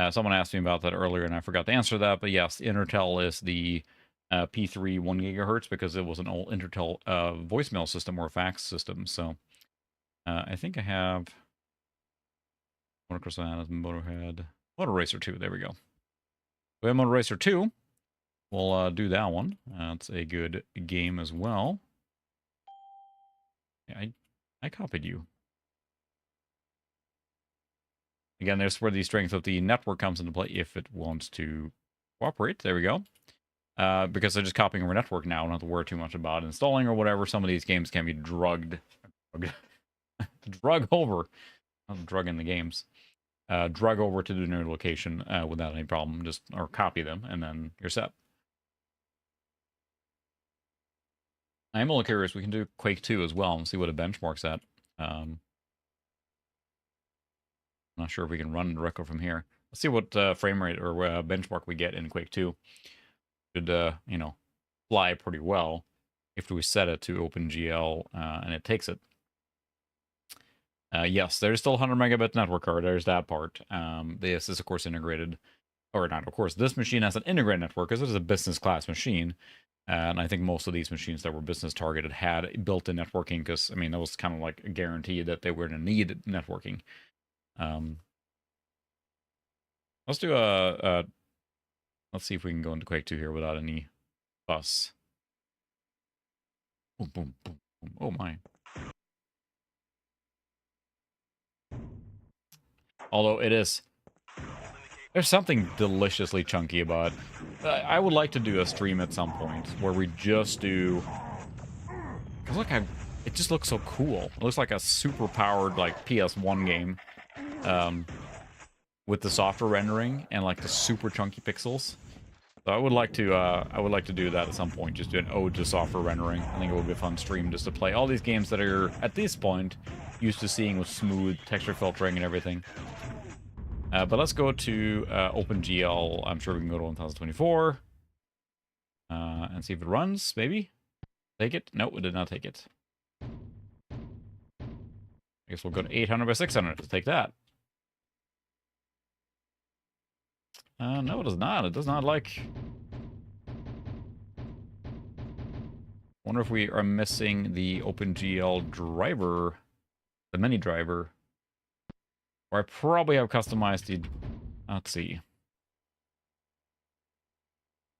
A: Someone asked me about that earlier, and I forgot to answer that. But yes, Intertel is the P3 1 gigahertz because it was an old Intertel voicemail system or fax system. So I think I have Motocross Savannah's Motorhead. Motor Racer 2, there we go. We have Motor Racer 2. We'll do that one. It's a good game as well. Yeah, I copied you. Again, there's where the strength of the network comes into play if it wants to cooperate. There we go. Because they're just copying over network now. I don't have to worry too much about installing or whatever. Some of these games can be drug over. Not drug in the games. Drug over to the new location without any problem. Just or copy them, and then you're set. I'm a little curious. We can do Quake 2 as well and see what it benchmarks at. I'm not sure if we can run directly from here. Let's see what frame rate or benchmark we get in Quake 2. Should, fly pretty well if we set it to OpenGL and it takes it. Yes, there's still 100 megabit network card. There's that part. This is, of course, integrated. Or not, of course. This machine has an integrated network because it is a business class machine. And I think most of these machines that were business targeted had built-in networking because, I mean, that was kind of like a guarantee that they were going to need networking. Let's do let's see if we can go into Quake 2 here without any fuss. Boom, boom, boom, boom. Oh, my. Although it is... There's something deliciously chunky about... I would like to do a stream at some point where we just do... Because look, it just looks so cool. It looks like a super powered like PS1 game, with the software rendering and like the super chunky pixels. So I would like to do that at some point. Just do an ode to software rendering. I think it would be a fun stream just to play all these games that are at this point used to seeing with smooth texture filtering and everything. But let's go to OpenGL. I'm sure we can go to 1024 and see if it runs. Maybe take it. No, it did not take it. I guess we'll go to 800 by 600 to take that. No, it does not. It does not like... Wonder if we are missing the OpenGL driver, the mini driver. Or I probably have customized the... Let's see.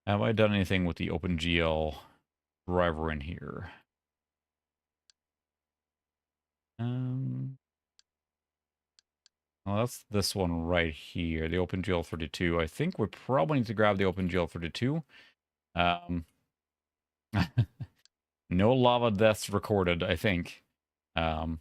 A: Have I done anything with the OpenGL driver in here? Well, that's this one right here, the OpenGL 32. I think we probably need to grab the OpenGL 32. No lava deaths recorded, I think. Yeah,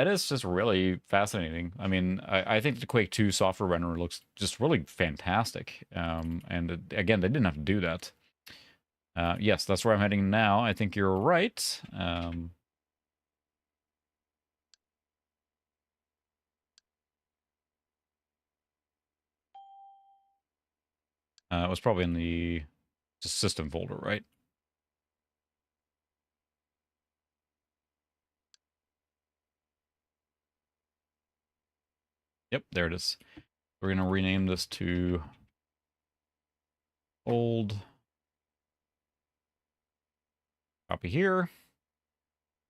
A: it is just really fascinating. I mean, I think the Quake 2 software renderer looks just really fantastic. And again, they didn't have to do that. Yes, that's where I'm heading now. I think you're right. It was probably in the system folder, right? Yep, there it is. We're going to rename this to old. Copy here.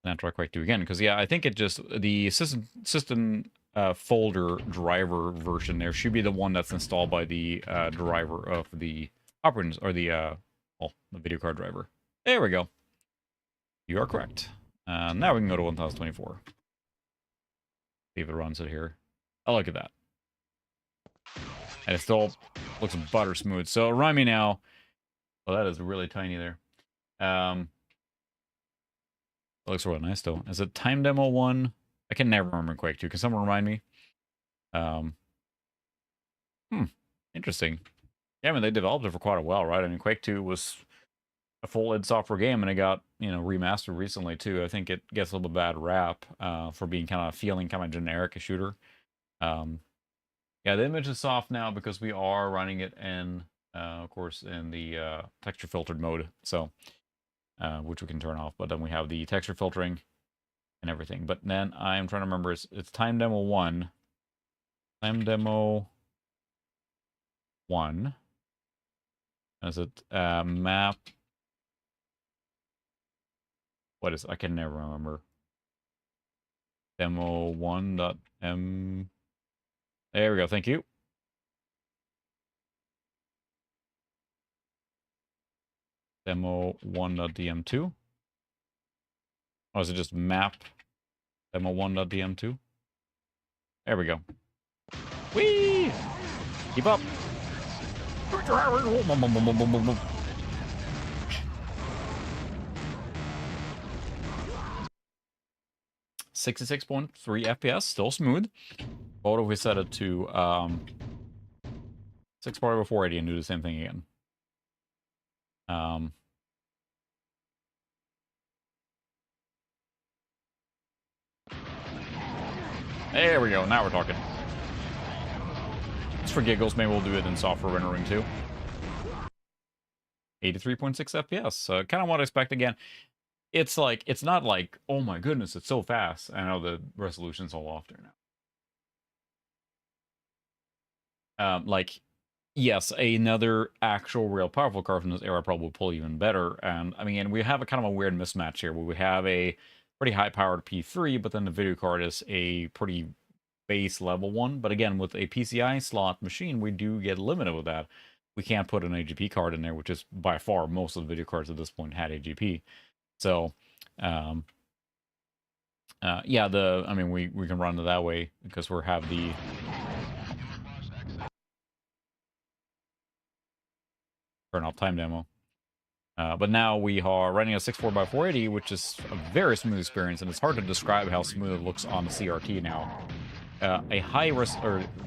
A: And try Quake 2 again, because yeah, I think it just the system folder driver version there should be the one that's installed by the driver of the operating or the video card driver. There we go. You are correct. Now we can go to 1024. See if it runs it here. Oh, look at that. And it still looks butter smooth. So run me now. Oh, that is really tiny there. It looks really nice though. Is it Time Demo 1? I can never remember Quake 2. Can someone remind me? Interesting. Yeah, I mean, they developed it for quite a while, right? I mean, Quake 2 was a full id Software game, and it got, remastered recently, too. I think it gets a little bit bad rap for being feeling kind of generic a shooter. Yeah, the image is soft now because we are running it in, of course, in the texture filtered mode, so which we can turn off. But then we have the texture filtering and everything. But then I'm trying to remember, it's time demo 1. Time demo 1. Is it map? What is it? I can never remember. Demo 1.m. There we go. Thank you. Demo 1.dm2. Or is it just map demo 1.dm2? There we go. Whee! Keep up. 66.3 FPS, still smooth. What if we set it to 640 by 480 and do the same thing again? There we go. Now we're talking. Just for giggles, maybe we'll do it in software rendering too. 83.6 FPS. Kind of what I expect again. It's like, it's not like, oh my goodness, it's so fast. I know the resolution's all off there now. Like, yes, another actual real powerful card from this era probably will pull even better. And I mean, we have a kind of a weird mismatch here where we have a pretty high-powered P3, but then the video card is a pretty base level one. But again, with a PCI slot machine, we do get limited with that. We can't put an AGP card in there, which is by far most of the video cards at this point had AGP. So, yeah, I mean, we can run it that way because we have the... Turn off time demo. But now we are running a 64 by 480, which is a very smooth experience, and it's hard to describe how smooth it looks on the CRT now. A high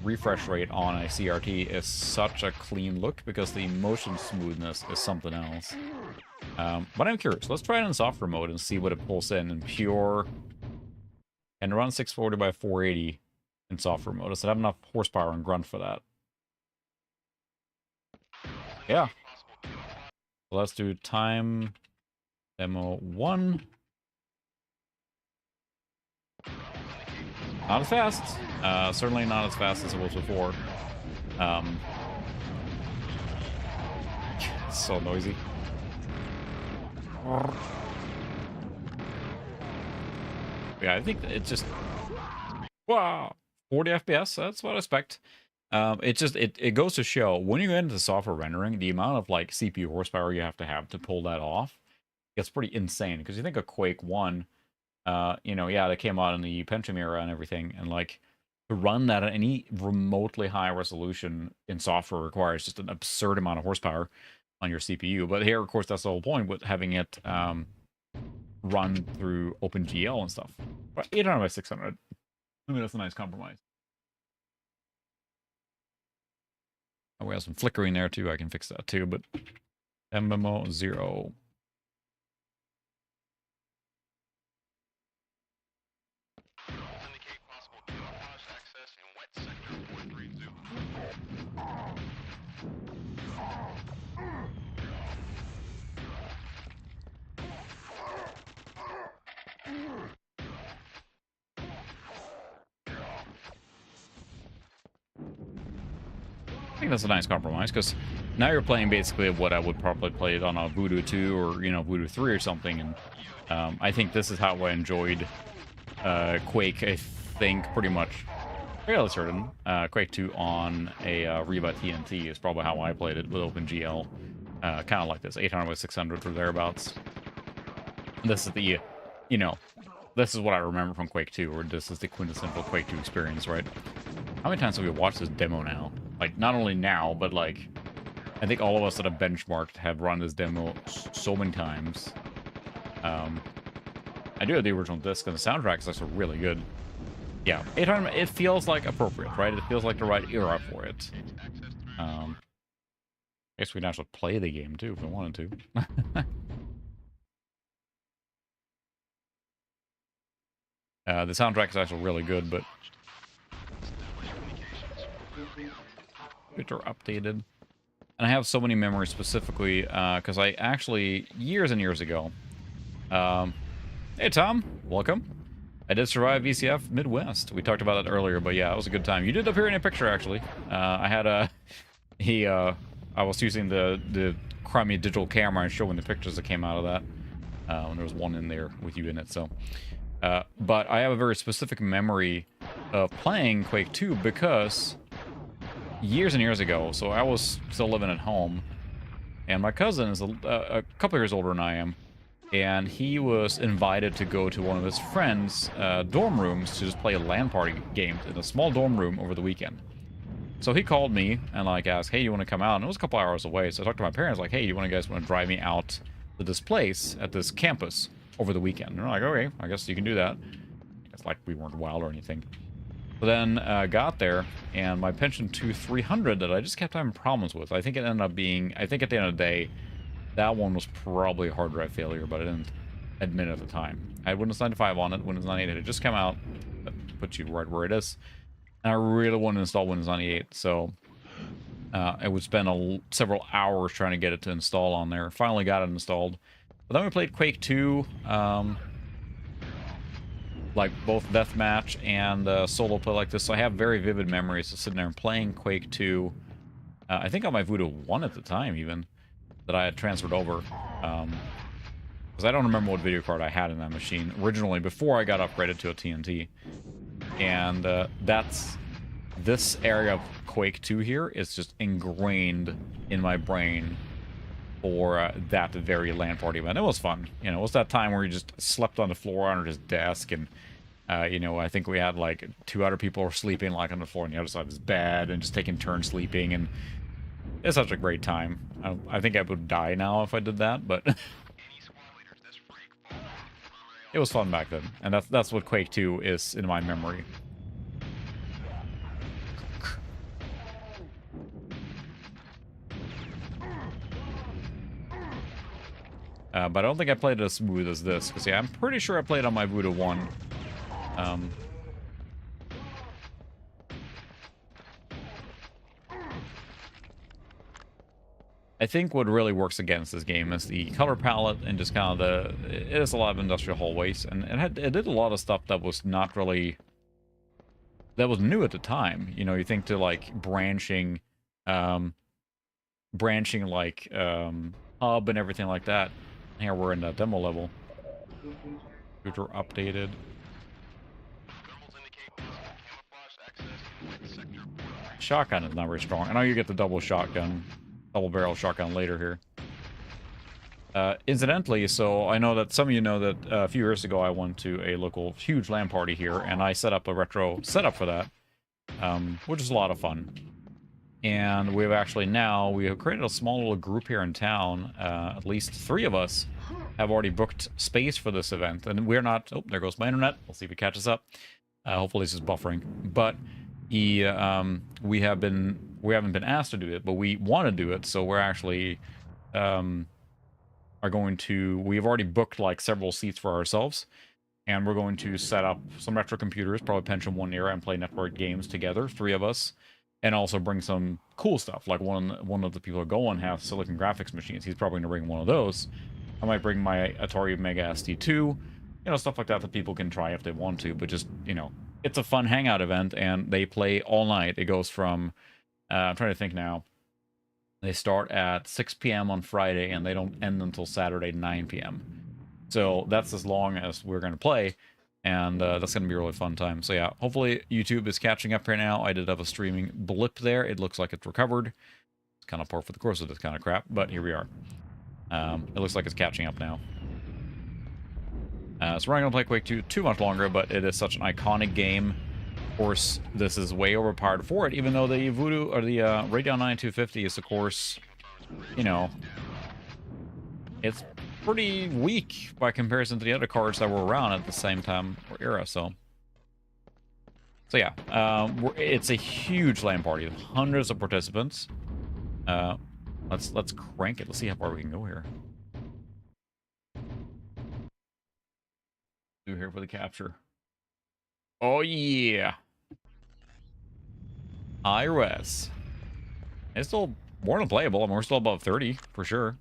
A: refresh rate on a CRT is such a clean look because the motion smoothness is something else. But I'm curious. Let's try it in software mode and see what it pulls in pure... And run 640 by 480 in software mode. Does it have enough horsepower and grunt for that? Yeah. So let's do time demo 1. Not as fast. Certainly not as fast as it was before. It's so noisy. Yeah, I think it's just... Wow! 40 FPS, that's what I expect. It goes to show, when you get into software rendering, the amount of, like, CPU horsepower you have to pull that off gets pretty insane. Because you think of Quake 1, yeah, that came out in the Pentium era and everything, and, like, to run that at any remotely high resolution in software requires just an absurd amount of horsepower on your CPU. But here, of course, that's the whole point with having it run through OpenGL and stuff. But 800 by 600. I mean, that's a nice compromise. Oh, we have some flickering there too. I can fix that too, but MMO 0.
H: Indicate possible camouflage access in wet sector 432.
A: I think that's a nice compromise, because now you're playing basically what I would probably play it on a Voodoo 2 or, Voodoo 3 or something, and I think this is how I enjoyed Quake, I think, pretty much, fairly certain. Quake 2 on a Reba TNT is probably how I played it with OpenGL. Kind of like this, 800 by 600 or thereabouts. This is the, this is what I remember from Quake 2, or this is the quintessential Quake 2 experience, right? How many times have we watched this demo now? Like, not only now, but, like, I think all of us that have benchmarked have run this demo so many times. I do have the original disc, and the soundtrack is also really good. Yeah, 800, it feels like appropriate, right? It feels like the right era for it. I guess we can actually play the game too if we wanted to. The soundtrack is actually really good, but Twitter updated. And I have so many memories specifically because I actually, years and years ago, hey Tom, welcome. I did survive VCF Midwest. We talked about that earlier, but yeah, it was a good time. You did appear in a picture actually. I had a, I was using the crummy digital camera and showing the pictures that came out of that. And there was one in there with you in it, so. But I have a very specific memory of playing Quake 2 because years and years ago, so I was still living at home, and my cousin is a couple years older than I am, and he was invited to go to one of his friends' dorm rooms to just play a LAN party game in a small dorm room over the weekend. So he called me and like asked, hey, you want to come out? And it was a couple hours away, so I talked to my parents like, hey, you guys want to drive me out to this place at this campus over the weekend? And they're like, okay, I guess you can do that. It's like we weren't wild or anything. So then got there, and my Pentium 300 that I just kept having problems with. I think it ended up being, I think at the end of the day, that one was probably a hard drive failure, but I didn't admit it at the time. I had Windows 95 on it, Windows 98 had just come out, that puts you right where it is. And I really wanted to install Windows 98, so I would spend several hours trying to get it to install on there. Finally got it installed. But then we played Quake 2, like both deathmatch and solo play like this. So I have very vivid memories of sitting there and playing Quake 2. I think on my Voodoo 1 at the time, even, that I had transferred over. Because I don't remember what video card I had in that machine originally before I got upgraded to a TNT. And this area of Quake 2 here is just ingrained in my brain for that very LAN party event. It was fun. You know, it was that time where you just slept on the floor under his desk, and you know, I think we had like 2 other people sleeping like on the floor on the other side of his bed and just taking turns sleeping, and it's such a great time. I think I would die now if I did that, but it was fun back then, and that's what Quake 2 is in my memory. But I don't think I played it as smooth as this, because yeah, I'm pretty sure I played on my Voodoo 1. I think what really works against this game is the color palette and just kind of it is a lot of industrial hallways, and it did a lot of stuff that was not really, that was new at the time. You know, you think to like branching like hub and everything like that. Here we're in the demo level. Computer updated. Shotgun is not very strong. I know you get the double barrel shotgun later here. Incidentally, so I know that some of you know that a few years ago I went to a local huge LAN party here, and I set up a retro setup for that, which is a lot of fun. And we have created a small little group here in town. At least 3 of us have already booked space for this event, and we're not. Oh, there goes my internet. We'll see if it catches up. Hopefully, this is buffering. But we haven't been asked to do it, but we want to do it. So we're actually we've already booked like several seats for ourselves, and we're going to set up some retro computers, probably Pentium 1 era, and play network games together, 3 of us. And also bring some cool stuff. Like one of the people who are going have Silicon Graphics machines. He's probably going to bring one of those. I might bring my Atari Mega ST2. You know, stuff like that people can try if they want to. But just, you know, it's a fun hangout event, and they play all night. It goes from, I'm trying to think now. They start at 6 p.m. on Friday, and they don't end until Saturday, 9 p.m. So that's as long as we're going to play. And that's going to be a really fun time. So yeah, hopefully YouTube is catching up right now. I did have a streaming blip there. It looks like it's recovered. It's kind of par for the course of this kind of crap, but here we are. It looks like it's catching up now. So we're not going to play Quake 2 too much longer, but it is such an iconic game. Of course, this is way overpowered for it, even though the Voodoo, or the Radeon 9250 is, of course, you know, it's pretty weak by comparison to the other cards that were around at the same time or era. So yeah, it's a huge LAN party, hundreds of participants. Let's crank it. Let's see how far we can go here. Do here for the capture. Oh yeah. High res. It's still more than playable. I mean, we're still above 30 for sure.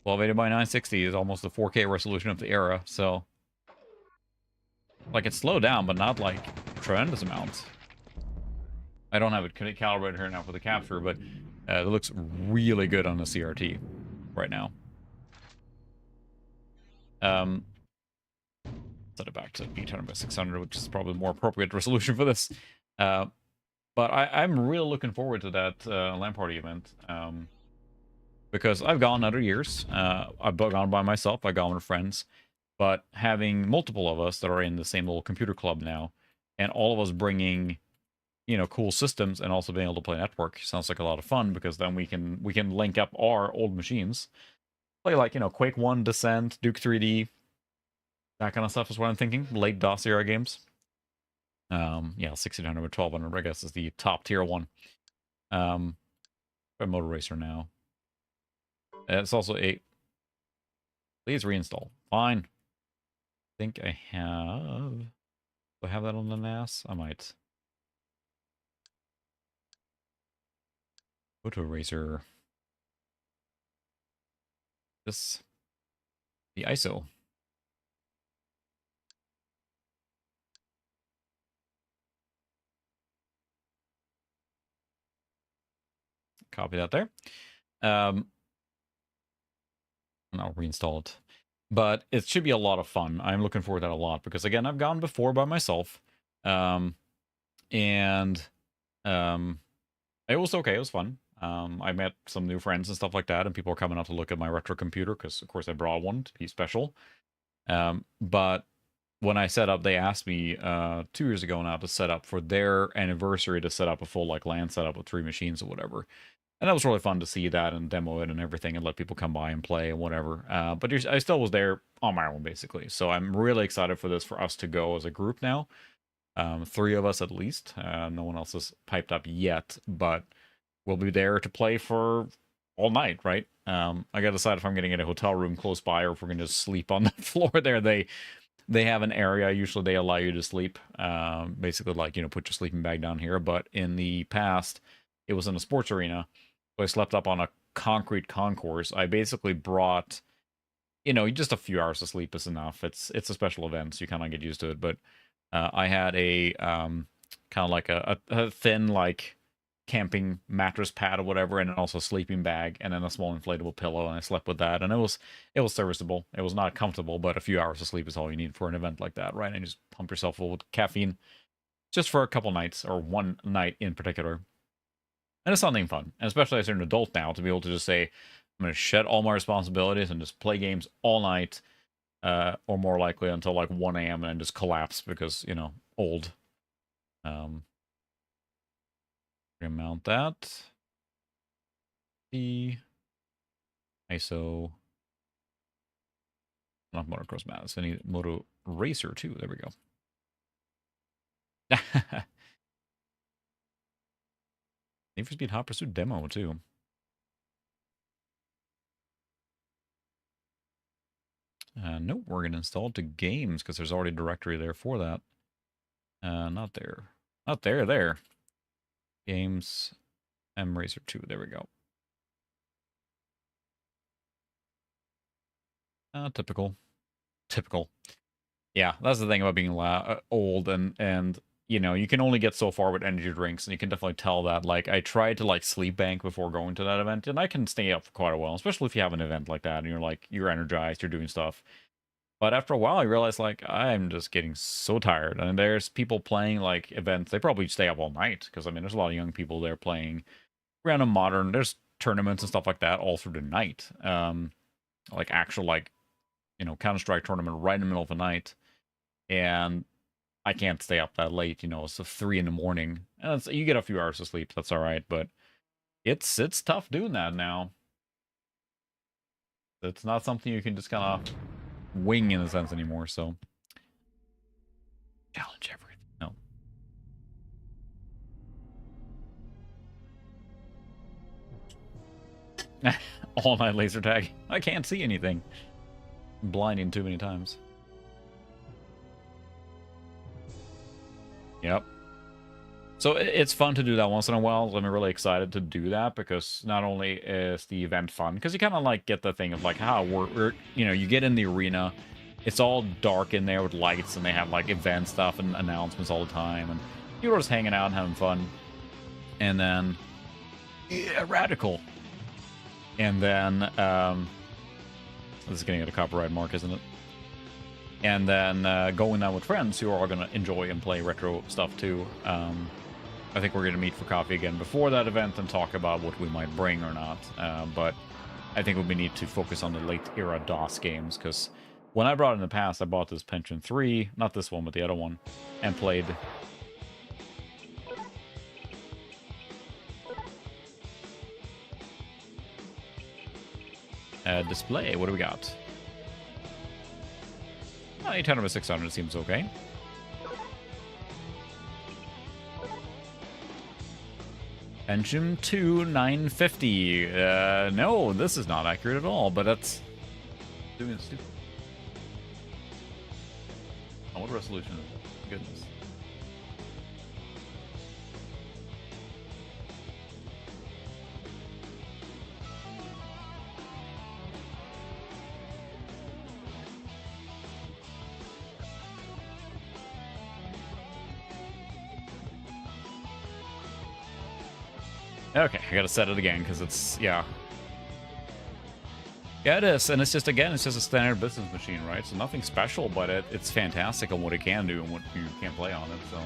A: 1280 by 960 is almost the 4K resolution of the era, so like it's slowed down, but not like tremendous amounts. I don't have it calibrated here now for the capture, but it looks really good on the CRT right now. Set it back to 800 by 600, which is probably more appropriate resolution for this. But I'm really looking forward to that LAN party event. Because I've gone other years. I've gone by myself, I've gone with friends. But having multiple of us that are in the same little computer club now, and all of us bringing, you know, cool systems and also being able to play network sounds like a lot of fun, because then we can link up our old machines, play like, you know, Quake 1, Descent, Duke 3D, that kind of stuff is what I'm thinking. Late DOS era games. Yeah, 1600 or 1200, I guess, is the top tier one. Motor Racer now. It's also a... Please reinstall. Fine. I think I have... Do I have that on the NAS? I might. Photo Eraser. This. The ISO. Copy that there. And I'll reinstall it. But it should be a lot of fun. I'm looking forward to that a lot, because again, I've gone before by myself. It was okay. It was fun. I met some new friends and stuff like that, and people are coming out to look at my retro computer, because of course I brought one to be special. But when I set up, they asked me 2 years ago now to set up for their anniversary, to set up a full like LAN setup with 3 machines or whatever. And that was really fun to see that and demo it and everything, and let people come by and play and whatever. But I still was there on my own, basically. So I'm really excited for this, for us to go as a group now. 3 of us at least. No one else has piped up yet, but we'll be there to play for all night, right? I gotta decide if I'm gonna get a hotel room close by, or if we're gonna just sleep on the floor there. They have an area, usually they allow you to sleep. Basically, like, you know, put your sleeping bag down here. But in the past, it was in a sports arena. So I slept up on a concrete concourse. I basically brought, you know, just a few hours of sleep is enough. It's a special event, so you kind of get used to it. But I had a kind of like a thin, like, camping mattress pad or whatever, and then also a sleeping bag, and then a small inflatable pillow, and I slept with that, and it was serviceable. It was not comfortable, but a few hours of sleep is all you need for an event like that, right? And you just pump yourself full with caffeine just for a couple nights, or one night in particular. And it's something fun, and especially as an adult now, to be able to just say, I'm going to shed all my responsibilities and just play games all night, or more likely until like 1 a.m. and then just collapse because, you know, old. Mount that. The ISO. Not Motocross Madness. I need Moto Racer too. There we go. Need for Speed Hot Pursuit demo too. Nope, we're going to install it to games because there's already a directory there for that. Not there. Not there, there. Games, M Racer 2. There we go. Typical. Typical. Yeah, that's the thing about being old, and you know, you can only get so far with energy drinks, and you can definitely tell that. Like, I tried to like sleep bank before going to that event, and I can stay up for quite a while, especially if you have an event like that and you're like, you're energized, you're doing stuff. But after a while, I realized, like, I'm just getting so tired. And there's people playing, like, events. They probably stay up all night. Because, I mean, there's a lot of young people there playing random modern. There's tournaments and stuff like that all through the night. Like, actual, like, you know, Counter-Strike tournament right in the middle of the night. And I can't stay up that late, you know. It's 3 in the morning. And you get a few hours of sleep. That's all right. But it's tough doing that now. It's not something you can just kind of wing in a sense anymore, so challenge everything. No. All-night laser tag. I can't see anything. Blinding too many times. Yep. So it's fun to do that once in a while. I'm really excited to do that because not only is the event fun, because you kind of like get the thing of like how we're you know, you get in the arena, it's all dark in there with lights, and they have like event stuff and announcements all the time, and people are just hanging out and having fun. And then, yeah, radical. And then, this is gonna get a copyright mark, isn't it? And then going down with friends who are all gonna enjoy and play retro stuff too. I think we're going to meet for coffee again before that event and talk about what we might bring or not. But I think we need to focus on the late era DOS games, because when I brought it in the past, I bought this Pentium 3, not this one, but the other one, and played. Display, what do we got? 800/600 seems okay. Pentium 2 950. No, this is not accurate at all, but that's doing it stupid. Oh, what resolution is it? Goodness. Okay, I gotta set it again because it's, yeah. Yeah, it is, and it's just, again, it's just a standard business machine, right? So nothing special, but it's fantastic on what it can do and what you can play on it, so.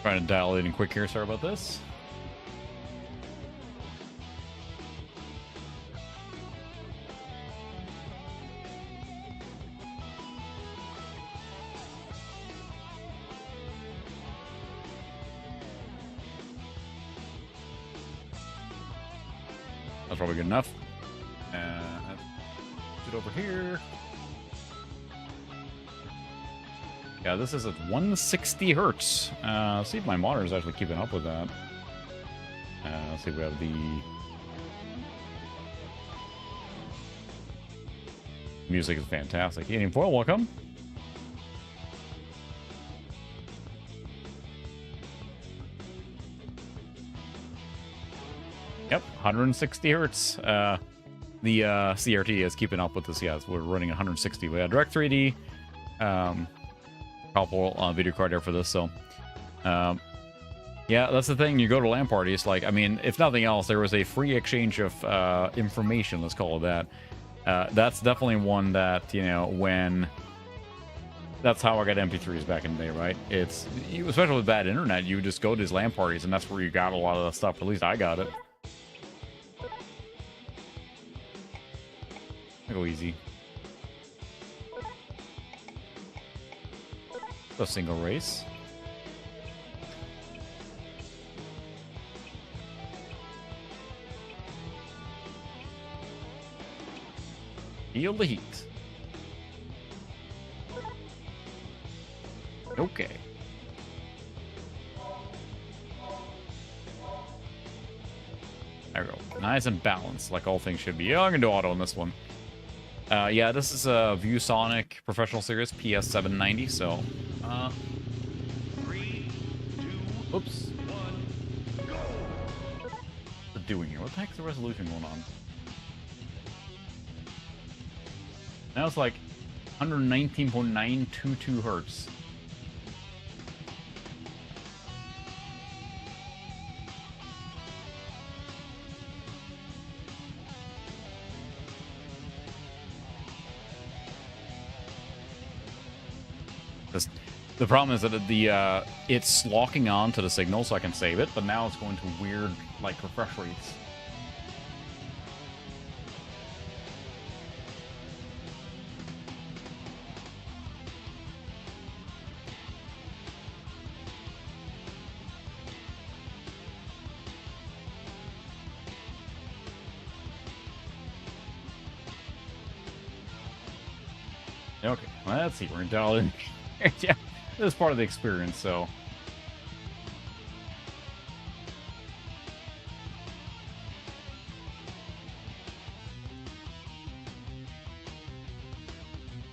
A: Trying to dial it in quick here, sorry about this. That's probably good enough. Put it over here. Yeah, this is at 160 hertz. Let's see if my monitor is actually keeping up with that. Let's see if we have the music is fantastic. Eating foil, welcome. Yep, 160 hertz. The CRT is keeping up with this. Yes, we're running 160. We have Direct 3D. Couple video card there for this, so yeah, that's the thing. You go to LAN parties, like, I mean, if nothing else, there was a free exchange of information, let's call it that. That's definitely one that, you know, when that's how I got MP3s back in the day, right? It's, especially with bad internet, you would just go to these LAN parties, and that's where you got a lot of the stuff. At least I got it. I go easy. A single race. Feel the heat. Okay. There we go. Nice and balanced, like all things should be. Yeah, I'm gonna do auto on this one. Yeah, this is a ViewSonic Professional Series PS790, so...
H: 3, 2,
A: oops.
H: 1, go!
A: What's it doing here? What the heck's the resolution going on? Now it's like 119.922 hertz. The problem is that it's locking on to the signal, so I can save it, but now it's going to weird, like, refresh rates. Okay, well, let's see. We're gonna dial in. Yeah, this is part of the experience, so.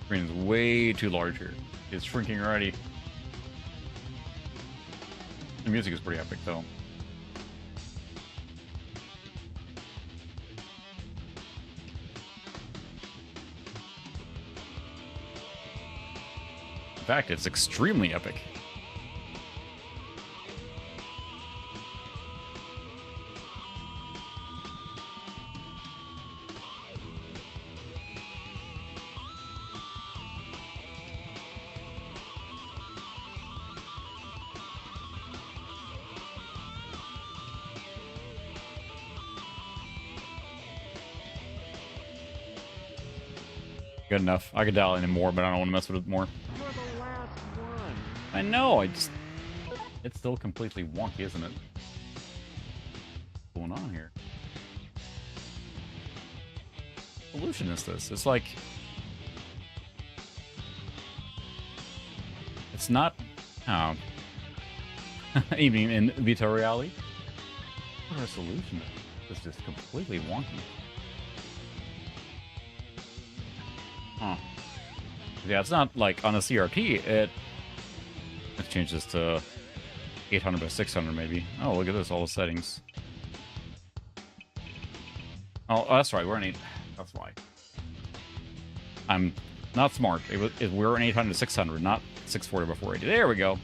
A: Screen is way too large here. It's shrinking already. The music is pretty epic, though. In fact, it's extremely epic. Good enough. I could dial in more, but I don't want to mess with it more.
I: You're the last one.
A: I know, it's still completely wonky, isn't it? What's going on here? What solution is this? It's like... It's not... Oh. You mean in Vita Reali? What a solution. It's just completely wonky. Huh. Yeah, it's not like on a CRT, let's change this to 800 by 600 maybe. Oh, look at this, all the settings. Oh, that's right, we're in 8. That's why. I'm not smart. We're in 800 to 600, not 640 by 480. There we go.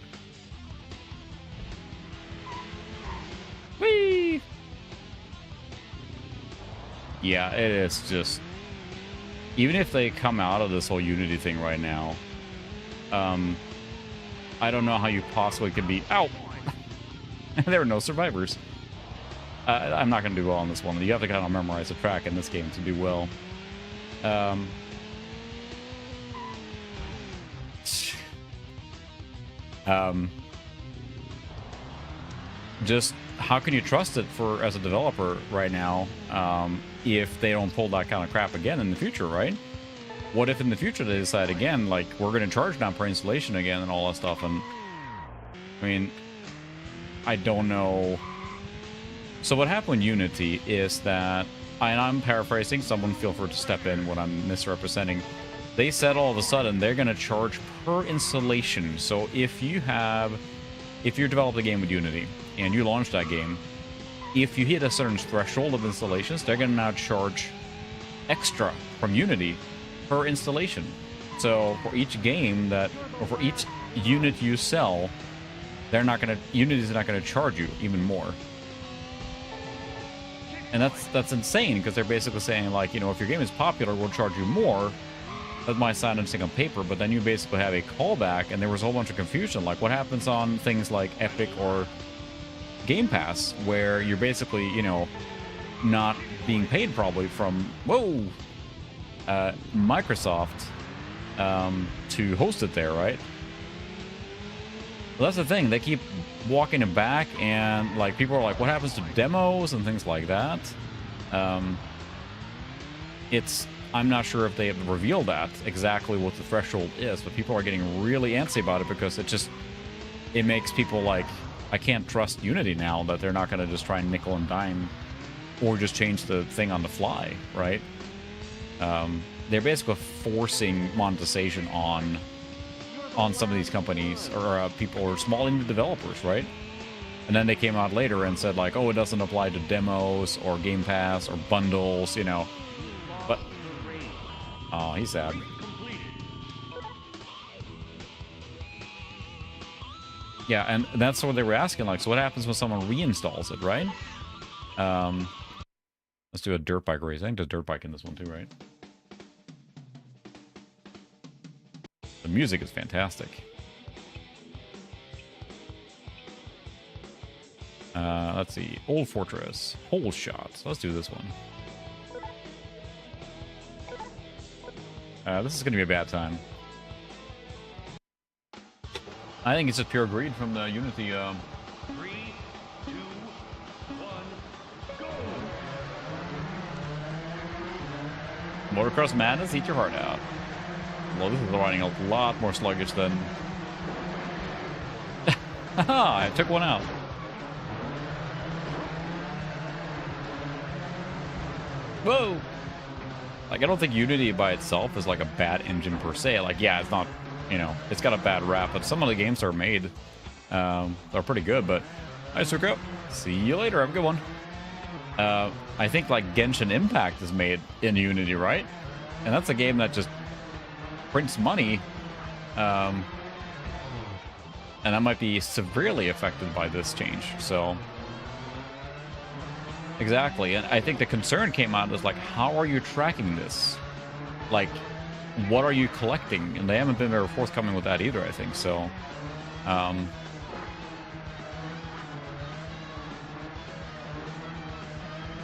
A: Whee! Yeah, it is just... Even if they come out of this whole Unity thing right now, I don't know how you possibly could be... Ow! There are no survivors. I'm not going to do well on this one. You have to kind of memorize the track in this game to do well. Just how can you trust it for as a developer right now if they don't pull that kind of crap again in the future, right? What if in the future they decide again, like, we're going to charge now per installation again and all that stuff? And I mean, I don't know. So what happened with Unity is that, and I'm paraphrasing, someone feel free to step in when I'm misrepresenting. They said all of a sudden they're going to charge per installation. So if you developed a game with Unity and you launch that game, if you hit a certain threshold of installations, they're going to now charge extra from Unity per installation. So for each game or for each unit you sell, Unity's not going to charge you even more. And that's insane, because they're basically saying, like, if your game is popular, we'll charge you more. That might sound interesting on paper, but then you basically have a callback, and there was a whole bunch of confusion. Like, what happens on things like Epic or Game Pass, where you're basically, not being paid probably from, Microsoft to host it there, right? Well, that's the thing. They keep walking it back, and, like, people are like, what happens to demos and things like that? I'm not sure if they have revealed that exactly what the threshold is, but people are getting really antsy about it because it makes people like, I can't trust Unity now that they're not going to just try and nickel and dime or just change the thing on the fly, right? They're basically forcing monetization on some of these companies or people or small indie developers, right? And then they came out later and said, like, oh, it doesn't apply to demos or Game Pass or bundles, But oh, he's sad. Yeah, and that's what they were asking, like, so what happens when someone reinstalls it, right? Let's do a dirt bike race. I think there's dirt bike in this one too, right? The music is fantastic. Let's see. Old Fortress. Hole shots. Let's do this one. This is going to be a bad time. I think it's just pure greed from the Unity.
H: 3, 2, 1, go!
A: Motocross Madness, eat your heart out. slow. This is running a lot more sluggish than... Haha, I took one out. Whoa! Like, I don't think Unity by itself is like a bad engine per se. Like, yeah, it's not, you know, it's got a bad rap, but some of the games are made, are pretty good, but nice work out. See you later. Have a good one. I think like Genshin Impact is made in Unity, right? And that's a game that just prints money. And that might be severely affected by this change. So exactly. And I think the concern came out is like, how are you tracking this? Like, what are you collecting? And they haven't been very forthcoming with that either, I think. So,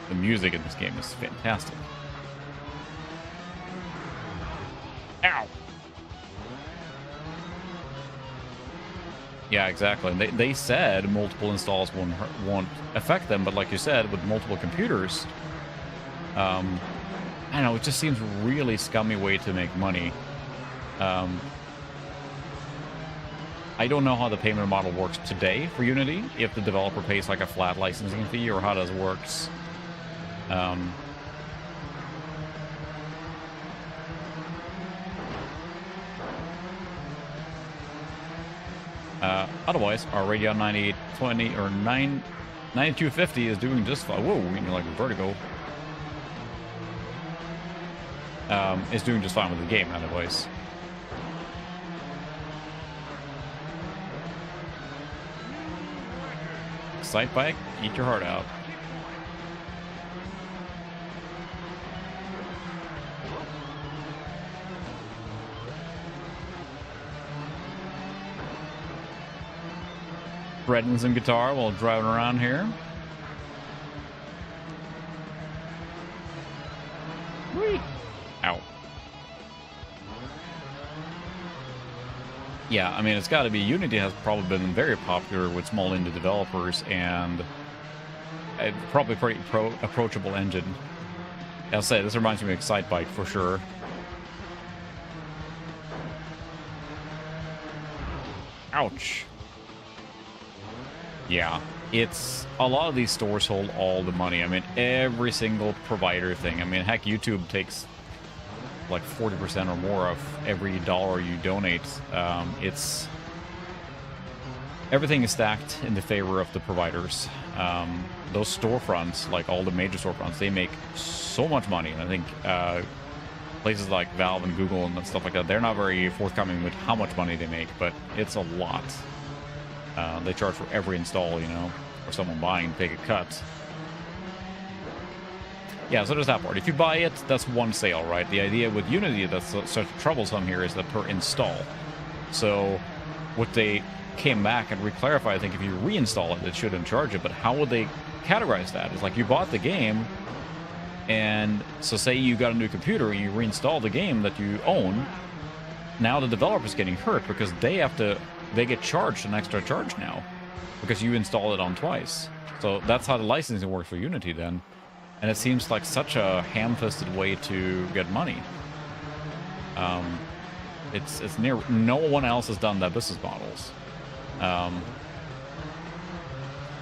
A: the music in this game is fantastic. Ow! Yeah, exactly. And they said multiple installs won't affect them, but like you said, with multiple computers, I don't know, it just seems really scummy way to make money. I don't know how the payment model works today for Unity, if the developer pays like a flat licensing fee or how does it works. Otherwise, our Radeon 9820 or 9250 is doing just fine. Whoa, you know, like Vertigo. Is doing just fine with the game, otherwise. Sight bike, eat your heart out. Shredding some guitar while driving around here. Whee! Ow. Yeah, I mean, it's got to be. Unity has probably been very popular with small indie developers, and probably pretty approachable engine. I'll say, this reminds me of Excitebike for sure. Ouch. Yeah, it's a lot of these stores hold all the money. I mean, every single provider thing. I mean, heck, YouTube takes like 40% or more of every dollar you donate. It's everything is stacked in the favor of the providers. Those storefronts, like all the major storefronts, they make so much money. And I think places like Valve and Google and stuff like that, they're not very forthcoming with how much money they make, but it's a lot. They charge for every install, you know, or someone buying to take a cut. Yeah, so there's that part. If you buy it, that's one sale, right? The idea with Unity that's such troublesome here is that per install. So what they came back and re-clarified, I think if you reinstall it, it shouldn't charge it. But how would they categorize that? It's like you bought the game, and so say you got a new computer and you reinstall the game that you own. Now the developer's getting hurt because they get charged an extra charge now because you installed it on twice. So that's how the licensing works for Unity then. And it seems like such a ham-fisted way to get money. It's near no one else has done that business models.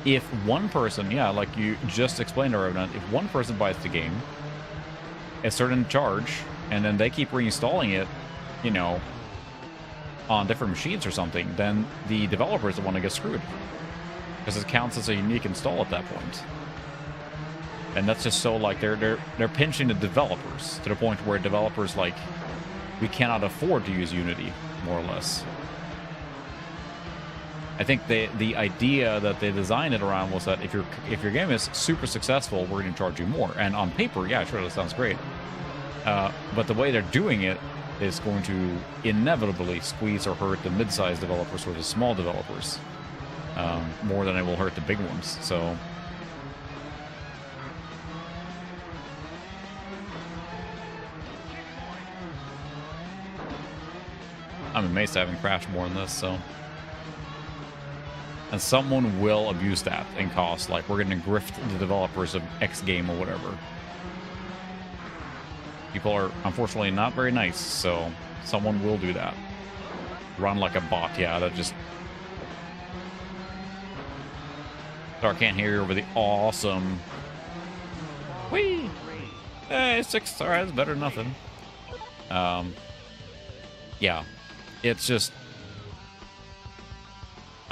A: If one person, yeah, like you just explained to Revenant, if one person buys the game, a certain charge, and then they keep reinstalling it, you know, on different machines or something, then the developer is the one that gets screwed because it counts as a unique install at that point. And that's just so like they're pinching the developers to the point where developers like, we cannot afford to use Unity, more or less. I think the idea that they designed it around was that if your game is super successful, we're going to charge you more. And on paper, yeah, sure, that sounds great. But the way they're doing it is going to inevitably squeeze or hurt the mid-sized developers or the small developers more than it will hurt the big ones. So I'm amazed I haven't crashed more than this. So, and someone will abuse that and cost like we're going to grift the developers of X game or whatever. People are unfortunately not very nice, so Someone will do that. Run like a bot, yeah, that just... Sorry, I can't hear you over the awesome... Whee! Hey, 6, alright, that's better than nothing. Yeah. It's just...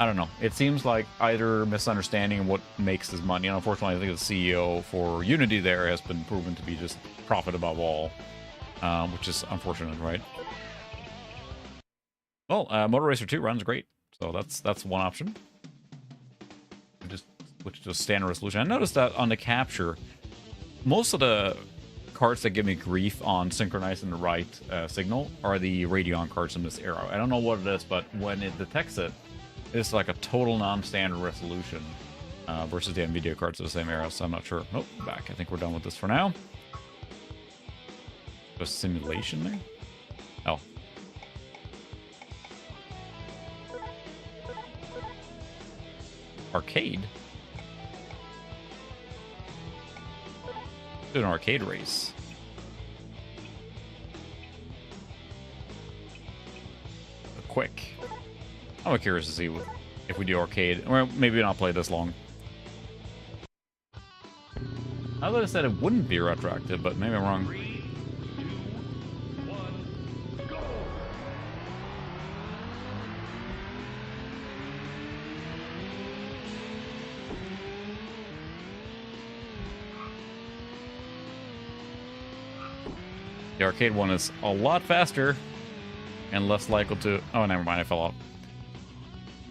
A: I don't know. It seems like either misunderstanding what makes this money, and unfortunately I think the CEO for Unity there has been proven to be just profit above all, which is unfortunate, right? Well, Motor Racer 2 runs great, so that's one option. Just switch to a standard resolution. I noticed that on the capture, most of the cards that give me grief on synchronizing the right signal are the Radeon cards in this era. I don't know what it is, but when it detects it, it's like a total non-standard resolution versus the NVIDIA cards of the same era, so I'm not sure. Nope, back. I think we're done with this for now. A simulation there? Oh. Arcade? Do an arcade race. Quick. I'm curious to see if we do arcade, or maybe not play this long. I would have said it wouldn't be retroactive, but maybe I'm wrong.
H: 3, 2, 1, go!
A: The arcade one is a lot faster and less likely to... Oh, never mind, I fell off.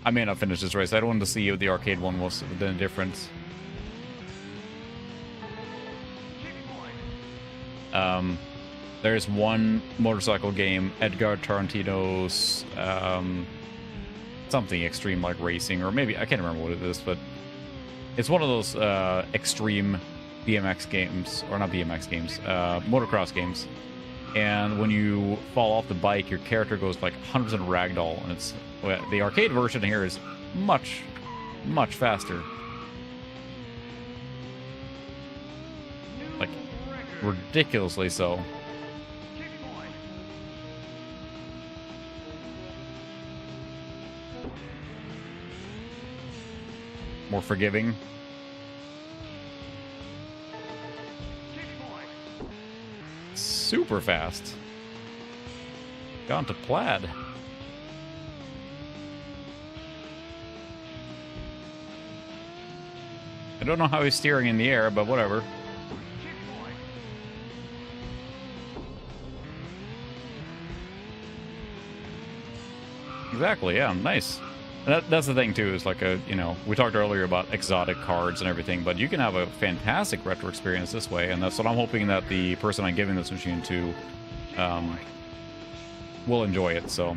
A: I may not finish this race. I don't want to see what the arcade one was, the difference. There's one motorcycle game, Edgar Tarantino's something extreme like racing, or maybe, I can't remember what it is, but it's one of those extreme BMX games, or not BMX games, motocross games. And when you fall off the bike, your character goes like 100% ragdoll, and it's... Well, the arcade version here is much, much faster. Like, ridiculously so. More forgiving. Super fast. Gone to plaid. I don't know how he's steering in the air, but whatever. Exactly, yeah, nice. And that's the thing, too, is like you know, we talked earlier about exotic cards and everything, but you can have a fantastic retro experience this way, and that's what I'm hoping that the person I'm giving this machine to will enjoy it, so...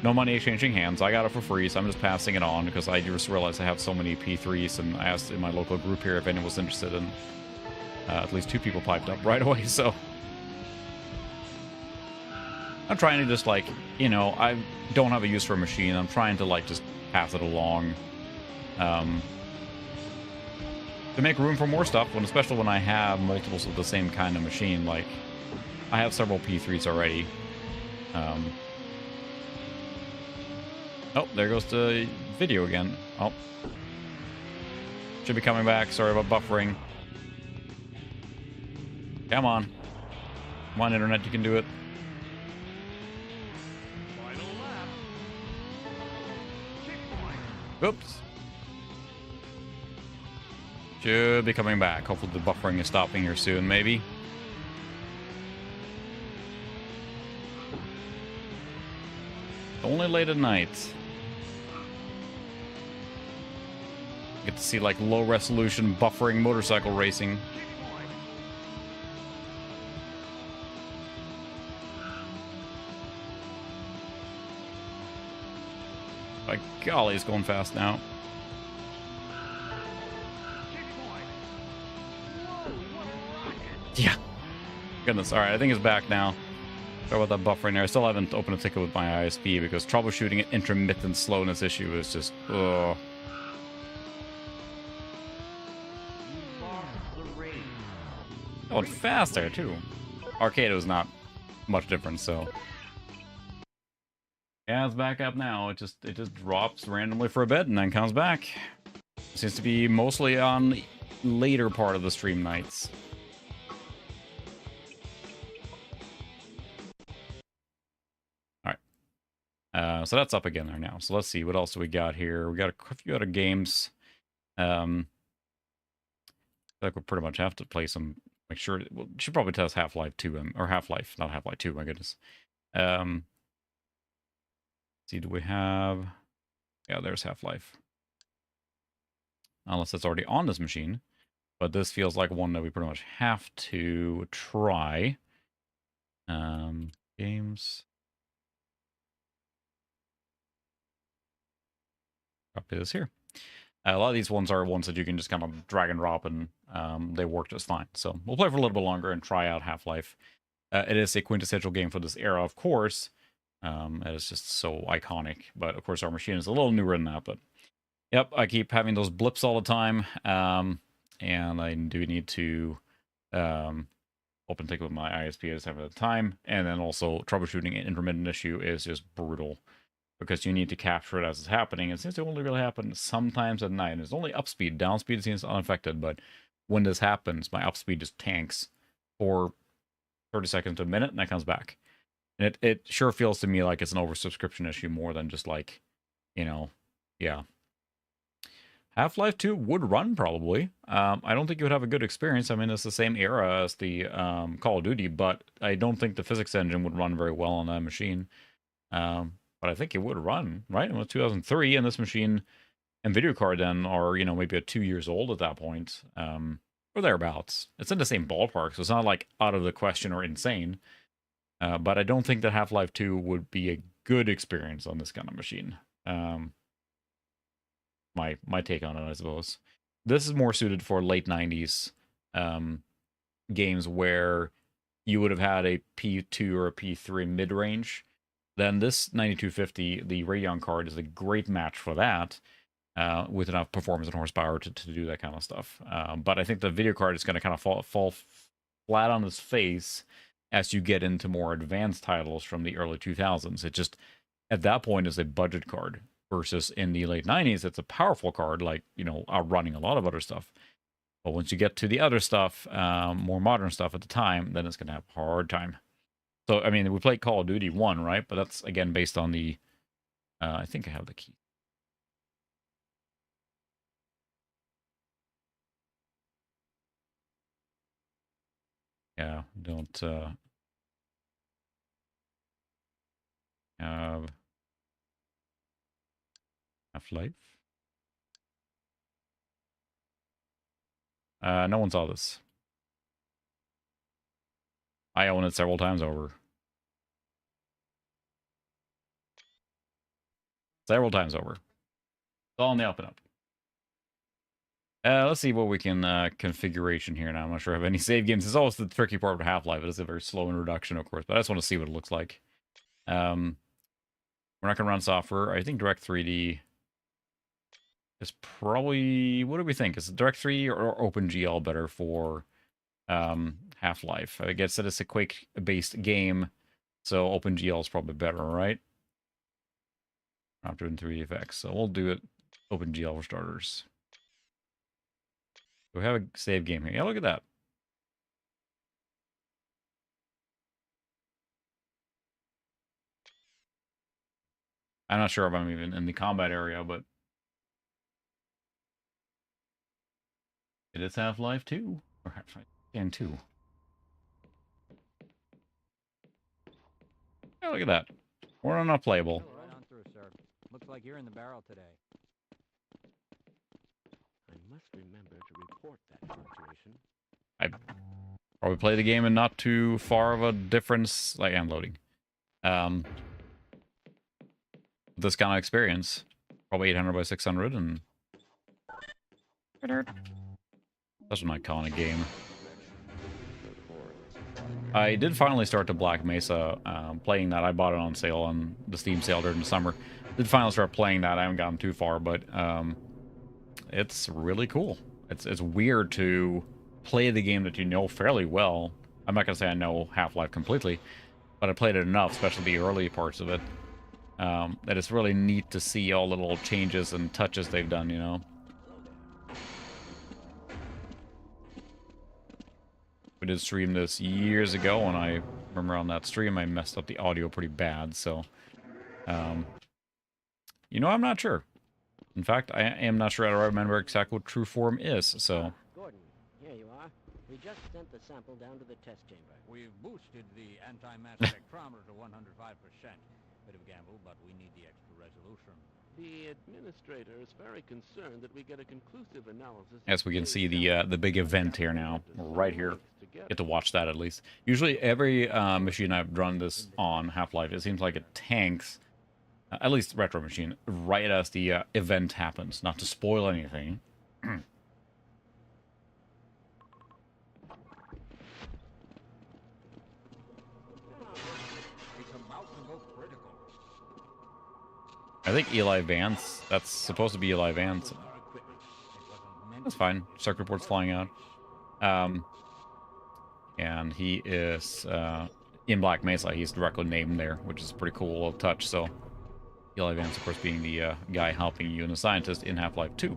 A: No money exchanging hands. I got it for free, so I'm just passing it on because I just realized I have so many P3s, and I asked in my local group here if anyone was interested, and at least 2 people piped up right away, so... I'm trying to just, like, you know, I don't have a use for a machine. I'm trying to, like, just pass it along. To make room for more stuff, especially when I have multiples of the same kind of machine. Like, I have several P3s already. Oh, there goes the video again. Oh. Should be coming back. Sorry about buffering. Come on. Come on, Internet, you can do it. Oops. Should be coming back. Hopefully the buffering is stopping here soon, maybe. Only late at night. Get to see like low resolution buffering motorcycle racing. By golly, it's going fast now. Yeah. Goodness. All right, I think it's back now. Sorry about that buffering there. I still haven't opened a ticket with my ISP because troubleshooting an intermittent slowness issue is just, ugh. Going faster too. Arcade was not much different, so Yeah, it's back up now. It just drops randomly for a bit and then comes back. Seems to be mostly on later part of the stream nights. All right. So that's up again there now. So let's see what else do we got here. We got a few other games. I feel like we pretty much have to play some. Make sure we should probably test Half-Life 2 or Half-Life, not Half-Life 2. My goodness. See, do we have? Yeah, there's Half-Life. Unless it's already on this machine. But this feels like one that we pretty much have to try. Games. Copy this here. A lot of these ones are ones that you can just kind of drag and drop, and they work just fine. So we'll play for a little bit longer and try out Half-Life. It is a quintessential game for this era, of course. It is just so iconic. But of course, our machine is a little newer than that. But yep, I keep having those blips all the time. And I do need to open take with my ISP as have at the time. And then also troubleshooting an intermittent issue is just brutal, because you need to capture it as it's happening. It seems to only really happen sometimes at night. And it's only upspeed. Downspeed seems unaffected, but when this happens, my upspeed just tanks for 30 seconds to a minute, and that comes back. And it sure feels to me like it's an oversubscription issue more than just like, yeah. Half-Life 2 would run, probably. I don't think you would have a good experience. I mean, it's the same era as the Call of Duty, but I don't think the physics engine would run very well on that machine. But I think it would run, right? It was 2003, and this machine and video card then are, maybe 2 years old at that point, or thereabouts. It's in the same ballpark, so it's not like out of the question or insane. But I don't think that Half-Life 2 would be a good experience on this kind of machine. My take on it, I suppose. This is more suited for late 90s games where you would have had a P2 or a P3 mid-range. Then this 9250, the Radeon card, is a great match for that, with enough performance and horsepower to do that kind of stuff. But I think the video card is going to kind of fall flat on its face as you get into more advanced titles from the early 2000s. It just, at that point, is a budget card. Versus in the late 90s, it's a powerful card, like, outrunning a lot of other stuff. But once you get to the other stuff, more modern stuff at the time, then it's going to have a hard time. So, I mean, we played Call of Duty 1, right? But that's, again, based on the... I think I have the key. Yeah, don't have Half-Life. No one saw this. I own it several times over. Several times over. It's all in the up and up. Let's see what we can configuration here now. I'm not sure I have any save games. It's always the tricky part of Half-Life. It is a very slow introduction, of course, but I just want to see what it looks like. We're not going to run software. I think Direct3D is probably... What do we think? Is it Direct3D or OpenGL better for Half-Life? I guess that it's a Quake-based game, so OpenGL is probably better, right? Not doing 3D effects, so we'll do it OpenGL for starters. We have a save game here. Yeah, look at that. I'm not sure if I'm even in the combat area, but it is Half-Life 2. Or Half-Life 2. Yeah, look at that. We're not playable.
I: Right on through, sir. Looks like you're in the barrel today.
J: I must remember to report that situation.
A: I probably play the game in not too far of a difference. Like, I'm loading. This kind of experience. Probably 800 by 600, and... Such an iconic game. I did finally start to Black Mesa, playing that. I bought it on sale on the Steam sale during the summer. Did finally start playing that. I haven't gotten too far, but it's really cool. It's weird to play the game that you know fairly well. I'm not going to say I know Half-Life completely, but I played it enough, especially the early parts of it, that it's really neat to see all the little changes and touches they've done, you know. We did stream this years ago, and I remember on that stream I messed up the audio pretty bad, so... you know, I'm not sure. In fact, I am not sure I remember exactly what true form is, so...
J: Gordon, here you are. We just sent the sample down to the test chamber.
I: We've boosted the anti-mass spectrometer to 105%. Bit of a gamble, but we need the extra resolution.
J: The administrator is very concerned that we get a conclusive analysis.
A: As we can see the big event here now, right here. Get to watch that at least. Usually every machine I've run this on, Half-Life, it seems like it tanks, at least Retro Machine, right as the event happens. Not to spoil anything. I think Eli Vance, that's supposed to be Eli Vance. That's fine. Circuit board's flying out. And he is in Black Mesa. He's directly named there, which is a pretty cool little touch. So Eli Vance, of course, being the guy helping you and the scientist in Half-Life 2.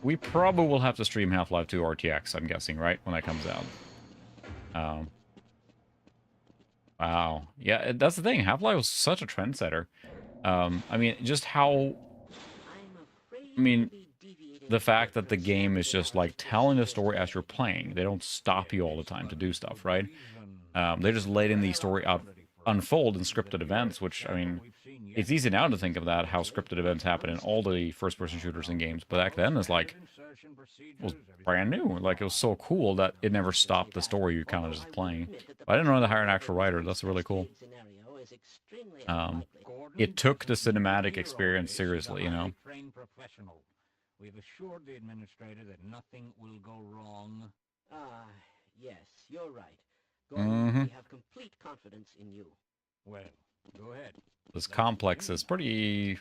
A: We probably will have to stream Half-Life 2 RTX, I'm guessing, right? When that comes out. Wow. Yeah, that's the thing. Half-Life was such a trendsetter. I mean, just how... I mean, the fact that the game is just, like, telling the story as you're playing. They don't stop you all the time to do stuff, right? They're just letting the story unfold in scripted events, which, I mean, it's easy now to think of that, how scripted events happen in all the first-person shooters and games. But back then, it's like... it was brand new. Like, it was so cool that it never stopped the story you're kind of just playing. But I didn't know they hired an actual writer. That's really cool. It took the cinematic experience seriously, you know.
I: We've assured the administrator that nothing will go wrong.
J: Yes, you're right. Gordon, we have complete confidence in you.
I: Well, go ahead.
A: This complex is pretty...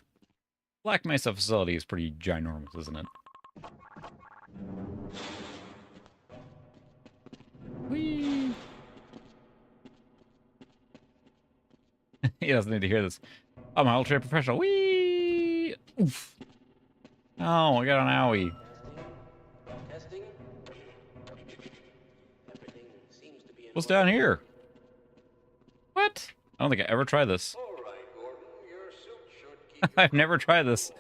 A: Black Mesa facility is pretty ginormous, isn't it? Whee! He doesn't need to hear this. I'm an ultra professional. Whee! Oof. Oh, I got an owie.
J: Testing. Everything seems to be in
A: What's down here? What? I don't think I ever tried this.
E: All right, Gordon. Your suit should keep
A: I've never tried this.
E: The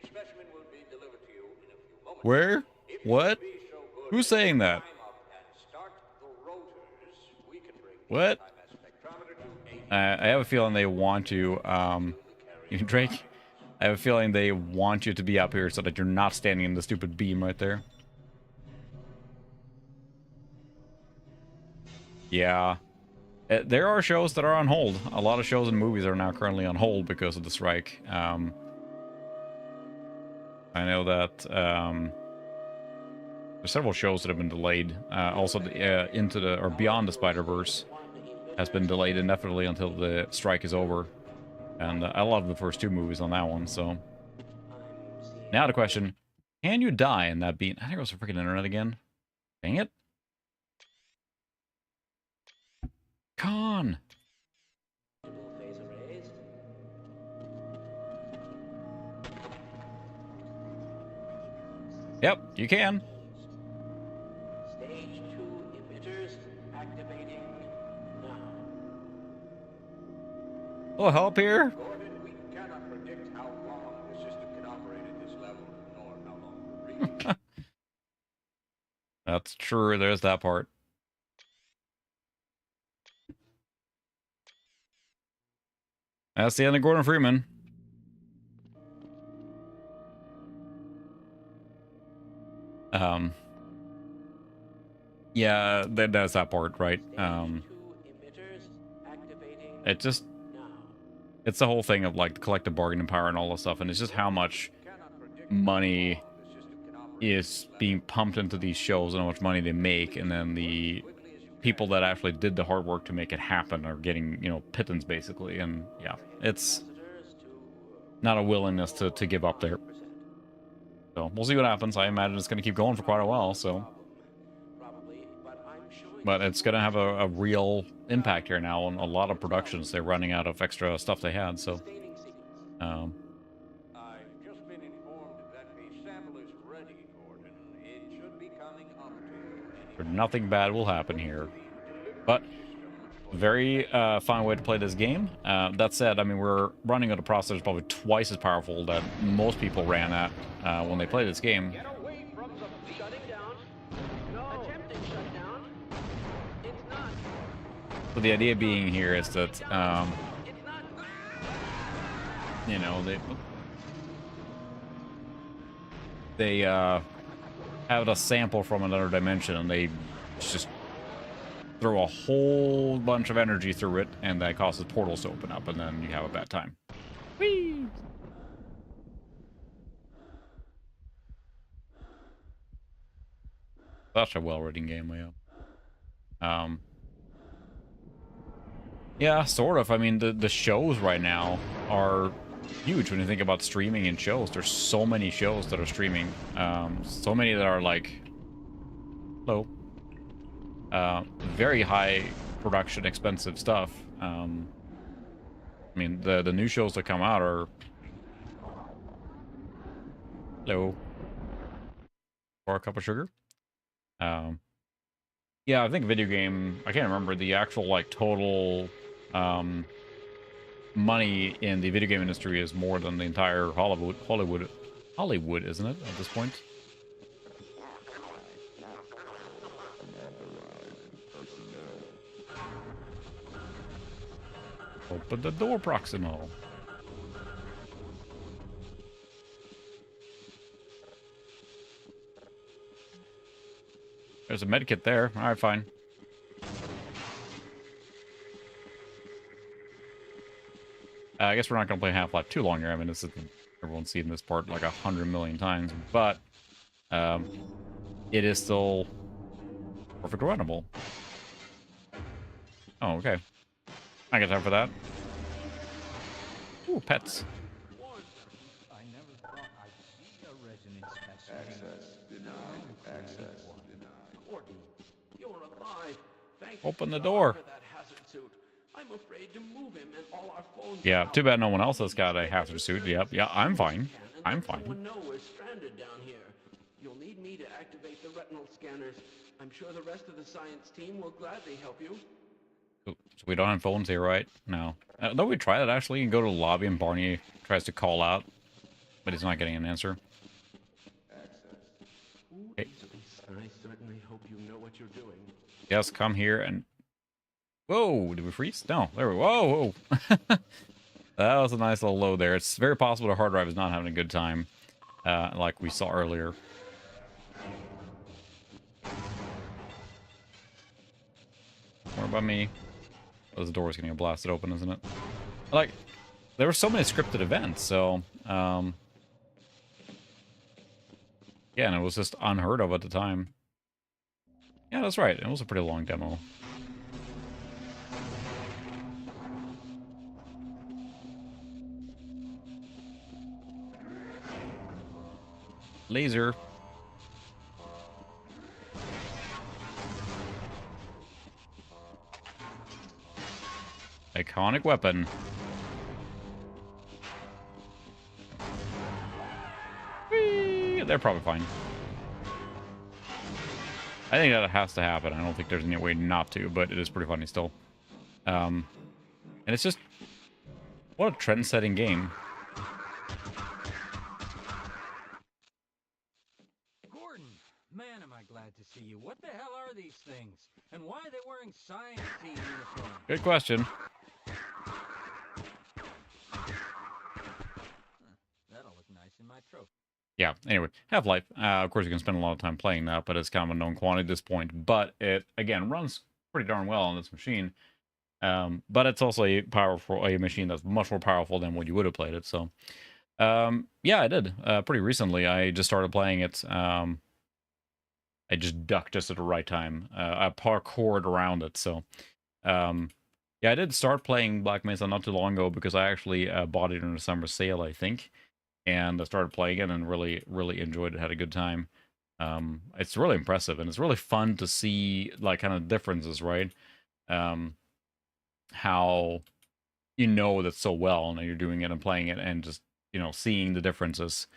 E: specimen will be delivered to you in a few moments.
A: Where? What? Who's saying that? What? I have a feeling they want to, Drake, I have a feeling they want you to be up here so that you're not standing in the stupid beam right there. Yeah. There are shows that are on hold. A lot of shows and movies are now currently on hold because of the strike. I know that, there's several shows that have been delayed. Also, Into the, or Beyond the Spider-Verse has been delayed indefinitely until the strike is over. And I love the first two movies on that one, so. Now the question, can you die in that beat? I think it was the freaking internet again. Dang it. Con! Yep, you can.
J: Stage 2 emitters activating now.
A: Oh, help here?
E: Gordon, we cannot predict how long the system can operate at this level, nor how long it will breathe.
A: That's true, there's that part. That's the end of Gordon Freeman. Yeah, that's that part, right? It just... it's the whole thing of, like, the collective bargaining power and all this stuff, and it's just how much money is being pumped into these shows and how much money they make, and then the people that actually did the hard work to make it happen are getting, you know, pittance, basically, and, yeah, it's not a willingness to give up there. So, we'll see what happens. I imagine it's going to keep going for quite a while, so...
J: Probably, but I'm sure
A: but it's going to have a real impact here now on a lot of productions. They're running out of extra stuff they had, so...
I: I've just been informed that a sample is ready, Gordon. It should be coming up to you.
A: Nothing bad will happen here. But very fun way to play this game. That said, I mean, we're running at a processor probably twice as powerful that most people ran at when they played this game.
J: Get away from the shutting down. No. Attempting shutdown. It's not.
A: So the idea being here is that,
J: It's not.
A: you know, they have a sample from another dimension, and they just throw a whole bunch of energy through it, and that causes portals to open up, and then you have a bad time. Whee! Such a well-written game, yeah. Yeah, sort of. I mean, the shows right now are huge when you think about streaming and shows. There's so many shows that are streaming. So many that are like... Hello. Very high production, expensive stuff. I mean, the new shows that come out are... Hello. Or a cup of sugar. Yeah, I think video game... I can't remember the actual, like, total... money in the video game industry is more than the entire Hollywood, isn't it, at this point? Open the door, Proximo. There's a medkit there. Alright, fine. I guess we're not going to play Half-Life too long here. I mean, this is everyone's seen this part like 100 million times, but it is still perfectly runnable. Oh, okay. I got time for that. Ooh, pets.
I: I never thought I'd see a resonance specimen.
G: Access denied. Access denied.
J: Gordon, you're alive. Thank
A: Open
J: you
A: the
J: for
A: door.
J: that hazard suit. I'm afraid to move him, and all our phones
A: Yeah,
J: are out.
A: too bad no one else has got a hazard suit. Yep, yeah, I'm fine. I'm fine.
J: Someone know we're stranded down here. You'll need me to activate the retinal scanners. I'm sure the rest of the science team will gladly help you.
A: So we don't have phones here, right? No. Though we try that, actually. You can go to the lobby and Barney tries to call out, but he's not getting an answer. Okay.
J: I certainly hope you know what you're doing.
A: Yes, come here and... Whoa, did we freeze? No, there we go. Whoa, whoa. That was a nice little load there. It's very possible the hard drive is not having a good time, like we saw earlier. More about me. Oh, the door's getting blasted open, isn't it? Like, there were so many scripted events, so... yeah, and it was just unheard of at the time. Yeah, that's right. It was a pretty long demo. Laser. Iconic weapon. Whee! They're probably fine. I think that has to happen. I don't think there's any way not to, but it is pretty funny still. And it's just... What a trend-setting game.
I: Gordon, man, am I glad to see you. What the hell are these things? And why are they wearing science team uniforms?
A: Good question.
I: That'll look nice in my trophy.
A: Yeah, anyway, Half-Life. Of course, you can spend a lot of time playing that, but it's kind of a known quantity at this point. But it, again, runs pretty darn well on this machine. But it's also a machine that's much more powerful than when you would have played it. So, yeah, I did. Pretty recently, I just started playing it. I just ducked just at the right time. I parkoured around it. So, yeah, I did start playing Black Mesa not too long ago because I actually bought it in a summer sale, I think. And I started playing it and really, really enjoyed it. Had a good time. It's really impressive, and it's really fun to see like kind of differences, right? How you know that so well, and you're doing it and playing it, and just seeing the differences.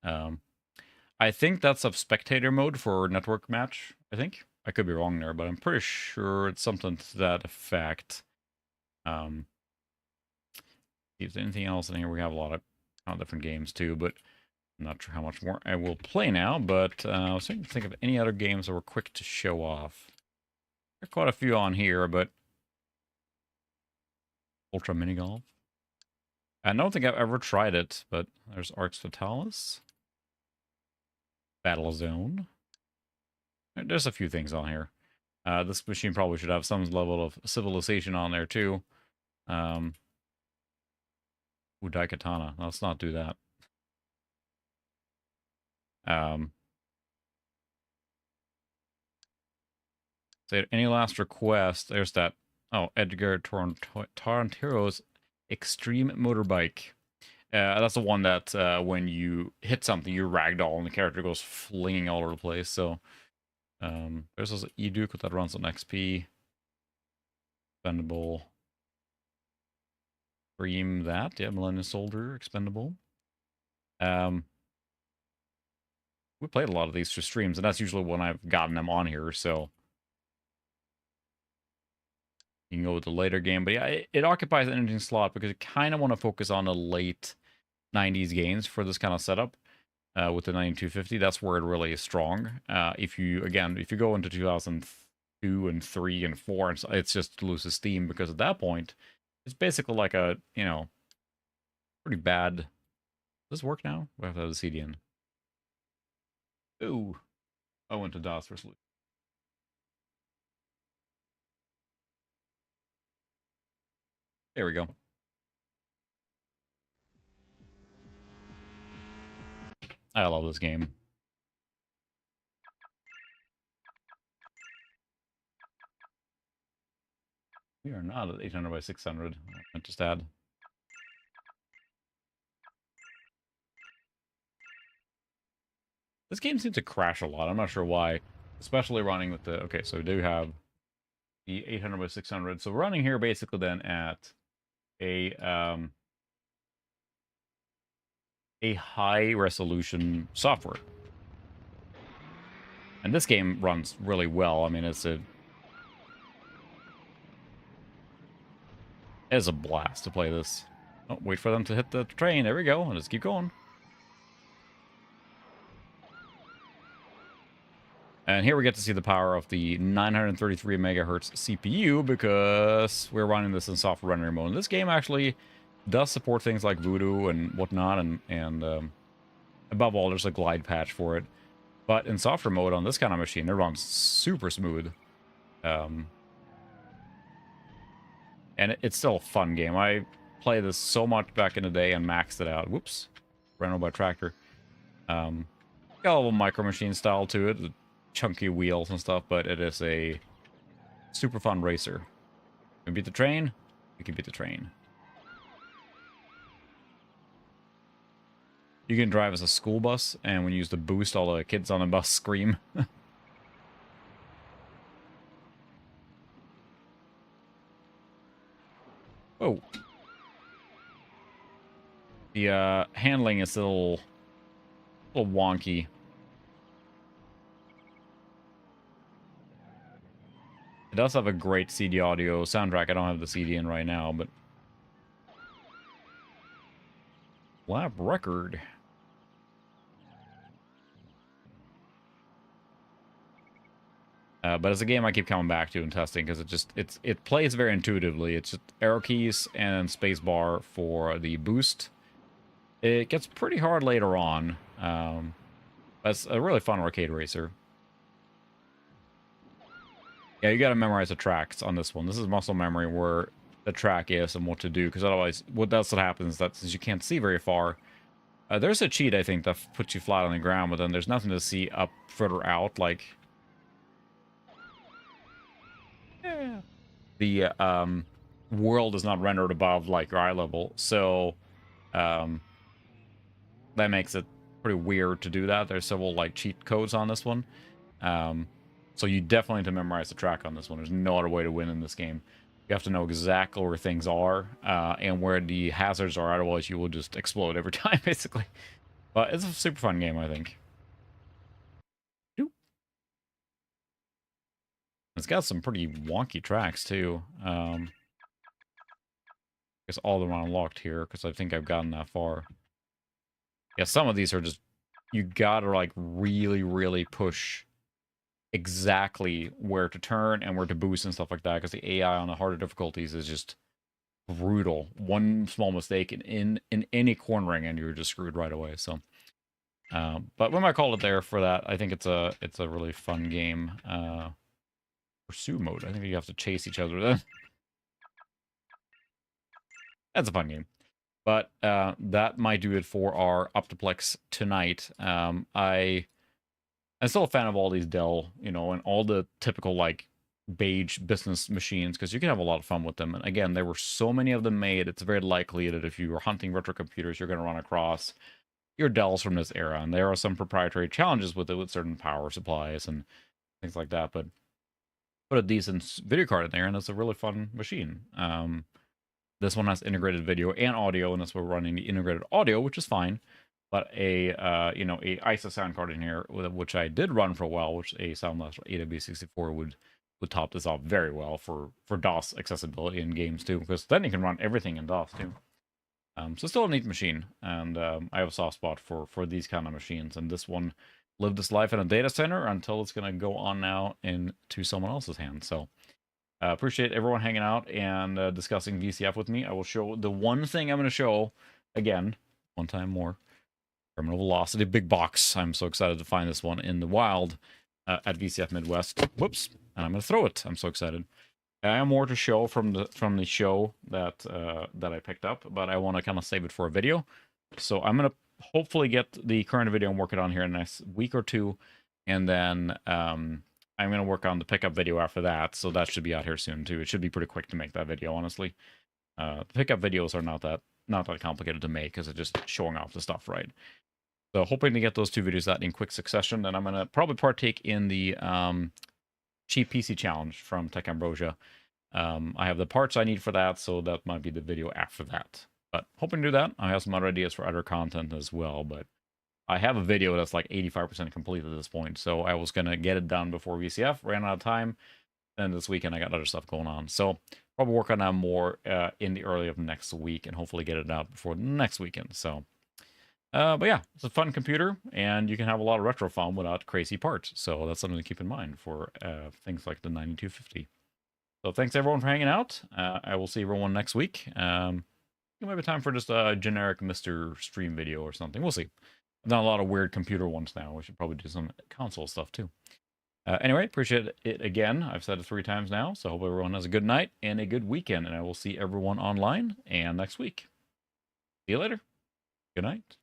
A: I think that's a spectator mode for network match. I think I could be wrong there, but I'm pretty sure it's something to that effect. If there's anything else in here, we have a lot of different games too, but I'm not sure how much more I will play now. But I was trying to think of any other games that were quick to show off. There are quite a few on here, but Ultra Mini Golf. I don't think I've ever tried it, but there's Arx Fatalis. Battle Zone. There's a few things on here. This machine probably should have some level of civilization on there too. Ooh, Daikatana. Let's not do that. So any last request? There's that. Oh, Edgar Tarantiro's Extreme Motorbike. That's the one that when you hit something, you ragdoll and the character goes flinging all over the place. So there's also Eduke that runs on XP. Expendable. Stream that. Yeah, Millennium Soldier, expendable. We played a lot of these through streams, and that's usually when I've gotten them on here, so you can go with the later game. But yeah, it occupies an interesting slot because I kind of want to focus on the late 90s games for this kind of setup. With the 9250, that's where it really is strong. If you go into 2002 and 3 and 4, it's just loses steam because at that point, it's basically like a, pretty bad. Does this work now? We have to have the CD in. Ooh. I went to DOS for sleep. There we go. I love this game. We are not at 800 by 600. I just add. This game seems to crash a lot. I'm not sure why. Especially running with the... Okay, so we do have the 800 by 600. So running here basically then at a high resolution software. And this game runs really well. I mean, it's a blast to play this. Oh, wait for them to hit the train. There we go. Let's keep going. And here we get to see the power of the 933 megahertz CPU because we're running this in soft rendering mode. And this game actually does support things like Voodoo and whatnot, and above all, there's a glide patch for it. But in software mode on this kind of machine, it runs super smooth. And it's still a fun game. I played this so much back in the day and maxed it out. Whoops. Ran over by tractor. Got a little micro machine style to it. Chunky wheels and stuff, but it is a super fun racer. Can we beat the train? We can beat the train. You can drive as a school bus, and when you use the boost, all the kids on the bus scream. Oh. The handling is a little wonky. It does have a great CD audio soundtrack. I don't have the CD in right now, but... Lab record. But it's a game I keep coming back to and testing because it plays very intuitively. It's just arrow keys and spacebar for the boost. It gets pretty hard later on. But it's a really fun arcade racer. Yeah, you gotta memorize the tracks on this one. This is muscle memory where the track is and what to do, because otherwise, what happens, that since you can't see very far, there's a cheat, I think, that puts you flat on the ground, but then there's nothing to see up further out, like... Yeah. The world is not rendered above, like, your eye level, so that makes it pretty weird to do that. There's several like cheat codes on this one. So you definitely need to memorize the track on this one. There's no other way to win in this game. You have to know exactly where things are and where the hazards are. Otherwise, you will just explode every time, basically. But it's a super fun game, I think. It's got some pretty wonky tracks, too. I guess all of them are unlocked here, because I think I've gotten that far. Yeah, some of these are just... You gotta, like, really, really push exactly where to turn and where to boost and stuff like that, because the AI on the harder difficulties is just brutal. One small mistake in any cornering and you're just screwed right away. So, but we might call it there for that. I think it's a really fun game. Pursue mode. I think you have to chase each other then. That's a fun game. But that might do it for our Optiplex tonight. I'm still a fan of all these Dell, and all the typical like beige business machines, because you can have a lot of fun with them. And again, there were so many of them made. It's very likely that if you were hunting retro computers, you're going to run across your Dells from this era. And there are some proprietary challenges with it, with certain power supplies and things like that. But put a decent video card in there, and it's a really fun machine. This one has integrated video and audio, and that's why we're running the integrated audio, which is fine. But a ISO sound card in here, which I did run for a while, which a SoundBlaster AW64 would top this off very well for DOS accessibility in games too, because then you can run everything in DOS too. So still a neat machine, and I have a soft spot for these kind of machines. And this one lived its life in a data center until it's going to go on now into someone else's hands. So appreciate everyone hanging out and discussing VCF with me. I will show the one thing I'm going to show again, one time more. Terminal Velocity Big Box. I'm so excited to find this one in the wild at VCF Midwest. Whoops. And I'm going to throw it. I'm so excited. I have more to show from the show that I picked up, but I want to kind of save it for a video. So I'm going to hopefully get the current video I'm working on here in the next week or two, and then I'm going to work on the pickup video after that, so that should be out here soon too. It should be pretty quick to make that video, honestly. The pickup videos are not that complicated to make, because it's just showing off the stuff, right? So hoping to get those two videos out in quick succession. Then I'm going to probably partake in the cheap PC challenge from Tech Ambrosia. I have the parts I need for that, so that might be the video after that. But hoping to do that. I have some other ideas for other content as well, but I have a video that's like 85% complete at this point, so I was going to get it done before VCF, ran out of time, and this weekend I got other stuff going on. So probably work on that more in the early of next week, and hopefully get it out before next weekend. So but yeah, it's a fun computer, and you can have a lot of retro fun without crazy parts. So that's something to keep in mind for things like the 9250. So thanks everyone for hanging out. I will see everyone next week. It might be time for just a generic Mr. Stream video or something. We'll see. I've done a lot of weird computer ones now. We should probably do some console stuff too. Anyway, appreciate it again. I've said it 3 times now, so hope everyone has a good night and a good weekend, and I will see everyone online and next week. See you later. Good night.